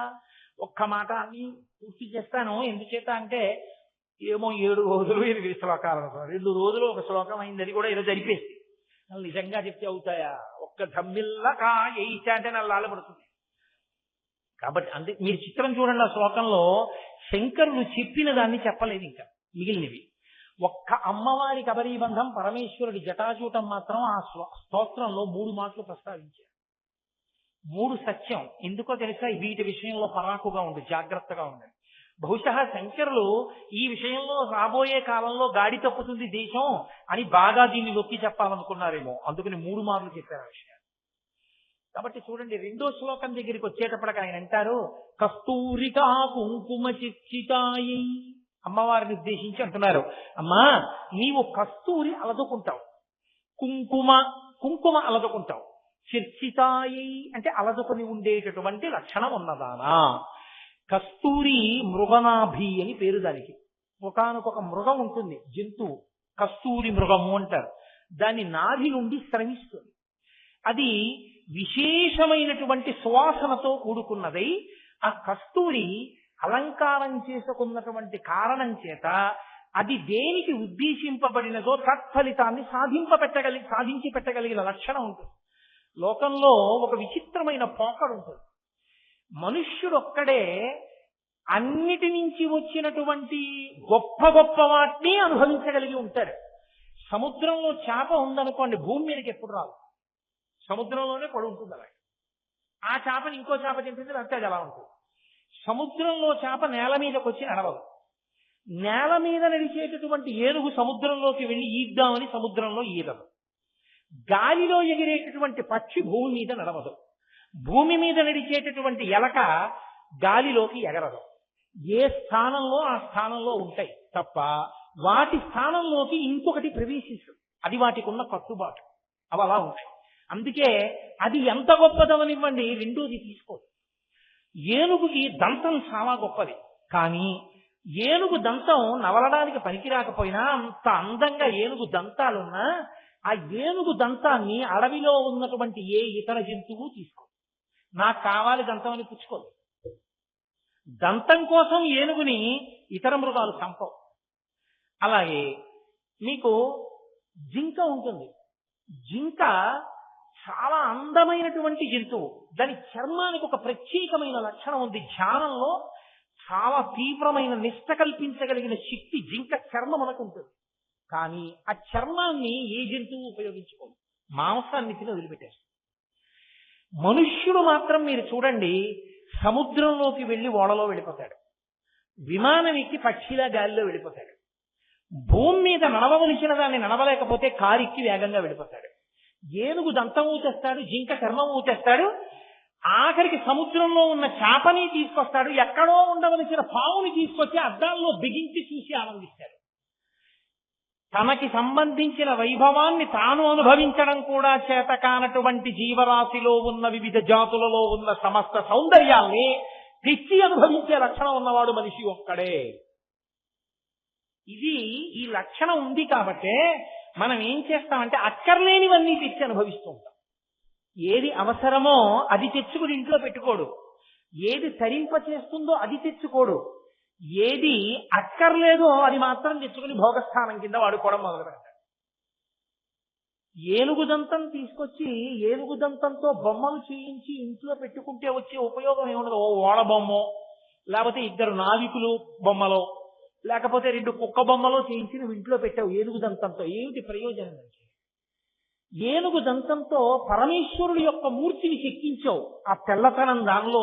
ఒక్క మాట అని పూర్తి చేస్తాను. ఎందుచేత అంటే ఏమో 7 రోజులు 8 శ్లోకాలు, 2 రోజులు ఒక శ్లోకం అయింది, అది కూడా ఏదో జరిపేసి. నిజంగా చెప్తే అవుతాయా? ఒక్క ధమ్మిల్లకాయైక అంటే నల్లాలు పడుతుంది. కాబట్టి అందుకే మీరు చిత్రం చూడండి, ఆ శ్లోకంలో శంకరులు చెప్పిన దాన్ని చెప్పలేదు, ఇంకా మిగిలినవి. ఒక్క అమ్మవారి కబరీబంధం, పరమేశ్వరుడి జటాజూటం మాత్రం ఆ స్తోత్రంలో 3 మాటలు ప్రస్తావించారు. 3 సత్యం. ఎందుకో తెలుసా? వీటి విషయంలో పరాకుగా ఉండి జాగ్రత్తగా ఉండండి. బహుశా శంకరులు ఈ విషయంలో రాబోయే కాలంలో గాడి తప్పుతుంది దేశం అని బాగా దీన్ని నొక్కి చెప్పాలనుకున్నారేమో, అందుకని 3 మార్లు చెప్పారు ఆ విషయాన్ని. కాబట్టి చూడండి, 2వ శ్లోకం దగ్గరికి వచ్చేటప్పటికి ఆయన అంటారు కస్తూరికా కుంకుమ చిచ్చితాయి. అమ్మవారిని ఉద్దేశించి అంటున్నారు, అమ్మా నీవు కస్తూరి అలదుకుంటావు, కుంకుమ అలదుకుంటావు. చిర్చితాయి అంటే అలదుకొని ఉండేటటువంటి లక్షణం ఉన్నదానా. కస్తూరి మృగనాభి అని పేరు దానికి. ఒకానొక మృగం ఉంటుంది, జంతువు, కస్తూరి మృగము అంటారు. దాని నాభి నుండి స్రవిస్తుంది. అది విశేషమైనటువంటి సువాసనతో కూడుకున్నదై ఆ కస్తూరి అలంకారం చేసుకున్నటువంటి కారణం చేత అది దేనికి ఉద్దేశింపబడినదో తత్ఫలితాన్ని సాధించి పెట్టగలిగిన లక్షణం ఉంటుంది. లోకంలో ఒక విచిత్రమైన పోకడు ఉంటుంది. మనుష్యుడు ఒక్కడే అన్నిటి నుంచి వచ్చినటువంటి గొప్ప గొప్ప వాటిని అనుభవించగలిగి ఉంటాడు. సముద్రంలో చేప ఉందనుకోండి, భూమి మీదకి ఎప్పుడు రాదు, సముద్రంలోనే పడి ఉంటుంది. అలాగే ఆ చేపని ఇంకో చేప తింటుంది, అంతే అది అలా ఉంటుంది. సముద్రంలో చేప నేల మీదకి వచ్చి నడవదు. నేల మీద నడిచేటటువంటి ఏనుగు సముద్రంలోకి వెళ్ళి ఈద్దామని సముద్రంలో ఈదదు. గాలిలో ఎగిరేటటువంటి పక్షి భూమి మీద నడవదు. భూమి మీద నడిచేటటువంటి ఎలక గాలిలోకి ఎగరదు. ఏ స్థానంలో ఆ స్థానంలో ఉంటాయి తప్ప వాటి స్థానంలోకి ఇంకొకటి ప్రవేశించదు. అది వాటికి ఉన్న కట్టుబాటు, అవి అలా ఉంటాయి. అందుకే అది ఎంత గొప్పదవనివ్వండి, రెండోది తీసుకోదు. ఏనుగుకి దంతం చాలా గొప్పది, కానీ ఏనుగు దంతం నవలడానికి పనికి రాకపోయినా అంత అందంగా ఏనుగు దంతాలున్నా ఆ ఏనుగు దంతాన్ని అడవిలో ఉన్నటువంటి ఏ ఇతర జంతువు తీసుకో. నాకు కావాలి దంతం అని పుచ్చుకోదు. దంతం కోసం ఏనుగుని ఇతర మృగాలు చంపవు. అలాగే మీకు జింక ఉంటుంది. జింక చాలా అందమైనటువంటి జంతువు. దాని చర్మానికి ఒక ప్రత్యేకమైన లక్షణం ఉంది. ధ్యానంలో చాలా తీవ్రమైన నిష్ట కల్పించగలిగిన శక్తి జింక చర్మం మనకు ఉంటుంది. కానీ ఆ చర్మాన్ని ఏ జంతువు ఉపయోగించుకోదు, మాంసాన్ని తిని వదిలిపెట్టేస్తుంది. మనుష్యుడు మాత్రం మీరు చూడండి, సముద్రంలోకి వెళ్ళి ఓడలో వెళ్ళిపోతాడు, విమానం ఎక్కి పక్షిలా గాలిలో వెళ్ళిపోతాడు, భూమి మీద నడవవలసిన దాన్ని నడవలేకపోతే కారెక్కి వేగంగా వెళ్ళిపోతాడు, ఏనుగు దంతం ఊచేస్తాడు, జింక చర్మం ఊచేస్తాడు, ఆఖరికి సముద్రంలో ఉన్న చేపని తీసుకొస్తాడు, ఎక్కడో ఉండవలసిన పావుని తీసుకొచ్చి అద్దాల్లో బిగించి చూసి ఆనందిస్తాడు. తనకి సంబంధించిన వైభవాన్ని తాను అనుభవించడం కూడా చేత కానటువంటి జీవరాశిలో ఉన్న వివిధ జాతులలో ఉన్న సమస్త సౌందర్యాల్ని తెచ్చి అనుభవించే లక్షణం ఉన్నవాడు మనిషి ఒక్కడే. ఈ లక్షణం ఉంది కాబట్టే మనం ఏం చేస్తామంటే అక్కర్లేనివన్నీ తెచ్చి అనుభవిస్తూ ఉంటాం. ఏది అవసరమో అది తెచ్చుకుని ఇంట్లో పెట్టుకోడు, ఏది తరింప చేస్తుందో అది తెచ్చుకోడు, ఏది అక్కర్లేదో అది మాత్రం తెచ్చుకుని భోగస్థానం కింద వాడుకోవడం మొదలు పెడతాడు. ఏనుగు దంతం తీసుకొచ్చి ఏనుగు దంతంతో బొమ్మలు చేయించి ఇంట్లో పెట్టుకుంటే వచ్చే ఉపయోగం ఏముండదు. ఓ ఓడ బొమ్మో, లేకపోతే 2 నావికులు బొమ్మలో, లేకపోతే 2 కుక్క బొమ్మలో చేయించి నువ్వు ఇంట్లో పెట్టావు ఏనుగు దంతంతో, ఏమిటి ప్రయోజనం? ఏనుగు దంతంతో పరమేశ్వరుడు యొక్క మూర్తిని చెక్కించావు, ఆ తెల్లతనం దానిలో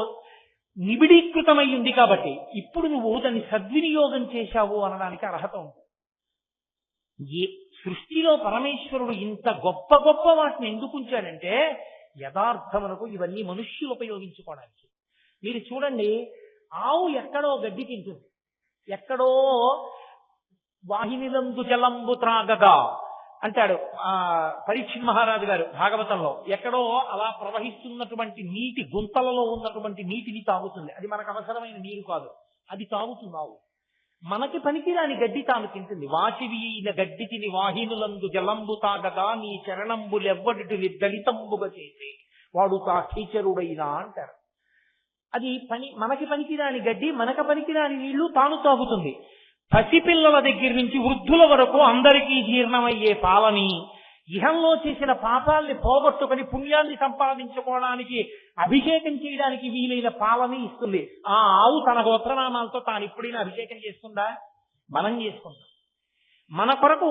నిబిడీకృతమై ఉంది కాబట్టి ఇప్పుడు నువ్వు దాన్ని సద్వినియోగం చేశావు అనడానికి అర్హత ఉంది. సృష్టిలో పరమేశ్వరుడు ఇంత గొప్ప గొప్ప వాటిని ఎందుకు ఉంచాడంటే యథార్థమునకు ఇవన్నీ మనుష్యులు ఉపయోగించుకోవడానికి. మీరు చూడండి, ఆవు ఎక్కడో గడ్డి తింటుంది, ఎక్కడో వాహినిలందు జలంబు త్రాగగా అంటాడు పరీక్షిత్ మహారాజు గారు భాగవతంలో. ఎక్కడో అలా ప్రవహిస్తున్నటువంటి నీటి గుంతలలో ఉన్నటువంటి నీటిని తాగుతుంది. అది మనకు అవసరమైన నీరు కాదు, అది తాగుతుంది ఆవు. మనకి పనికిరాని గడ్డి తాను తింటుంది. వాచివీన గడ్డి తిని వాహినులందు జలంబు తాగగా నీ చరణంబులెవ్వడిని దళితంబుగా చేసి వాడు తా కీచరుడైనా అంటారు. అది మనకి పనికిరాని గడ్డి, మనకు పనికిరాని నీళ్లు తాను తాగుతుంది. పసిపిల్లల దగ్గర నుంచి వృద్ధుల వరకు అందరికీ జీర్ణమయ్యే పాలని, ఇహంలో చేసిన పాపాల్ని పోగొట్టుకుని పుణ్యాన్ని సంపాదించుకోవడానికి అభిషేకం చేయడానికి వీలైన పాలని ఇస్తుంది. ఆ ఆవు తన గోత్రనామాలతో తాను ఎప్పుడైనా అభిషేకం చేస్తుందా? మనం చేసుకుంటాం. మన కొరకు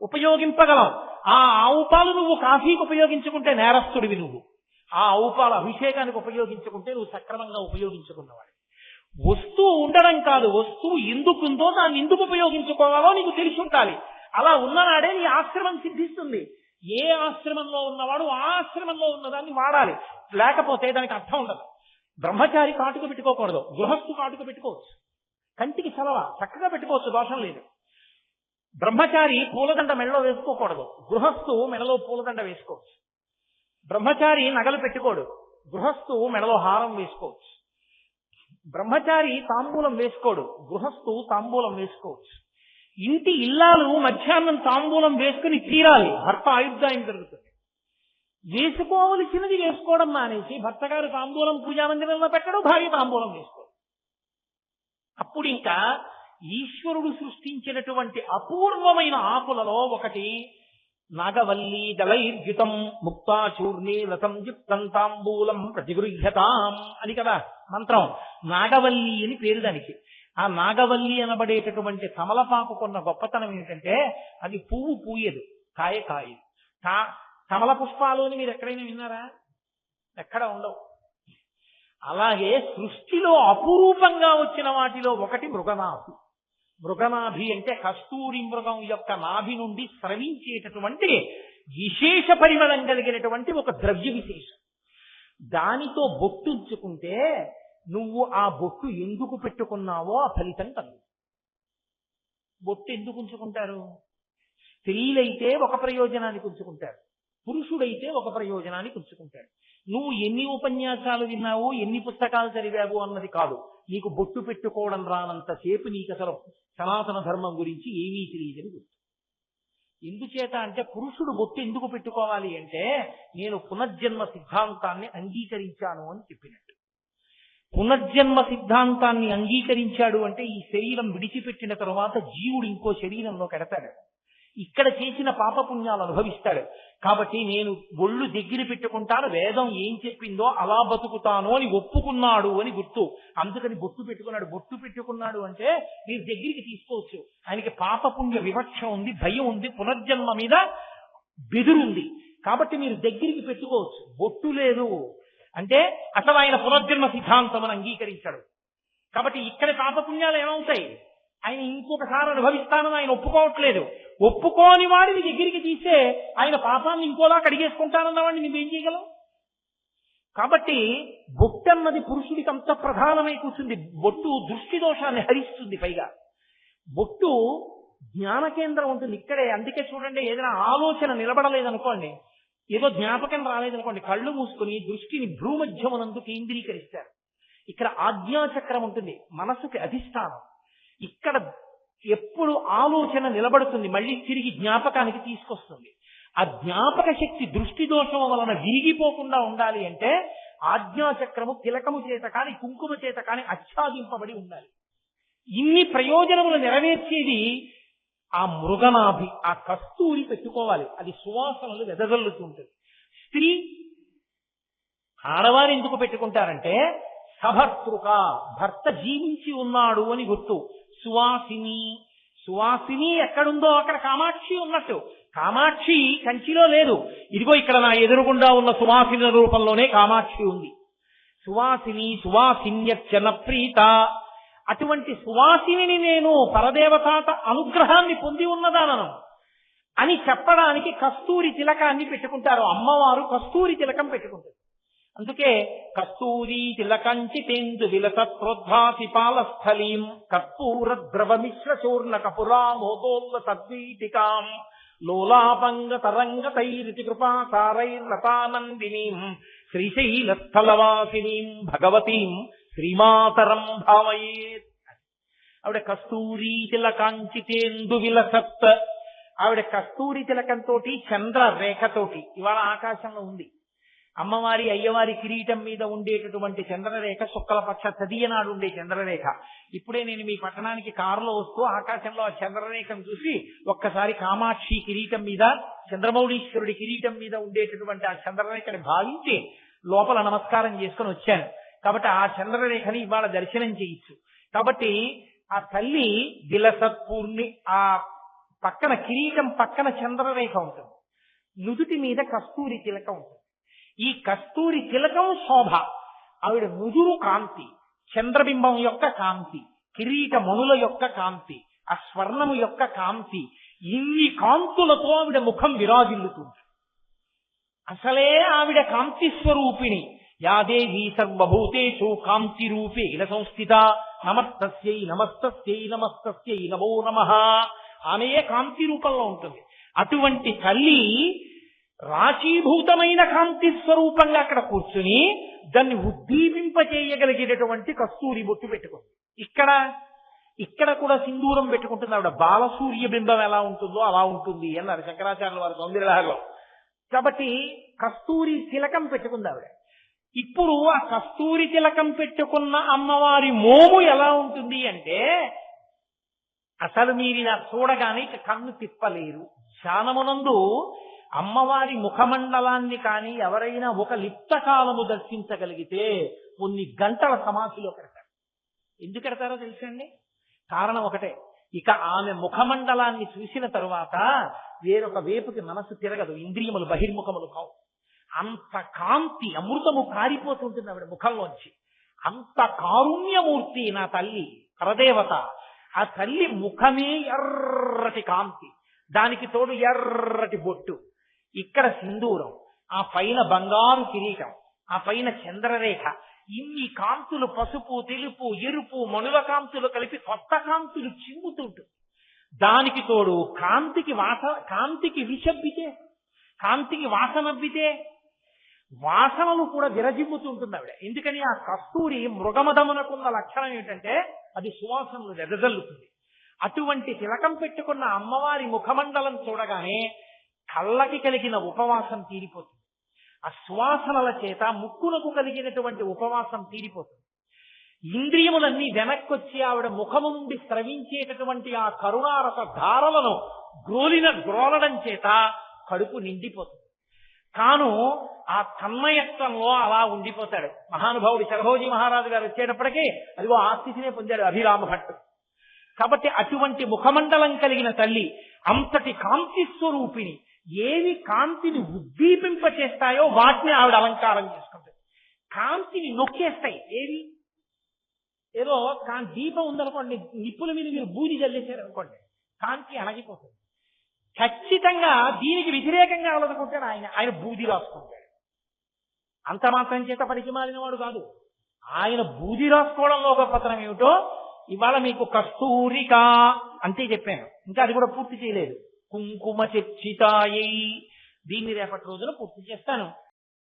ఉపయోగింపగలం. ఆ ఆవు పాలు నువ్వు కాఫీకి ఉపయోగించుకుంటే నేరస్తుడివి నువ్వు. ఆ ఆవు పాలు అభిషేకానికి ఉపయోగించుకుంటే నువ్వు సక్రమంగా ఉపయోగించుకున్నవాడు. వస్తువు ఉండడం కాదు, వస్తువు ఎందుకుందో దాన్ని ఎందుకు ఉపయోగించుకోవాలో నీకు తెలిసి ఉండాలి. అలా ఉన్ననాడే నీ ఆశ్రమం సిద్ధిస్తుంది. ఏ ఆశ్రమంలో ఉన్నవాడు ఆ ఆశ్రమంలో ఉన్నదాన్ని వాడాలి, లేకపోతే దానికి అర్థం ఉండదు. బ్రహ్మచారి కాటుక పెట్టుకోకూడదు, గృహస్థు కాటుక పెట్టుకోవచ్చు. కంటికి చలవ చక్కగా పెట్టుకోవచ్చు, దోషం లేదు. బ్రహ్మచారి పూలదండ మెడలో వేసుకోకూడదు, గృహస్థు మెడలో పూలదండ వేసుకోవచ్చు. బ్రహ్మచారి నగలు పెట్టుకోడు, గృహస్థు మెడలో హారం వేసుకోవచ్చు. బ్రహ్మచారి తాంబూలం వేసుకోడు, గృహస్థు తాంబూలం వేసుకోవచ్చు. ఇంటి ఇల్లాలు మధ్యాహ్నం తాంబూలం వేసుకుని తీరాలి, భర్త ఆయుర్దాయం జరుగుతుంది. వేసుకోవలసినది వేసుకోవడం మానేసి భర్త గారు తాంబూలం పూజామందిరంలో పెట్టడం, భార్య తాంబూలం వేసుకోవడం. అప్పుడు ఇంకా ఈశ్వరుడు సృష్టించినటువంటి అపూర్వమైన ఆకులలో ఒకటి నాగవల్లి దళైర్యుతం ముక్తాచూర్ణే లతం యుక్తం తాంబూలం ప్రతిగృహ్యతాం అని కదా మంత్రం. నాగవల్లి అని పేరు దానికి. ఆ నాగవల్లి అనబడేటటువంటి తమలపాకు కొన్న గొప్పతనం ఏమిటంటే అది పువ్వు పూయదు, కాయ కాయదు. కమల పుష్పాలు అని మీరు ఎక్కడైనా విన్నారా? ఎక్కడ ఉండవు. అలాగే సృష్టిలో అపురూపంగా వచ్చిన వాటిలో ఒకటి మృగనాభి. మృగనాభి అంటే కస్తూరి మృగం యొక్క నాభి నుండి స్రవించేటటువంటి విశేష పరిమళం కలిగినటువంటి ఒక ద్రవ్య విశేషం. దానితో బొట్టుంచుకుంటే నువ్వు ఆ బొట్టు ఎందుకు పెట్టుకున్నావో ఆ ఫలితం కలుగు. బొట్టు ఎందుకు ఉంచుకుంటారు? స్త్రీలైతే ఒక ప్రయోజనానికి ఉంచుకుంటారు, పురుషుడైతే ఒక ప్రయోజనానికి ఉంచుకుంటాడు. నువ్వు ఎన్ని ఉపన్యాసాలు విన్నావు, ఎన్ని పుస్తకాలు చదివావు అన్నది కాదు. నీకు బొట్టు పెట్టుకోవడం రానంతసేపు నీకు అసలు సనాతన ధర్మం గురించి ఏమీ తెలియదని గుర్తు. ఎందుచేత అంటే పురుషుడు బొట్టు ఎందుకు పెట్టుకోవాలి అంటే నేను పునర్జన్మ సిద్ధాంతాన్ని అంగీకరించాను అని చెప్పినట్టు. పునర్జన్మ సిద్ధాంతాన్ని అంగీకరించాడు అంటే ఈ శరీరం విడిచిపెట్టిన తరువాత జీవుడు ఇంకో శరీరంలో కడతాడు. ఈ ఇక్కడ చేసిన పాపపుణ్యాలు అనుభవిస్తాడు. కాబట్టి నేను ఒళ్ళు దగ్గర పెట్టుకుంటాను, వేదం ఏం చెప్పిందో అలా బతుకుతాను అని ఒప్పుకున్నాడు అని గుర్తు. అందుకని బొట్టు పెట్టుకున్నాడు. బొట్టు పెట్టుకున్నాడు అంటే మీరు దగ్గరికి తీసుకోవచ్చు. ఆయనకి పాపపుణ్య వివక్ష ఉంది, భయం ఉంది, పునర్జన్మ మీద బెదురుంది. కాబట్టి మీరు దగ్గరికి పెట్టుకోవచ్చు. బొట్టు లేదు అంటే అసలు ఆయన పునర్జన్మ సిద్ధాంతం అని అంగీకరించాడు. కాబట్టి ఇక్కడ పాపపుణ్యాలు ఏమవుతాయి? ఆయన ఇంకొకసారి అనుభవిస్తానని ఆయన ఒప్పుకోవట్లేదు. ఒప్పుకోని వాడిని దగ్గరికి తీస్తే ఆయన పాపాన్ని ఇంకోలా కడిగేసుకుంటానన్న వాడిని నువ్వేం చేయగలవు? కాబట్టి బొట్టు అన్నది పురుషుడికి అంత ప్రధానమై కూర్చుంది. బొట్టు దృష్టి దోషాన్ని హరిస్తుంది. పైగా బొట్టు జ్ఞాన కేంద్రం ఉంటుంది ఇక్కడే. అందుకే చూడండి, ఏదైనా ఆలోచన నిలబడలేదనుకోండి, ఏదో జ్ఞాపకం రాలేదనుకోండి, కళ్ళు మూసుకుని దృష్టిని భ్రూమధ్యమునందు కేంద్రీకరిస్తారు. ఇక్కడ ఆజ్ఞాచక్రం ఉంటుంది, మనసుకి అధిష్టానం. ఇక్కడ ఎప్పుడు ఆలోచన నిలబడుతుంది, మళ్ళీ తిరిగి జ్ఞాపకానికి తీసుకొస్తుంది. ఆ జ్ఞాపక శక్తి దృష్టి దోషం వలన విరిగిపోకుండా ఉండాలి అంటే ఆజ్ఞాచక్రము తిలకము చేత కాని కుంకుమ చేత కాని ఆచ్ఛాదింపబడి ఉండాలి. ఇన్ని ప్రయోజనములు నెరవేర్చేది ఆ మృగనాభి, ఆ కస్తూరి పెట్టుకోవాలి. అది సువాసనలు వెదజల్లుతుంటుంది. స్త్రీ ఆడవారు ఎందుకు పెట్టుకుంటారంటే సభర్తృక, భర్త జీవించి ఉన్నాడు అని గుర్తు. సువాసిని, సువాసిని ఎక్కడుందో అక్కడ కామాక్షి ఉన్నట్టు. కామాక్షి కంచిలో లేదు, ఇదిగో ఇక్కడ నా ఎదురుగుండా ఉన్న సువాసిని రూపంలోనే కామాక్షి ఉంది. సువాసిని సువాసిన్యర్చన ప్రీత, అటువంటి సువాసిని నేను పరదేవతాత అనుగ్రహాన్ని పొంది ఉన్నదానను అని చెప్పడానికి కస్తూరి తిలకాన్ని పెట్టుకుంటారు. అమ్మవారు కస్తూరి తిలకం పెట్టుకుంటారు. అందుకే కస్తూరి తిలకంచి తేందు విలసత్ప్రోద్భాసి పాలస్థలీం కర్పూర ద్రవ మిశ్ర చూర్ణ కపురామోదోల్ల సద్వీటికాం లోలాపంగ తరంగ తైరితి కృపా సారైర్లతానందినీం శ్రీశైలస్థలవాసినీం భగవతీం శ్రీమాతరం భావయేత్. ఆవిడ కస్తూరి తిలకాంచితేందు విలసత్. ఆవిడ కస్తూరి తిలకంతో చంద్ర రేఖతోటి ఇవాళ ఆకాశంలో ఉంది. అమ్మవారి అయ్యవారి కిరీటం మీద ఉండేటటువంటి చంద్రరేఖ శుక్లపక్ష తదియనాడు ఉండే చంద్రరేఖ. ఇప్పుడే నేను మీ పట్టణానికి కారులో వస్తూ ఆకాశంలో ఆ చంద్రరేఖను చూసి ఒక్కసారి కామాక్షి కిరీటం మీద, చంద్రమౌళీశ్వరుడి కిరీటం మీద ఉండేటటువంటి ఆ చంద్రరేఖని భావించి లోపల నమస్కారం చేసుకుని వచ్చాను. కాబట్టి ఆ చంద్రరేఖని ఇవాళ దర్శనం చేయొచ్చు. కాబట్టి ఆ తల్లి విలసత్పూర్ణి, ఆ పక్కన కిరీటం పక్కన చంద్రరేఖ ఉంటుంది, నుదుటి మీద కస్తూరి తిలకం ఉంటుంది. ఈ కస్తూరి తిలకం శోభ. ఆవిడ నుదురు కాంతి, చంద్రబింబం యొక్క కాంతి, కిరీట మణుల యొక్క కాంతి, ఆ స్వర్ణము యొక్క కాంతి, ఇన్ని కాంతులతో ఆవిడ ముఖం విరాజిల్లుతుంది. అసలే ఆవిడ కాంతి స్వరూపిణి. యాదేవీ సర్వభూతేషు కాంతి రూపేణ సంస్థిత నమస్తస్యై నమస్తస్యై నమస్తస్యై నమో నమః. ఆమెయే కాంతి రూపంలో ఉంటుంది. అటువంటి తల్లి రాశీభూతమైన కాంతి స్వరూపంగా అక్కడ కూర్చుని దాన్ని ఉద్దీపింపచేయగలిగేటటువంటి కస్తూరి బొట్టు పెట్టుకుంది. ఇక్కడ కూడా సింధూరం పెట్టుకుంటుంది ఆవిడ. బాలసూర్య బింబం ఎలా ఉంటుందో అలా ఉంటుంది అన్నారు శంకరాచార్యుల వారి సౌందర్యలహరిలో. కాబట్టి కస్తూరి తిలకం పెట్టుకుంది ఆవిడ. ఇప్పుడు ఆ కస్తూరి తిలకం పెట్టుకున్న అమ్మవారి మోము ఎలా ఉంటుంది అంటే అసలు మీరు ఇలా చూడగానే ఇక కన్ను తిప్పలేరు. ధ్యానమునందు అమ్మవారి ముఖమండలాన్ని కానీ ఎవరైనా ఒక లిప్త కాలము దర్శించగలిగితే కొన్ని గంటల సమాధిలో కడతారు. ఎందుకు కడతారో తెలుసండి? కారణం ఒకటే, ఇక ఆమె ముఖమండలాన్ని చూసిన తరువాత వేరొక వైపుకి మనసు తిరగదు, ఇంద్రియములు బహిర్ముఖములు కావు. అంత కాంతి, అమృతము కారిపోతుంటుంది ఆవిడ ముఖంలోంచి. అంత కారుణ్యమూర్తి నా తల్లి పరదేవత. ఆ తల్లి ముఖమే ఎర్రటి కాంతి, దానికి తోడు ఎర్రటి బొట్టు, ఇక్కడ సింధూరం, ఆ పైన బంగారు కిరీటం, ఆ పైన చంద్రరేఖ. ఇన్ని కాంతులు, పసుపు, తెలుపు, ఎరుపు, మణుల కాంతులు కలిపి కొత్త కాంతులు చింగుతుంటుంది. దానికి తోడు కాంతికి విషబ్బితే, కాంతికి వాసనబ్బితే వాసనలు కూడా విరజిమ్ముతుంటుంది ఆవిడ. ఎందుకని ఆ కస్తూరి మృగమదమునకున్న లక్షణం ఏమిటంటే అది సువాసనలు వెదజల్లుతుంది. అటువంటి తిలకం పెట్టుకున్న అమ్మవారి ముఖమండలం చూడగానే కళ్ళకి కలిగిన ఉపవాసం తీరిపోతుంది. ఆ సువాసనల చేత ముక్కునకు కలిగినటువంటి ఉపవాసం తీరిపోతుంది. ఇంద్రియములన్నీ వెనక్కొచ్చి ఆవిడ ముఖము నుండి స్రవించేటటువంటి ఆ కరుణారస ధారలను గ్రోలడం చేత కడుపు నిండిపోతుంది. కాను ఆ తన్మయత్వంలో అలా ఉండిపోతాడు. మహానుభావుడు శరభోజీ మహారాజు గారు వచ్చేటప్పటికీ అదిగో ఆ స్థితినే పొందాడు అభిరామ భట్టు. కాబట్టి అటువంటి ముఖమండలం కలిగిన తల్లి, అంతటి కాంతి స్వరూపిణి, ఏవి కాంతిని ఉద్దీపింపచేస్తాయో వాటిని ఆవిడ అలంకారం చేసుకుంటుంది. కాంతిని నొక్కేస్తాయి. ఏవి ఏదో దీపం ఉందనుకోండి, నిప్పుల మీద మీరు బూది జల్లేశారనుకోండి, కాంతి అణగిపోతుంది. ఖచ్చితంగా దీనికి వ్యతిరేకంగా అలదుకుంటాడు ఆయన బూది రాసుకుంటాడు. అంత మాత్రం చేత పనికి మాలిన వాడు కాదు. ఆయన బూది రాసుకోవడంలో గొప్పతనం ఏమిటో ఇవాళ మీకు కస్తూరిక అంతే చెప్పాను, ఇంకా అది కూడా పూర్తి చేయలేదు. కుంకుమ చర్చితాయై, దీన్ని రేపటి రోజున పూర్తి చేస్తాను.